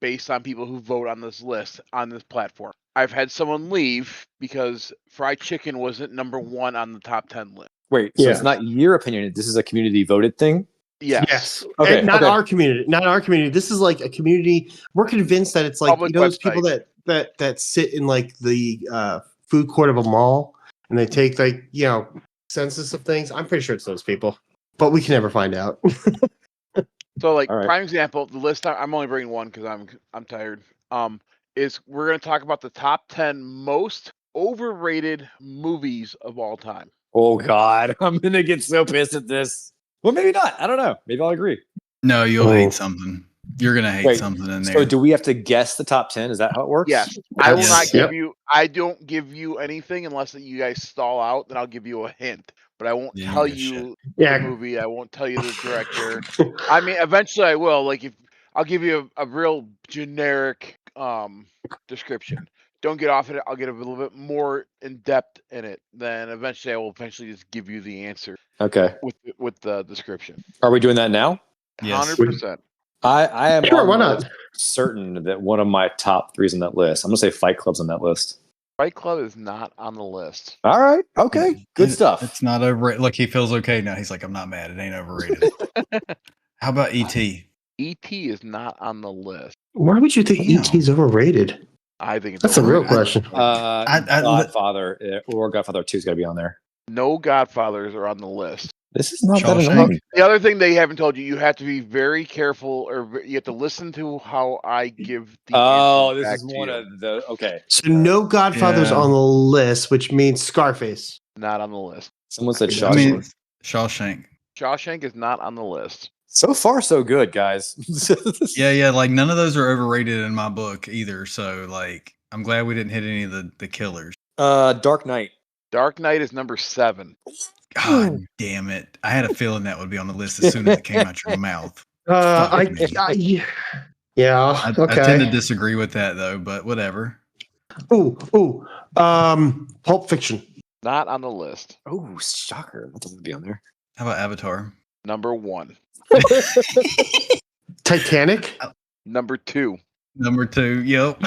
based on people who vote on this list on this platform. I've had someone leave because fried chicken wasn't number 1 on the top 10 list. Wait, so Yeah. it's not your opinion. This is a community voted thing. Yes. Okay, And not okay. our community. Not our community. This is like a community. We're convinced that it's like Public those website. people that sit in like the food court of a mall and they take like census of things. I'm pretty sure it's those people, but we can never find out. So like All right. prime example, the list I'm only bringing one because I'm tired. Is we're gonna talk about the top 10 most overrated movies of all time. Oh God, I'm gonna get so pissed at this. Well, maybe not. I don't know. Maybe I'll agree. No, you'll Oh. hate something. You're gonna hate Wait, something in there. So do we have to guess the top 10? Is that how it works? Yes. I will Yes. not give Yep. you. I don't give you anything unless you guys stall out. Then I'll give you a hint. But I won't Yeah, you tell know you Yeah. the movie. I won't tell you the director. I mean, eventually I will. Like if I'll give you a real generic description. Don't get off it. I'll get a little bit more in depth in it. Then eventually I will just give you the answer Okay. with the description. Are we doing that now? Yes. 100%. I am Sure, why not? almost certain that one of my top 3 is on that list. I'm gonna say Fight Club's on that list. Fight Club is not on the list. All right. Okay. Good stuff. It's not overrated. Look, he feels okay now. He's like, I'm not mad. It ain't overrated. How about E.T.? E.T. is not on the list. Why would you think Damn. ET's overrated? I think it's That's a real overrated. question. Godfather or Godfather 2's got to be on there. No Godfathers are on the list. This is not that Shawshank. annoying. The other thing they haven't told you, you have to be very careful, or you have to listen to how I give the Oh, answers this back is to one you. of the okay. So no Godfathers Yeah. on the list, which means Scarface. Not on the list. Someone said I Shawshank. I mean, Shawshank. Shawshank is not on the list. So far, so good, guys. Yeah. Like none of those are overrated in my book either. So like, I'm glad we didn't hit any of the killers. Dark Knight. Dark Knight is number 7. God damn it! I had a feeling that would be on the list as soon as it came out your mouth. I I okay. tend to disagree with that though, but whatever. Pulp Fiction. Not on the list. Oh, shocker! That doesn't be on there. How about Avatar? Number 1. Titanic. Number 2. Number 2. Yep.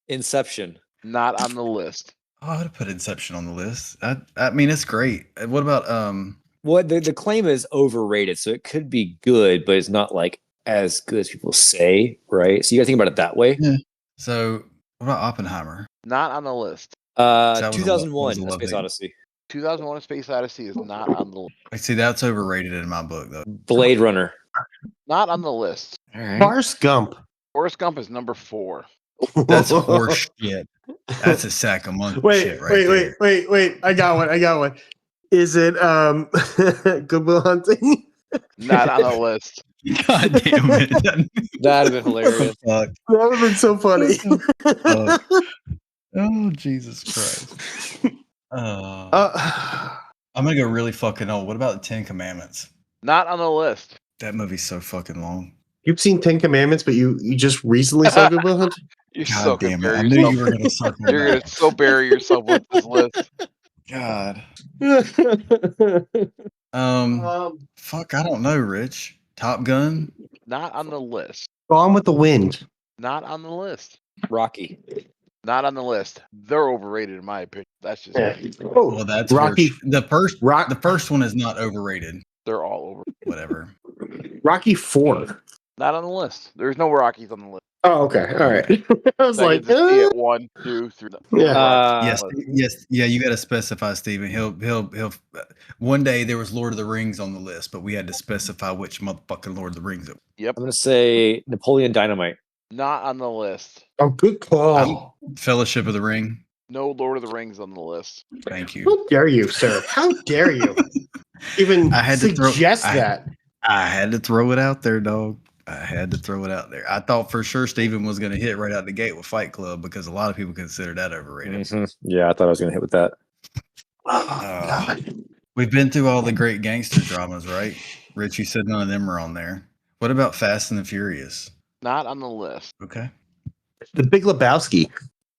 Inception. Not on the list. Oh, I'd put Inception on the list. I mean, it's great. What about Well, the claim is overrated, so it could be good, but it's not like as good as people say, right? So you got to think about it that way. Yeah. So what about Oppenheimer? Not on the list. was a 2001, love Space hate. Odyssey. 2001: A Space Odyssey is not on the See, that's overrated in my book, though. Blade Runner. not on the list. All right. Forrest Gump. Forrest Gump is number 4. That's horse shit. That's a sack of monkey shit right there. Wait. I got one. Is it Good Will Hunting? Not on the list. God damn it. That'd have been hilarious. Fuck. That would have been so funny. Oh, Jesus Christ. I'm going to go really fucking old. What about the 10 Commandments? Not on the list. That movie's so fucking long. You've seen 10 Commandments, but you just recently saw Good Will Hunting? You're God so damn it. bury I knew yourself. you were going to suck me You're gonna back. so bury yourself with this list. God. Fuck, I don't know, Rich. Top Gun? Not on the list. Gone with the Wind. Not on the list. Rocky. Not on the list. They're overrated in my opinion. That's just me. Well, that's Rocky. the first one is not overrated. They're all over. Whatever. Rocky 4. Not on the list. There's no Rockies on the list. Oh, okay. All right. I was like, Second to see it, 1, 2, 3. Yeah. Yes. Yeah. You got to specify, Steven. He'll. One day there was Lord of the Rings on the list, but we had to specify which motherfucking Lord of the Rings it was. Yep. I'm gonna say Napoleon Dynamite. Not on the list. Oh, good call. Fellowship of the Ring. No Lord of the Rings on the list. Thank you. How dare you, sir? How dare you even I had to suggest that? I had to throw it out there, dog. I had to throw it out there. I thought for sure Steven was going to hit right out the gate with Fight Club because a lot of people consider that overrated. Mhm. Yeah, I thought I was gonna hit with that. God. We've been through all the great gangster dramas, right? Rich, you said none of them are on there. What about Fast and the Furious? Not on the list. Okay. The Big Lebowski.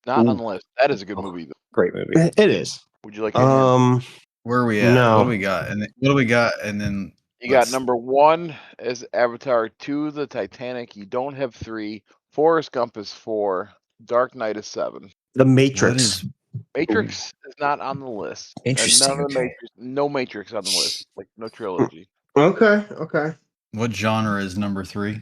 Not on the list. That is a good movie, though. Great movie. It is. Would you like to Where are we at? No. What do we got? And what do we got? And then You got number 1 is Avatar 2, The Titanic. You don't have 3. Forrest Gump is 4. Dark Knight is 7. The Matrix. Matrix is not on the list. And Interesting. none of the Okay. Matrix, no Matrix on the list. Like no trilogy. Okay. what genre is number 3?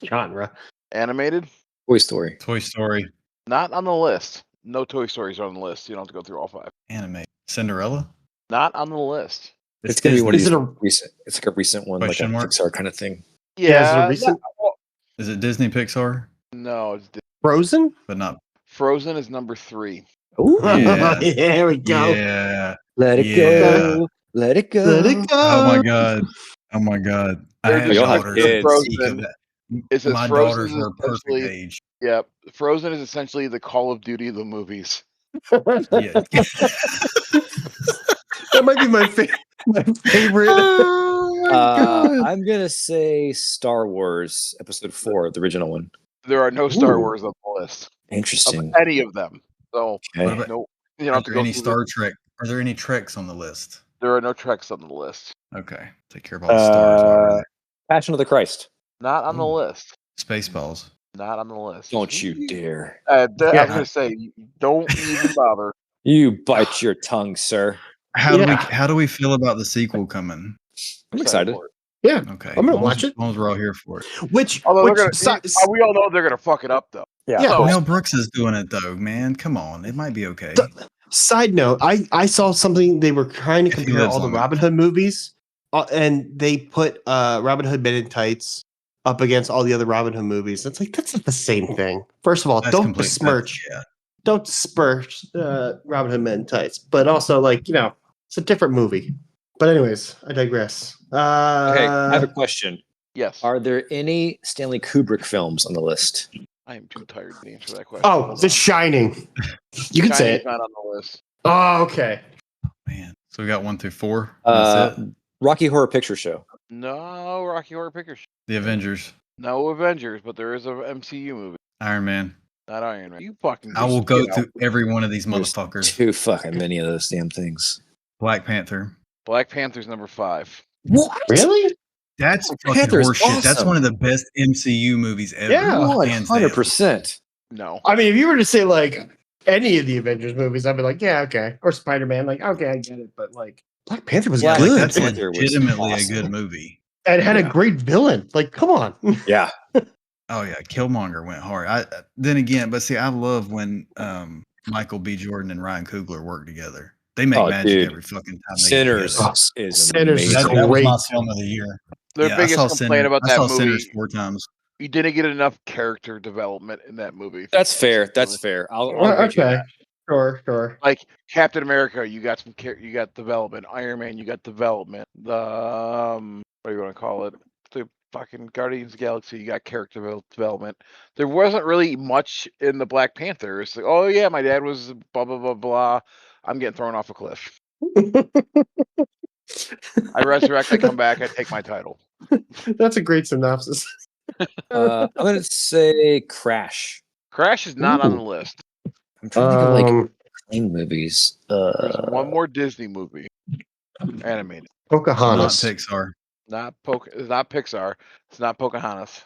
Genre. Animated, Toy Story. Toy Story. not on the list. No Toy Stories are on the list. You don't have to go through all 5. Anime. Cinderella? Not on the list. It's gonna be one of Is these it a- recent. It's like a recent one, Question like a mark? Pixar kind of thing. Yeah, is it a recent- Is it Disney Pixar? No, it's Frozen? But not. Frozen is number 3. Ooh. Yeah. There we go. Yeah. Let it Yeah. go. Let it go. Let it go. Oh my god. Oh my god. I There's had We all have daughters. kids. Frozen. It says My Frozen daughters is were a perfect essentially- age. Yeah, Frozen is essentially the Call of Duty of the movies. Yeah. That might be my favorite. I'm gonna say Star Wars Episode 4, the original one. There are no Star Ooh. Wars on the list of Interesting. any of them. So Okay. What about- no, you don't Are have to there go any through Star Trek? Are there any Treks on the list? There are no Treks on the list. Okay. Take care of all the stars while we're there. Passion of the Christ. Not on the Ooh. list. Spaceballs. Not on the list. Don't you dare. I was Yeah. gonna say, don't even bother. You bite your tongue, sir. How do we feel about the sequel coming? I'm excited. for it. Yeah. Okay. I'm gonna as long watch as- it. As long as we're all here for it. Which Although they're si- gonna, we all know they're gonna fuck it up though. Yeah. Yeah. So, Mel Brooks is doing it though, man. Come on. It might be okay. Side note, I saw something they were trying to If he compare lives all the long Robin enough. Hood movies, and they put Robin Hood Men in Tights up against all the other Robin Hood movies. It's like that's not the same thing. First of all, That's don't complete- besmirch, Yeah. don't besmirch Robin Hood Men in Tights, but also like it's a different movie. But anyways, I digress. Okay, I have a question. yes, Are there any Stanley Kubrick films on the list? I am too tired to answer that question. Oh, Hold The on. Shining. You can say Chinese it. not on the list. Oh, okay. Man. So we got 1 through 4. That's it. Rocky Horror Picture Show. No Rocky Horror Picture Show. The Avengers. No Avengers, but there is a MCU movie. Iron Man. Not Iron Man. You fucking. I will just go get out. through every one of these There's motherfuckers. too fucking many of those damn things. Black Panther. Black Panther's number 5. What? Really? That's Black fucking Panther's horseshit. That's awesome. one of the best MCU movies ever. Yeah. hands down. 100%. No. I mean, if you were to say like any of the Avengers movies, I'd be like, yeah, okay. Or Spider-Man, like, okay, I get it. But like Black Panther was Black Like, good. that's Panther was legitimately a awesome. good movie. And it had a Yeah. great villain. Like, come on. Yeah. Oh yeah, Killmonger went hard. Then again, but see, I love when Michael B. Jordan and Ryan Coogler work together. They make Oh, magic dude. every fucking time. Sinners They get is Sinners is amazing. that was great. my film of the year. Their Yeah, biggest complaint about I that saw movie, Sinners 4 times. you didn't get enough character development in that movie. That's fair. That's fair. I'll grant you Okay. that. Sure. Like Captain America, you got you got development. Iron Man, you got development. The what do you want to call it? The fucking Guardians of the Galaxy, you got character development. There wasn't really much in the Black Panther. It's like, oh yeah, my dad was blah blah blah blah. I'm getting thrown off a cliff. I resurrect, I come back, I take my title. That's a great synopsis. I'm gonna say Crash. Crash is not on Ooh. the list. I'm trying to think of like clean movies. There's one more Disney movie, animated. Not Pocahontas. Pixar. It's not Pixar. It's not Pocahontas.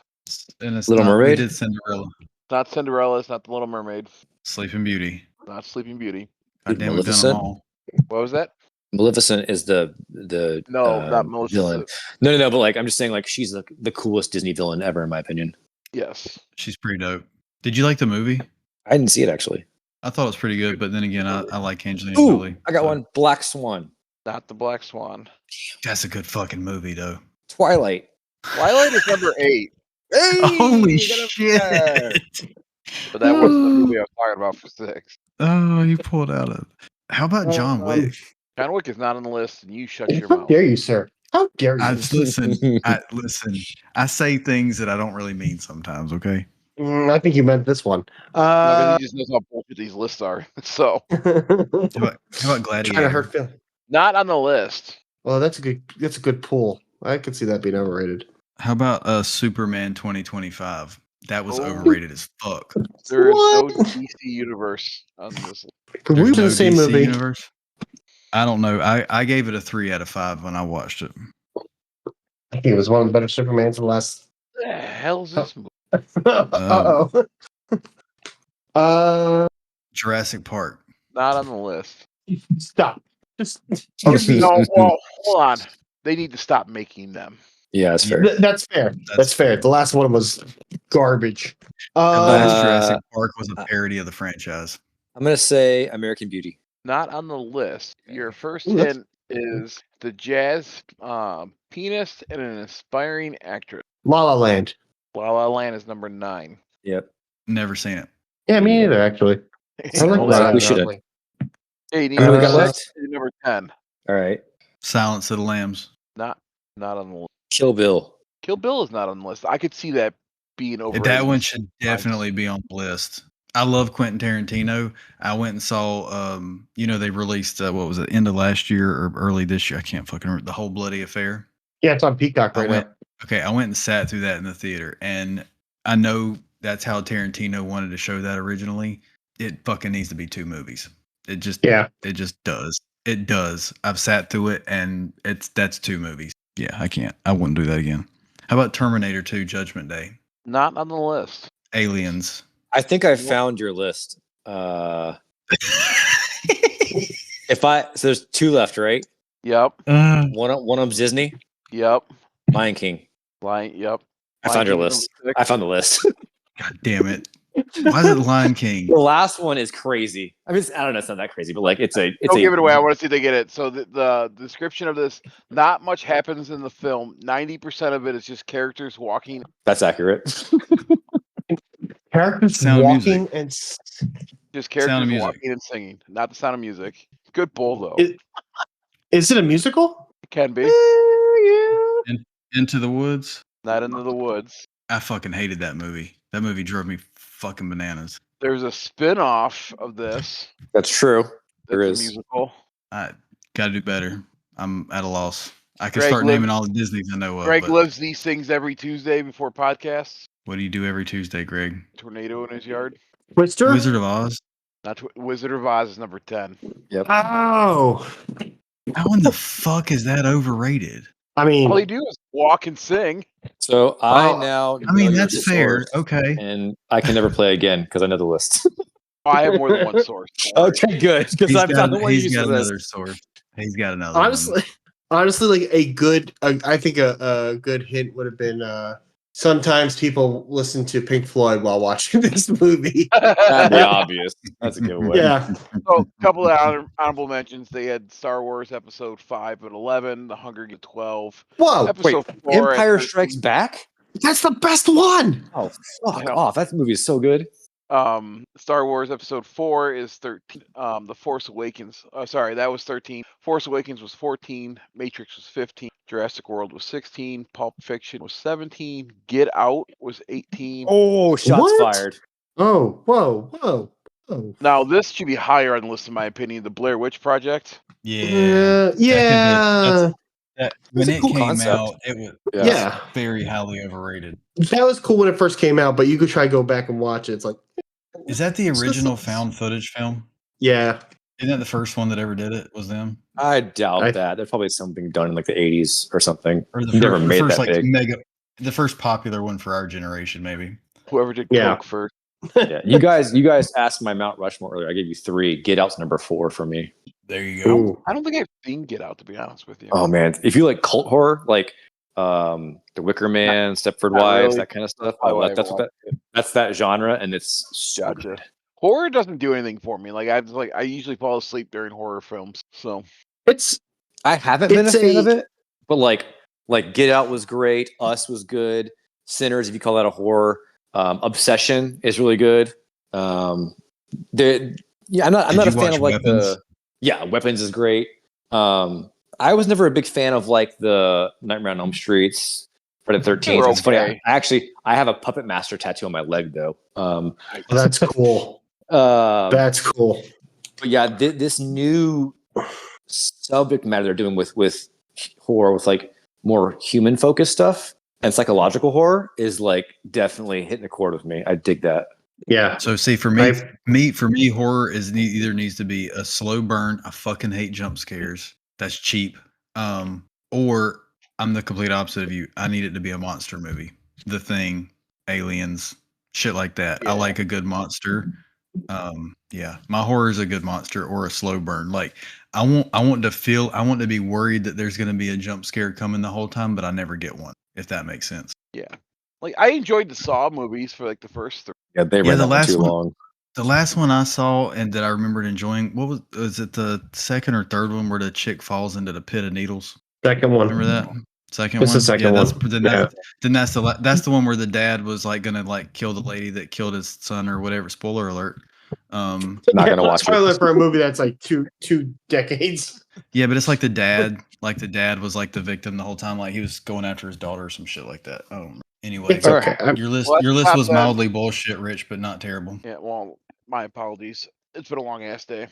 And it's Little not, Mermaid? We did Cinderella. It's not Cinderella. It's not The Little Mermaid. Sleeping Beauty. Not Sleeping Beauty. God damn, we've done them Maleficent? all. What was that? Maleficent is the No, not villain. Maleficent. No. But like, I'm just saying, like, she's the coolest Disney villain ever, in my opinion. Yes. She's pretty dope. Did you like the movie? I didn't see it actually. I thought it was pretty good, but then again, I like Angelina Ooh, Jolie. I got so- one. Black Swan. Not The Black Swan. That's a good fucking movie, though. Twilight. Twilight is number 8. Hey, Holy you got a- shit! But that wasn't the movie I was talking about for 6. Oh, you pulled out of. How about John Wick? John Wick is not on the list, and you shut your How mouth. dare you, sir? How dare you? Listen. I say things that I don't really mean sometimes. Okay. I think you meant this one. He just knows how bullshit these lists are. So How about Trying to Gladiator? hurt Phil. not on the list. Well, that's a good pool. I could see that being overrated. How about Superman 2025? That was Oh. overrated as fuck. There is no What? DC universe on this list. We were There's in no the same DC movie. universe? I don't know. I gave it a 3 out of 5 when I watched it. I think it was one of the better Supermans of the last. What the hell's this movie? Jurassic Park. Not on the list. Stop. Just No, well, hold on. They need to stop making them. Yeah, that's fair. That's fair. That's fair. The last one was garbage. The last Uh, Jurassic Park was a parody of the franchise. I'm gonna say American Beauty. Not on the list. Your first Ooh, that's- hint is the jazz pianist and an aspiring actress. La La Land. La La Land is number 9. Yep. Never seen it. Yeah, me neither. Actually, I like Hold La La on. we should Land. Hey, you need How many we got to- left? Number 10. All right. Silence of the Lambs. Not on the list. Kill Bill. Kill Bill is not on the list. I could see that being over. That one should definitely be on the list. I love Quentin Tarantino. I went and saw, they released, what was it, end of last year or early this year? I can't fucking remember. The Whole Bloody Affair. Yeah, it's on Peacock I right went, now. I went and sat through that in the theater. And I know that's how Tarantino wanted to show that originally. It fucking needs to be 2 movies. It just does. It does. I've sat through it and that's 2 movies. Yeah, I wouldn't do that again. How about Terminator 2 Judgment Day? Not on the list. Aliens. I think I found your list. So there's 2 left, right? Yep. One of them's Disney. Yep. Lion King. Yep. I found your Lion list. King I found the list. God damn it. Why is it Lion King? The last one is crazy. I mean, I don't know, it's not that crazy, but like Don't give it away. I want to see if they get it. So the description of this, not much happens in the film. 90% of it is just characters walking. That's accurate. Characters Sound of walking Music. and Just Sound of characters Music. walking and singing. Not the Sound of Music. Good bull though. is it a musical? It can be. Into the Woods. Not Into the Woods. I fucking hated that movie. That movie drove me fucking bananas. There's a spin-off of this. That's true. That's There a is. musical. I gotta do better. I'm at a loss. I can Greg start lives- naming all the Disneys I know of. Greg but lives these things every Tuesday before podcasts. what do you do every Tuesday, Greg? Tornado in his yard. Twister? Wizard of Oz? Not Wizard of Oz is number 10. Yep. Oh, How in the fuck is that overrated? I mean, All they do is walk and sing. So I mean, know that's your fair. source, Okay. and I can never play again because I know the list. I have more than one source. Don't worry. Okay, good. Because He's I'm got, the one he's using got this. another source. He's got another one. honestly, like a good, I think a good hint would have been sometimes people listen to Pink Floyd while watching this movie. That'd be obvious. That's a giveaway. Yeah. So, a couple of honorable mentions. They had Star Wars Episode 5 at 11, The Hunger Games 12. Whoa, Episode 4 at Empire 13. Strikes Back? that's the best one. Oh, fuck Yeah. off. That movie is so good. Star Wars Episode 4 is 13. The Force Awakens. Sorry, that was 13. Force Awakens was 14. Matrix was 15. Jurassic World was 16. Pulp Fiction was 17. Get Out was 18. Oh, shots What? fired. Oh, whoa. Now, this should be higher on the list, in my opinion. The Blair Witch Project. Yeah. Yeah. When a it cool came concept. out, it was Yeah. very highly overrated. That was cool when it first came out, but you could try to go back and watch it. It's like, Is that the original found footage film? yeah. Isn't that the first one that ever did it? Was them? I doubt I- that. There's probably something done in like the 80s or something. Or the Never first, made the first that like big. the first popular one for our generation, maybe. Whoever did Yeah. Coke first. Yeah, you guys asked my Mount Rushmore earlier. I gave you 3. Get Out's number 4 for me. There you go. Ooh. I don't think I've seen Get Out, to be honest with you. Oh man, if you like cult horror, like The Wicker Man, Stepford not Wives, really. that kind of stuff, Oh, I that's that's that genre, and it's so Gotcha. good. Horror doesn't do anything for me. I usually fall asleep during horror films. So It's I haven't been a It's fan a- of it, but like Get Out was great. Us was good. Sinners, if you call that a horror. Obsession is really good. I'm not Did a you fan watch of like Weapons? Weapons is great. I was never a big fan of like the Nightmare on Elm Streets, Friday the 13th. They're It's funny. okay. I have a Puppet Master tattoo on my leg though. that's cool. That's cool. But yeah, this new subject matter they're doing with horror, with like more human focused stuff and psychological horror, is like definitely hitting a chord with me. I dig that. Yeah. So see, for me, horror is either needs to be a slow burn. I fucking hate jump scares. That's cheap. Or I'm the complete opposite of you. I need it to be a monster movie. The Thing, Aliens, shit like that. Yeah. I like a good monster. Yeah, my horror is a good monster or a slow burn. Like I want to be worried that there's going to be a jump scare coming the whole time, but I never get one. If that makes sense. yeah, like I enjoyed the Saw movies for like the first 3. Yeah, they Yeah, ran the that one last too one- long. The last one I saw and that I remembered enjoying, was it the second or third one where the chick falls into the pit of needles? Second one. Remember that second It's one? the second That's, one. then that's the one where the dad was like gonna like kill the lady that killed his son or whatever. Spoiler alert. Not gonna watch Spoiler it. for a movie that's like two decades. Yeah, but it's like the dad was like the victim the whole time. Like he was going after his daughter or some shit like that. Oh, anyway, It's okay. your list Well, that's was not bad. mildly bullshit, Rich, but not terrible. Yeah, well, my apologies. It's been a long ass day.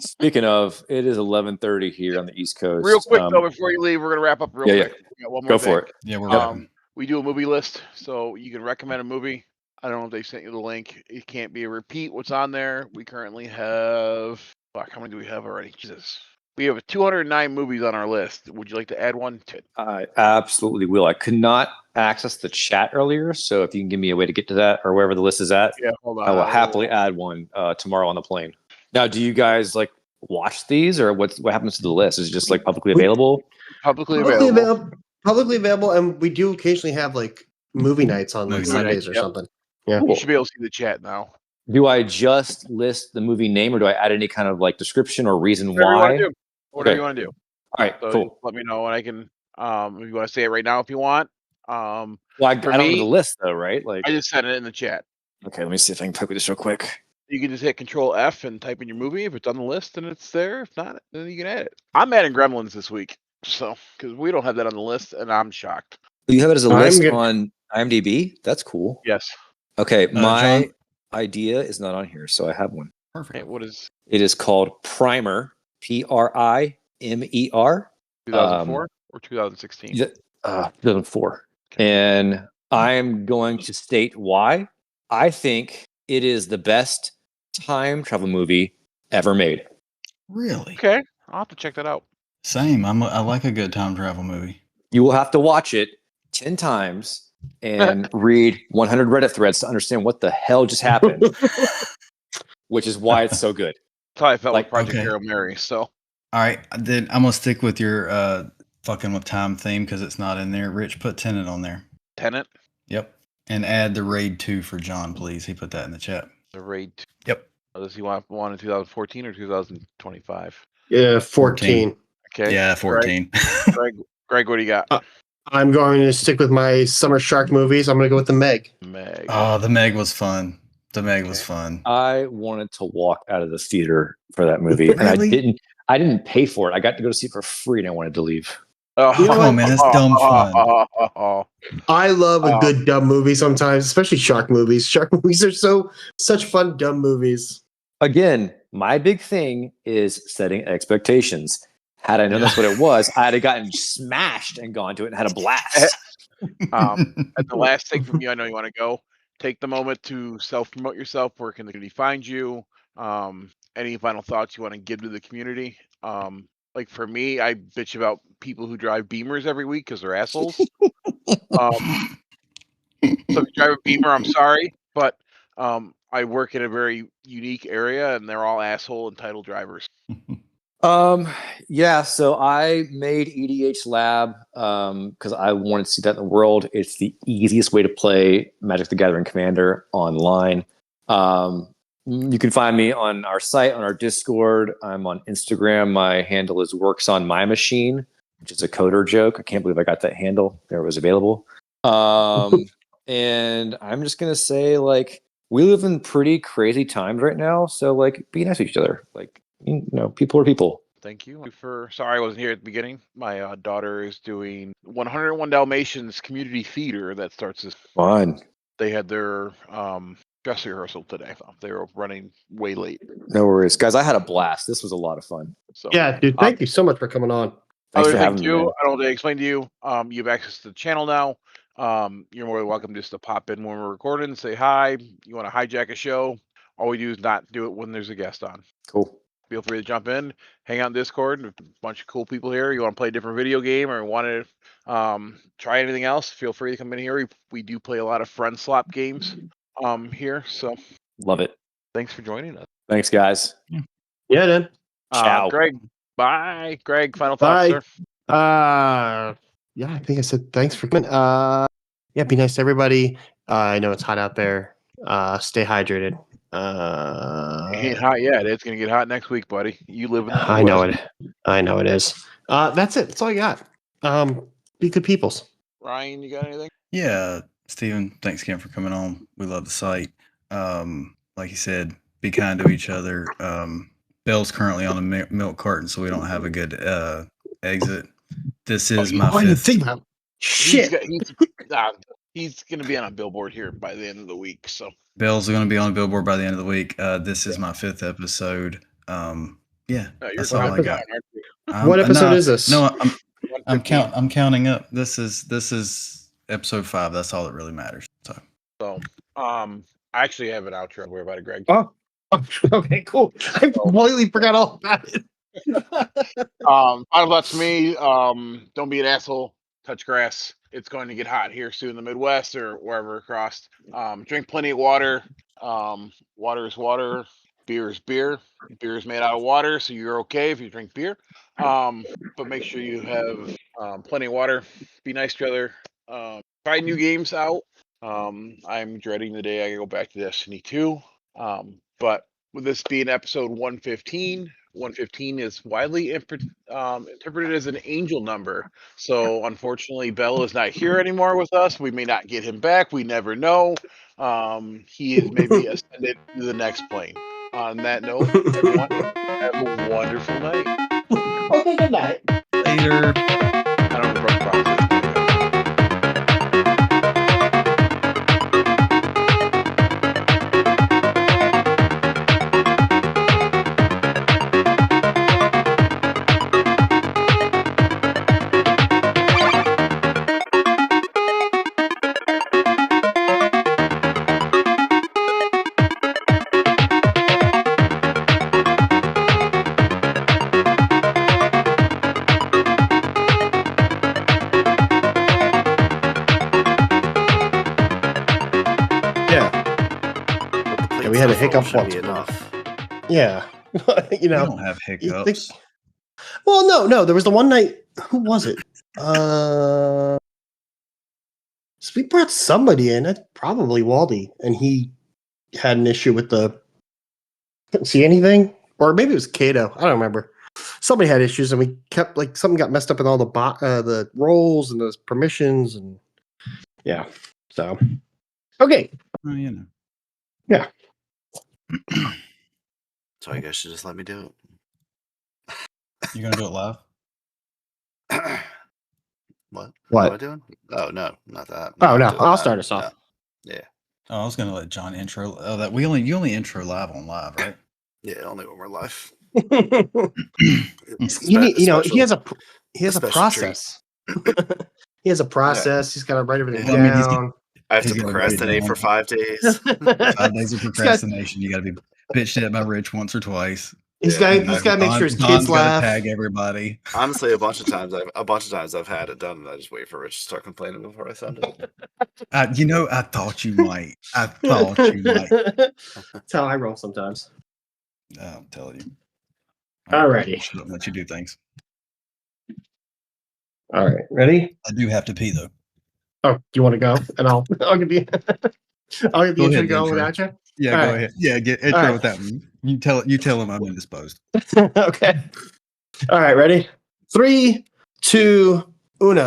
Speaking of, it is 11:30 here on the East Coast. Real quick though, before you leave, we're gonna wrap up real yeah, quick. We got one more go thing. for it. Yeah, we're We do a movie list, so you can recommend a movie. I don't know if they sent you the link. It can't be a repeat. What's on there? We currently have. Fuck, how many do we have already? Jesus. We have 209 movies on our list. Would you like to add one? I absolutely will. I could not access the chat earlier, so if you can give me a way to get to that or wherever the list is at, Yeah, hold on. I will happily add one tomorrow on the plane. Now, do you guys like watch these, or what happens to the list? Is it just like publicly available? Publicly available. Publicly available, and we do occasionally have like movie nights on like Movie Sundays nights, or yep. something. Yeah. You should be able to see the chat now. Do I just list the movie name, or do I add any kind of like description or reason Whatever you why? want to do. Whatever Okay. you want to do. All right, So cool. let me know, and I can. If you want to say it right now, if you want. Well, I for don't me- know the list though, right? Like, I just sent it in the chat. okay, let me see if I can type this real quick. You can just hit Control F and type in your movie. If it's on the list, then it's there. If not, then you can add it. I'm adding Gremlins this week, so because we don't have that on the list, and I'm shocked. You have it as a I'm list good. on IMDb. That's cool. Yes. Okay, my John? idea is not on here, so I have one. perfect. Hey, what is It is called Primer. Primer. 2004 or 2016? 2004. And I'm going to state why I think it is the best time travel movie ever made. Really? Okay, I'll have to check that out. Same. I like a good time travel movie. You will have to watch it 10 times and read 100 Reddit threads to understand what the hell just happened, which is why it's so good. That's how I felt Like, with Project okay. Hail Mary. So All right, then I'm gonna stick with your fucking with time theme because it's not in there. Rich, put Tenet on there. Tenet. Yep. And add the Raid 2 for John, please. He put that in the chat. The raid. Yep. Does he want one in 2014 or 2025? Yeah, 14. Okay. Yeah, 14. Greg, what do you got? I'm going to stick with my summer shark movies. I'm going to go with the Meg. Meg. Oh, the Meg was fun. The Meg was fun. I wanted to walk out of the theater for that movie, and Really? I didn't pay for it. I got to go to see it for free, and I wanted to leave. You know Come on, man. It's dumb fun. I love a good dumb movie sometimes, especially shark movies. Shark movies are such fun dumb movies. Again, my big thing is setting expectations. Had I known that's what it was, I'd have gotten smashed and gone to it and had a blast. And the last thing from you, I know you want to go. Take the moment to self-promote yourself. Where can the community find you? Any final thoughts you want to give to the community? Like for me, I bitch about people who drive Beamers every week because they're assholes. So if you drive a Beamer, I'm sorry, but I work in a very unique area, and they're all asshole entitled drivers. Yeah, so I made EDHLAB because I wanted to see that in the world. It's the easiest way to play Magic the Gathering Commander online. You can find me on our site, on our Discord. I'm on Instagram. My handle is Works on My Machine, which is a coder joke. I can't believe I got that handle. There it was available. And I'm just gonna say, like, we live in pretty crazy times right now. So, like, be nice to each other. Like, you know, people are people. Thank you. Sorry I wasn't here at the beginning. My daughter is doing 101 Dalmatians community theater that starts this. Fun. They had their dress rehearsal today. They were running way late. No worries, guys. I had a blast. This was a lot of fun. So Yeah, dude. Thank you so much for coming on. Thanks other for thing having me. too, Man. I don't want to explain to you. You have access to the channel now. You're more than welcome just to pop in when we're recording, say hi. You want to hijack a show? All we do is not do it when there's a guest on. Cool. Feel free to jump in, hang out in Discord. There's a bunch of cool people here. You want to play a different video game or want to try anything else? Feel free to come in here. We do play a lot of friend slop games here. So Love it. thanks for joining us. Thanks, guys. Yeah, then. Ciao. Greg. Bye. Greg, final thoughts, Bye. sir. Yeah, I think I said thanks for coming. Yeah, be nice to everybody. I know it's hot out there. Stay hydrated. It ain't hot yet. It's gonna get hot next week, buddy. You live in the I know Midwest. I know it is. That's it. That's all I got. Be good peoples. Ryan, you got anything? Yeah, Steven, thanks again for coming on. We love the site. Like you said, be kind to each other. Bell's currently on a milk carton, so we don't have a good exit. This is my Why you fifth. think about shit? He's gonna be on a billboard here by the end of the week. So Bell's going to be on a billboard by the end of the week. This is my fifth episode. Yeah, you're that's all I got. What episode is this? No, I'm counting up. This is episode 5. That's all that really matters. So I actually have an outro. Don't worry about it, Greg. Oh, okay, cool. I completely forgot all about it. Final thoughts to me. Don't be an asshole. Touch grass. It's going to get hot here soon in the Midwest or wherever across. Drink plenty of water. Water is water. Beer is beer. Beer is made out of water, so you're okay if you drink beer. But make sure you have plenty of water. Be nice to each other. Try new games out. I'm dreading the day I go back to Destiny 2. But with this being episode 115, 115 is widely interpreted as an angel number. So unfortunately, Bell is not here anymore with us. We may not get him back. We never know. He is maybe ascended to the next plane. On that note, everyone, have a wonderful night. Okay, good night. later. I don't remember what the process is. We had a hiccup once. Enough. Yeah. You We know. don't have you hiccups. think- Well, no. There was the one night. Who was it? we brought somebody in, probably Waldy, and he had an issue with the couldn't see anything, or maybe it was Kato. I don't remember. Somebody had issues, and we kept like something got messed up in all the roles and those permissions, and yeah. So okay, Well, you know. yeah. So I guess you just let me do You gonna do it live? it. What? What? am I doing? Oh no, not that. Oh I'm no, doing I'll that. start us off. Yeah. Oh, I was gonna let John intro. Oh, that you only intro live on live, right? Yeah, only when we're live. he has a special process. He has a process. He's got to write everything Well, I mean, down. I have he's to gotta write it procrastinate down. for 5 days. 5 days of procrastination. You got to be bitched at by Rich once or twice. He's Yeah. got to make sure his Don's kids gotta laugh. tag everybody. Honestly, a bunch of times I've had it done, and I just wait for Rich to start complaining before I send it. I thought you might. I thought you might. That's how I roll sometimes. I'm telling you. Alrighty. Shut up and let you do things. All right, ready? I do have to pee though. Oh, you want to go? And I'll give you I'll give the Go intro ahead, going intro. without you. Yeah, All go right. ahead. Yeah, get intro All right. with that one. You tell him I'm indisposed. Okay. All right, ready? 3, 2, 1.